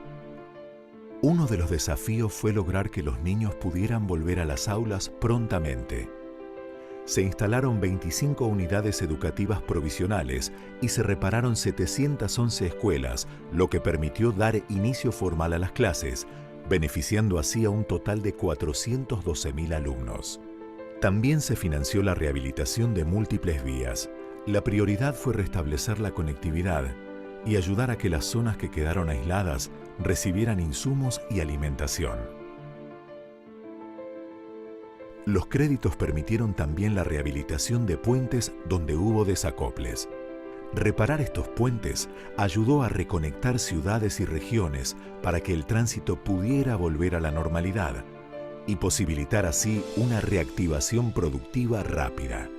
Uno de los desafíos fue lograr que los niños pudieran volver a las aulas prontamente. Se instalaron 25 unidades educativas provisionales y se repararon 711 escuelas, lo que permitió dar inicio formal a las clases, beneficiando así a un total de 412.000 alumnos. También se financió la rehabilitación de múltiples vías. La prioridad fue restablecer la conectividad y ayudar a que las zonas que quedaron aisladas recibieran insumos y alimentación. Los créditos permitieron también la rehabilitación de puentes donde hubo desacoples. Reparar estos puentes ayudó a reconectar ciudades y regiones para que el tránsito pudiera volver a la normalidad y posibilitar así una reactivación productiva rápida.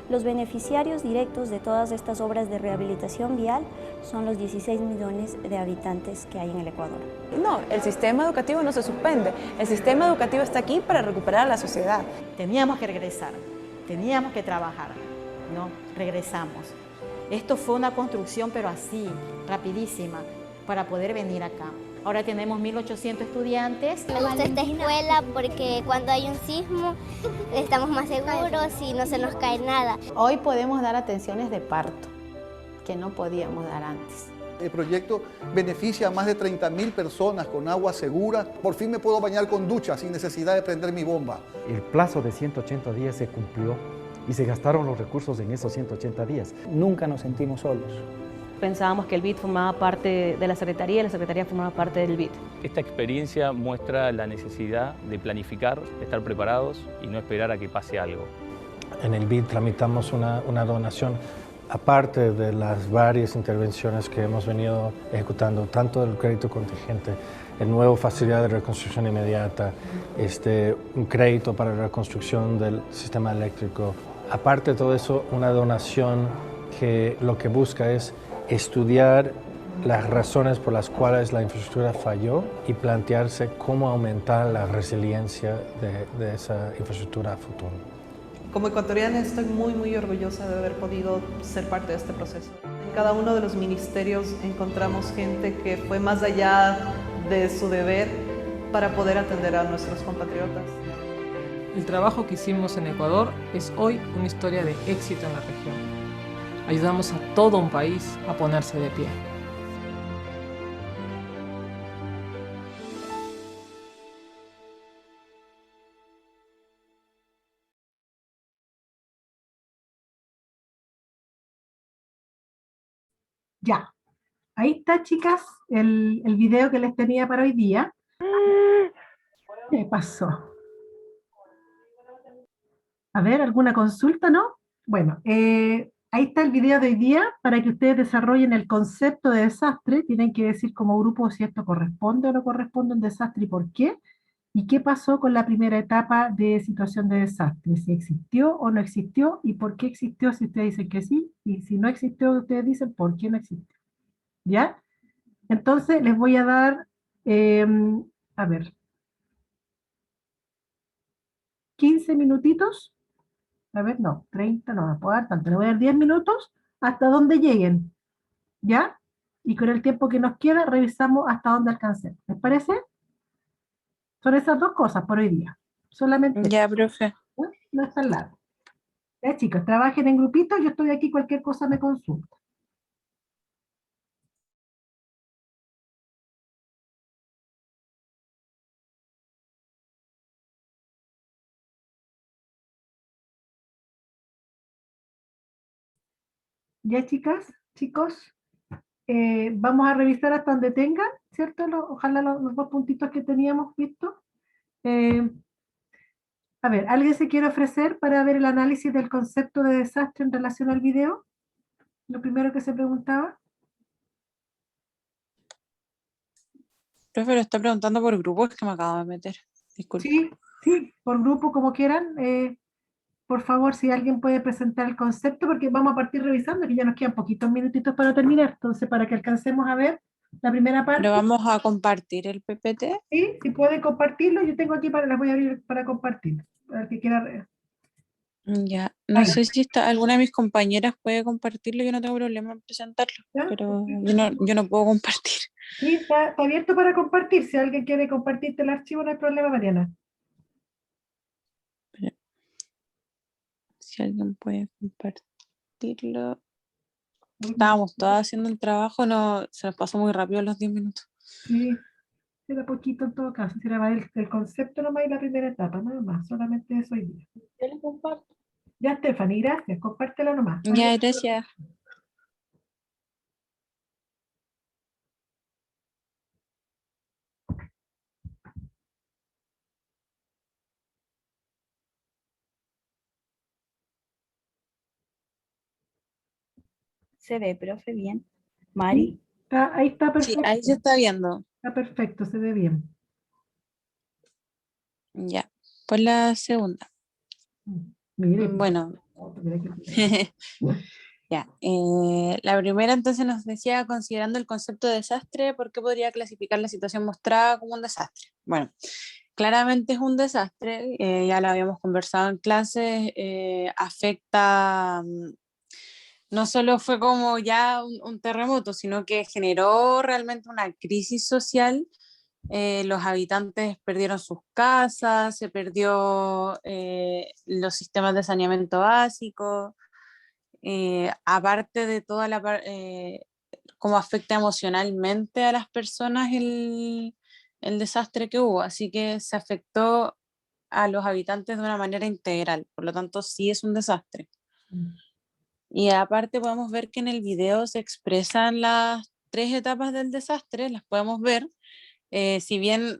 Los beneficiarios directos de todas estas obras de rehabilitación vial son los 16 millones de habitantes que hay en el Ecuador. No, el sistema educativo no se suspende. El sistema educativo está aquí para recuperar a la sociedad. Teníamos que regresar, teníamos que trabajar, ¿no? Regresamos. Esto fue una construcción, pero así, rapidísima, para poder venir acá. Ahora tenemos 1.800 estudiantes. Me gusta esta escuela porque cuando hay un sismo estamos más seguros y no se nos cae nada. Hoy podemos dar atenciones de parto, que no podíamos dar antes. El proyecto beneficia a más de 30.000 personas con agua segura. Por fin me puedo bañar con ducha sin necesidad de prender mi bomba. El plazo de 180 días se cumplió y se gastaron los recursos en esos 180 días. Nunca nos sentimos solos. Pensábamos que el BID formaba parte de la Secretaría y la Secretaría formaba parte del BID. Esta experiencia muestra la necesidad de planificar, de estar preparados y no esperar a que pase algo. En el BID tramitamos una donación, aparte de las varias intervenciones que hemos venido ejecutando, tanto del crédito contingente, el nuevo facilidad de reconstrucción inmediata, un crédito para la reconstrucción del sistema eléctrico. Aparte de todo eso, una donación que lo que busca es estudiar las razones por las cuales la infraestructura falló y plantearse cómo aumentar la resiliencia de esa infraestructura a futuro. Como ecuatoriana estoy muy orgullosa de haber podido ser parte de este proceso. En cada uno de los ministerios encontramos gente que fue más allá de su deber para poder atender a nuestros compatriotas. El trabajo que hicimos en Ecuador es hoy una historia de éxito en la región. Ayudamos a todo un país a ponerse de pie. Ya. Ahí está, chicas, el video que les tenía para hoy día. ¿Qué pasó? A ver, ¿alguna consulta, no? Bueno, ahí está el video de hoy día para que ustedes desarrollen el concepto de desastre. Tienen que decir como grupo si esto corresponde o no corresponde a un desastre y por qué. ¿Y qué pasó con la primera etapa de situación de desastre? Si existió o no existió y por qué existió si ustedes dicen que sí. Y si no existió, ustedes dicen por qué no existió. ¿Ya? Entonces les voy a dar, a ver, 15 minutitos. A ver, no, 30, no me puedo dar tanto. Le voy a dar 10 minutos hasta donde lleguen, ¿ya? Y con el tiempo que nos queda, revisamos hasta donde alcancemos. ¿Les parece? Son esas dos cosas por hoy día. Solamente. Ya, profe. ¿No? No es tan largo. Ya, chicos, trabajen en grupitos. Yo estoy aquí, cualquier cosa me consulta. Ya, chicas, chicos, vamos a revisar hasta donde tengan, ¿cierto? Ojalá los dos puntitos que teníamos visto. A ver, ¿alguien se quiere ofrecer para ver el análisis del concepto de desastre en relación al video? Lo primero que se preguntaba. Profe, lo está preguntando por grupo, es que me acabo de meter. Disculpe. Sí, sí, por grupo, como quieran. Por favor, si alguien puede presentar el concepto, porque vamos a partir revisando, que ya nos quedan poquitos minutitos para terminar. Entonces, para que alcancemos a ver la primera parte. ¿Pero vamos a compartir el PPT? Sí, si pueden compartirlo, yo tengo aquí las voy a abrir para compartir. Para el que quiera. Ya, no sé si alguna de mis compañeras puede compartirlo, yo no tengo problema en presentarlo, ¿Ya? pero yo no puedo compartir. Sí, está abierto para compartir. Si alguien quiere compartirte el archivo, no hay problema, Mariana. Si alguien puede compartirlo. Estábamos todas haciendo el trabajo, no, se nos pasó muy rápido los 10 minutos. Sí, era poquito en todo caso. Era el concepto nomás y la primera etapa, nada más. Solamente eso hoy día. Yo lo comparto. Ya, Stephanie, gracias. Compártelo nomás. Ya, gracias. Se ve, profe, bien. Mari. Ahí está perfecto. Sí, ahí se está viendo. Está perfecto, se ve bien. Ya, pues la segunda. Mire. Bueno. Ya, la primera entonces nos decía, considerando el concepto de desastre, ¿por qué podría clasificar la situación mostrada como un desastre? Bueno, claramente es un desastre, ya lo habíamos conversado en clase, afecta, no solo fue como ya un terremoto, sino que generó realmente una crisis social. Los habitantes perdieron sus casas, se perdió los sistemas de saneamiento básico, aparte de toda cómo afecta emocionalmente a las personas el desastre que hubo, así que se afectó a los habitantes de una manera integral, por lo tanto sí es un desastre. Y aparte podemos ver que en el video se expresan las 3 etapas del desastre, las podemos ver. Si bien,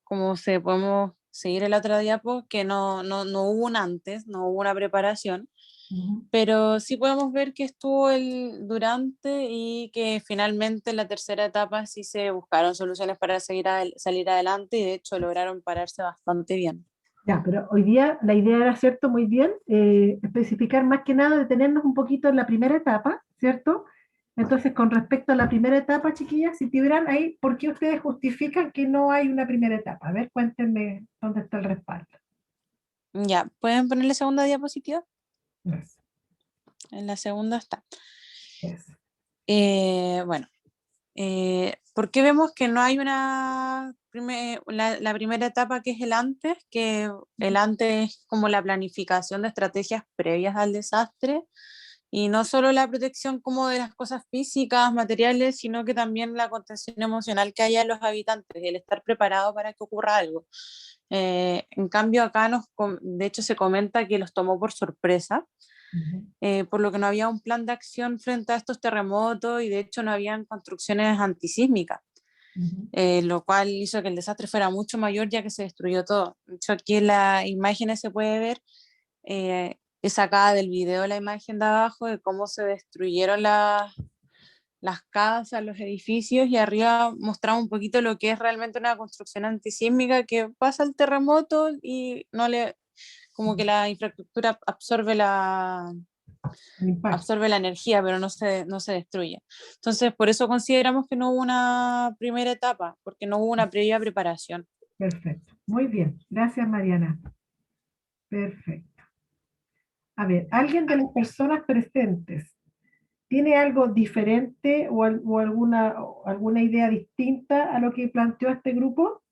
como podemos seguir en la otra diapo, que no hubo un antes, no hubo una preparación, pero sí podemos ver que estuvo el durante y que finalmente en la tercera etapa sí se buscaron soluciones para salir adelante y de hecho lograron pararse bastante bien. Ya, pero hoy día la idea era, ¿cierto? Muy bien, especificar más que nada, detenernos un poquito en la primera etapa, ¿cierto? Entonces, con respecto a la primera etapa, chiquillas, si tuvieran ahí, ¿por qué ustedes justifican que no hay una primera etapa? A ver, cuéntenme dónde está el respaldo. Ya, ¿pueden poner la segunda diapositiva? Yes. En la segunda está. Yes. Bueno, ¿por qué vemos que no hay la primera etapa que es el antes? Que el antes es como la planificación de estrategias previas al desastre. Y no solo la protección como de las cosas físicas, materiales, sino que también la contención emocional que haya en los habitantes, el estar preparado para que ocurra algo. En cambio acá de hecho se comenta que los tomó por sorpresa, por lo que no había un plan de acción frente a estos terremotos y de hecho no habían construcciones antisísmicas, lo cual hizo que el desastre fuera mucho mayor ya que se destruyó todo. De hecho, aquí en las imágenes se puede ver, es sacada del video la imagen de abajo de cómo se destruyeron las casas, los edificios, y arriba mostramos un poquito lo que es realmente una construcción antisísmica, que pasa el terremoto y no le, como que la infraestructura absorbe la energía, pero no se destruye. Entonces, por eso consideramos que no hubo una primera etapa, porque no hubo una previa preparación. Perfecto, muy bien, gracias Mariana. Perfecto. A ver, ¿alguien de las personas presentes tiene algo diferente o alguna idea distinta a lo que planteó este grupo?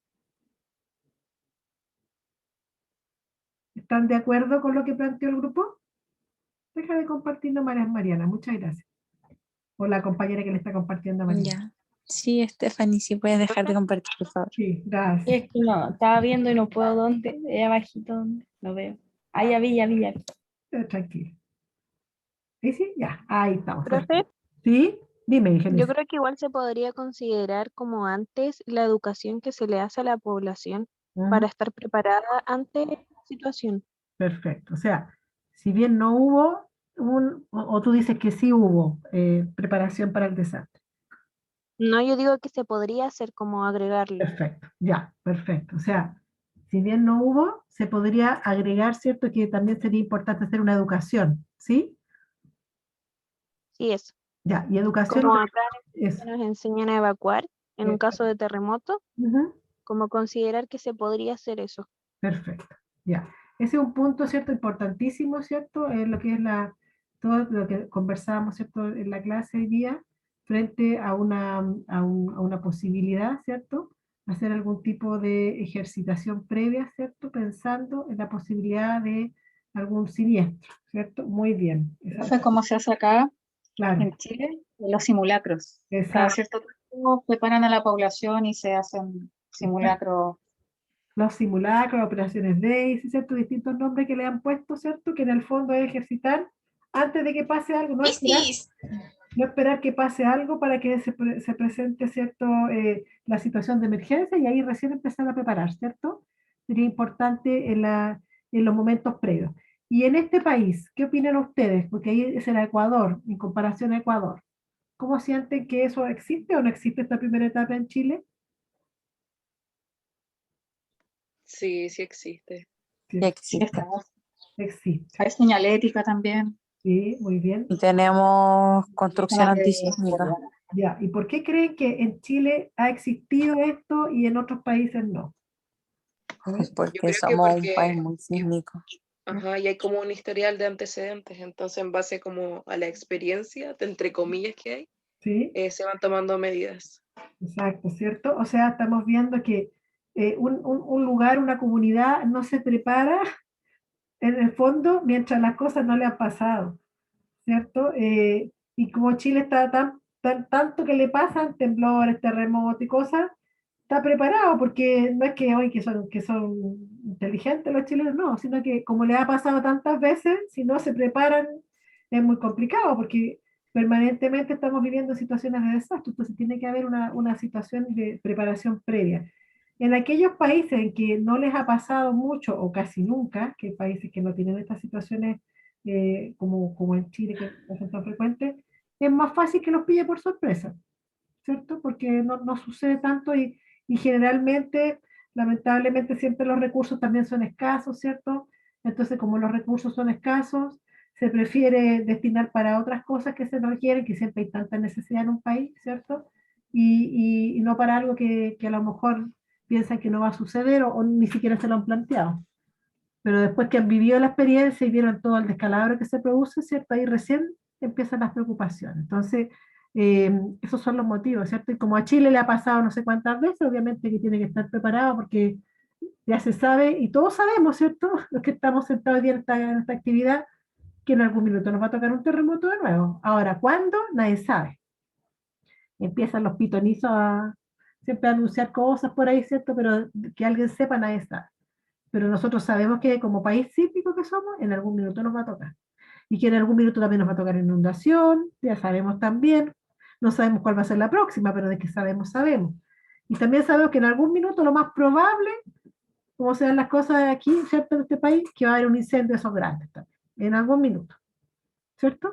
¿Están de acuerdo con lo que planteó el grupo? Deja de compartirlo, Mariana, muchas gracias. O la compañera que le está compartiendo a Mariana. Ya. Sí, Stephanie, si puedes dejar de compartir, por favor. Sí, gracias. Es que no, estaba viendo y no puedo dónde, ahí abajito dónde, lo veo. Ahí ya vi. Tranquilo. ¿Sí? Ya, ahí estamos. ¿Profe? ¿Sí? Dime, ingeniero. Yo creo que igual se podría considerar como antes la educación que se le hace a la población para estar preparada ante esta situación. Perfecto. O sea, si bien no hubo, o tú dices que sí hubo preparación para el desastre. No, yo digo que se podría hacer como agregarlo. Perfecto, ya, perfecto. O sea, si bien no hubo, se podría agregar, ¿cierto? Que también sería importante hacer una educación, ¿sí? Sí, eso. Ya, y educación... Como acá nos enseñan a evacuar en un caso de terremoto, como considerar que se podría hacer eso. Perfecto, ya. Ese es un punto, ¿cierto? Importantísimo, ¿cierto? En lo que es todo lo que conversábamos, ¿cierto? En la clase hoy día, frente a una posibilidad, ¿cierto? Hacer algún tipo de ejercitación previa, ¿cierto? Pensando en la posibilidad de algún siniestro, ¿cierto? Muy bien. Eso es como se hace acá, claro, en Chile, los simulacros. Exacto. Cada cierto tiempo preparan a la población y se hacen simulacros. Los simulacros, operaciones DAISY, ¿cierto? Distintos nombres que le han puesto, ¿cierto? Que en el fondo es ejercitar antes de que pase algo, no esperar que pase algo para que se presente, ¿cierto? La situación de emergencia y ahí recién empezar a preparar, ¿cierto? Sería importante en los momentos previos. Y en este país, ¿qué opinan ustedes? Porque ahí es el Ecuador, en comparación a Ecuador. ¿Cómo sienten que eso existe o no existe esta primera etapa en Chile? Sí, sí existe. Sí, existe. Hay señalética también. Sí, muy bien. Y tenemos construcción antisísmica. Ya, ¿y por qué creen que en Chile ha existido esto y en otros países no? Porque somos un país muy sísmico. Ajá, y hay como un historial de antecedentes, entonces en base como a la experiencia, entre comillas, que hay, ¿sí? Se van tomando medidas. Exacto, ¿cierto? O sea, estamos viendo que un lugar, una comunidad no se prepara en el fondo mientras las cosas no le han pasado, ¿cierto? Y como Chile está tanto que le pasan temblores, terremotos y cosas, está preparado porque no es que hoy que son inteligentes los chilenos, no, sino que como le ha pasado tantas veces, si no se preparan es muy complicado porque permanentemente estamos viviendo situaciones de desastre, entonces tiene que haber una situación de preparación previa. En aquellos países en que no les ha pasado mucho o casi nunca, que hay países que no tienen estas situaciones como en Chile, que no son tan frecuentes, es más fácil que los pille por sorpresa, ¿cierto? Porque no sucede tanto y generalmente, lamentablemente, siempre los recursos también son escasos, ¿cierto? Entonces, como los recursos son escasos, se prefiere destinar para otras cosas que se requieren, que siempre hay tanta necesidad en un país, ¿cierto? Y no para algo que a lo mejor piensan que no va a suceder o ni siquiera se lo han planteado. Pero después que han vivido la experiencia y vieron todo el descalabro que se produce, ¿cierto? Ahí recién empiezan las preocupaciones. Entonces, esos son los motivos, ¿cierto? Y como a Chile le ha pasado no sé cuántas veces, obviamente que tiene que estar preparado porque ya se sabe, y todos sabemos, ¿cierto? Los que estamos sentados hoy en esta actividad, que en algún minuto nos va a tocar un terremoto de nuevo. Ahora, ¿cuándo? Nadie sabe. Empiezan los pitonizos siempre a anunciar cosas por ahí, ¿cierto? Pero que alguien sepa, nadie sabe. Pero nosotros sabemos que como país sísmico que somos, en algún minuto nos va a tocar. y que en algún minuto también nos va a tocar inundación, ya sabemos también, no sabemos cuál va a ser la próxima, pero de que sabemos, sabemos. Y también sabemos que en algún minuto lo más probable, como sean las cosas aquí, ¿cierto?, en este país, que va a haber un incendio de esos grandes también, en algún minuto, ¿cierto?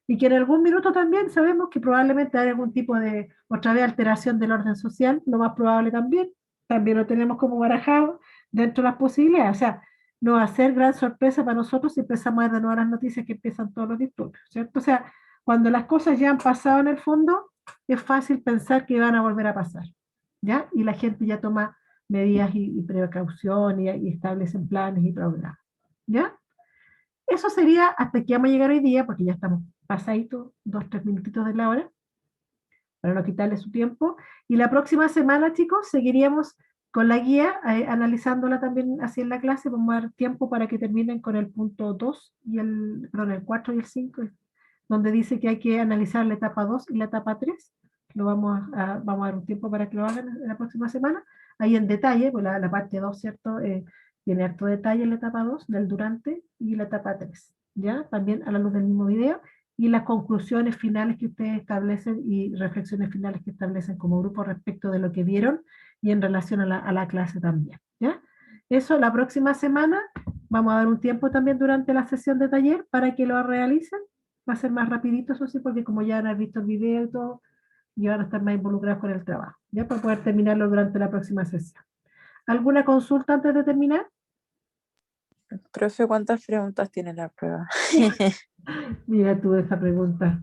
Y que en algún minuto también sabemos que probablemente hay algún tipo de, otra vez, alteración del orden social, lo más probable también lo tenemos como barajado dentro de las posibilidades. O sea, no va a ser gran sorpresa para nosotros si empezamos a ver de nuevo las noticias que empiezan todos los disturbios, ¿cierto? O sea, cuando las cosas ya han pasado en el fondo, es fácil pensar que van a volver a pasar, ¿ya? Y la gente ya toma medidas y precaución y establecen planes y programas, ¿ya? Eso sería hasta que vamos a llegar hoy día, porque ya estamos pasaditos 2-3 minutitos de la hora, para no quitarle su tiempo. Y la próxima semana, chicos, seguiríamos con la guía, analizándola también así en la clase. Vamos a dar tiempo para que terminen con el punto 2, el 4 y el 5, donde dice que hay que analizar la etapa 2 y la etapa 3. Vamos a dar un tiempo para que lo hagan en la próxima semana. Ahí en detalle, pues la parte 2, ¿cierto? Tiene harto detalle en la etapa 2, del durante, y la etapa 3, ¿ya? También a la luz del mismo video, y las conclusiones finales que ustedes establecen y reflexiones finales que establecen como grupo respecto de lo que vieron y en relación a la clase también, ¿ya? Eso la próxima semana, vamos a dar un tiempo también durante la sesión de taller para que lo realicen. Va a ser más rapidito, eso sí, porque como ya han visto el video y todo, y van a estar más involucrados con el trabajo, ¿ya? Para poder terminarlo durante la próxima sesión. ¿Alguna consulta antes de terminar? Profe, ¿cuántas preguntas tiene la prueba? Mira tú esa pregunta.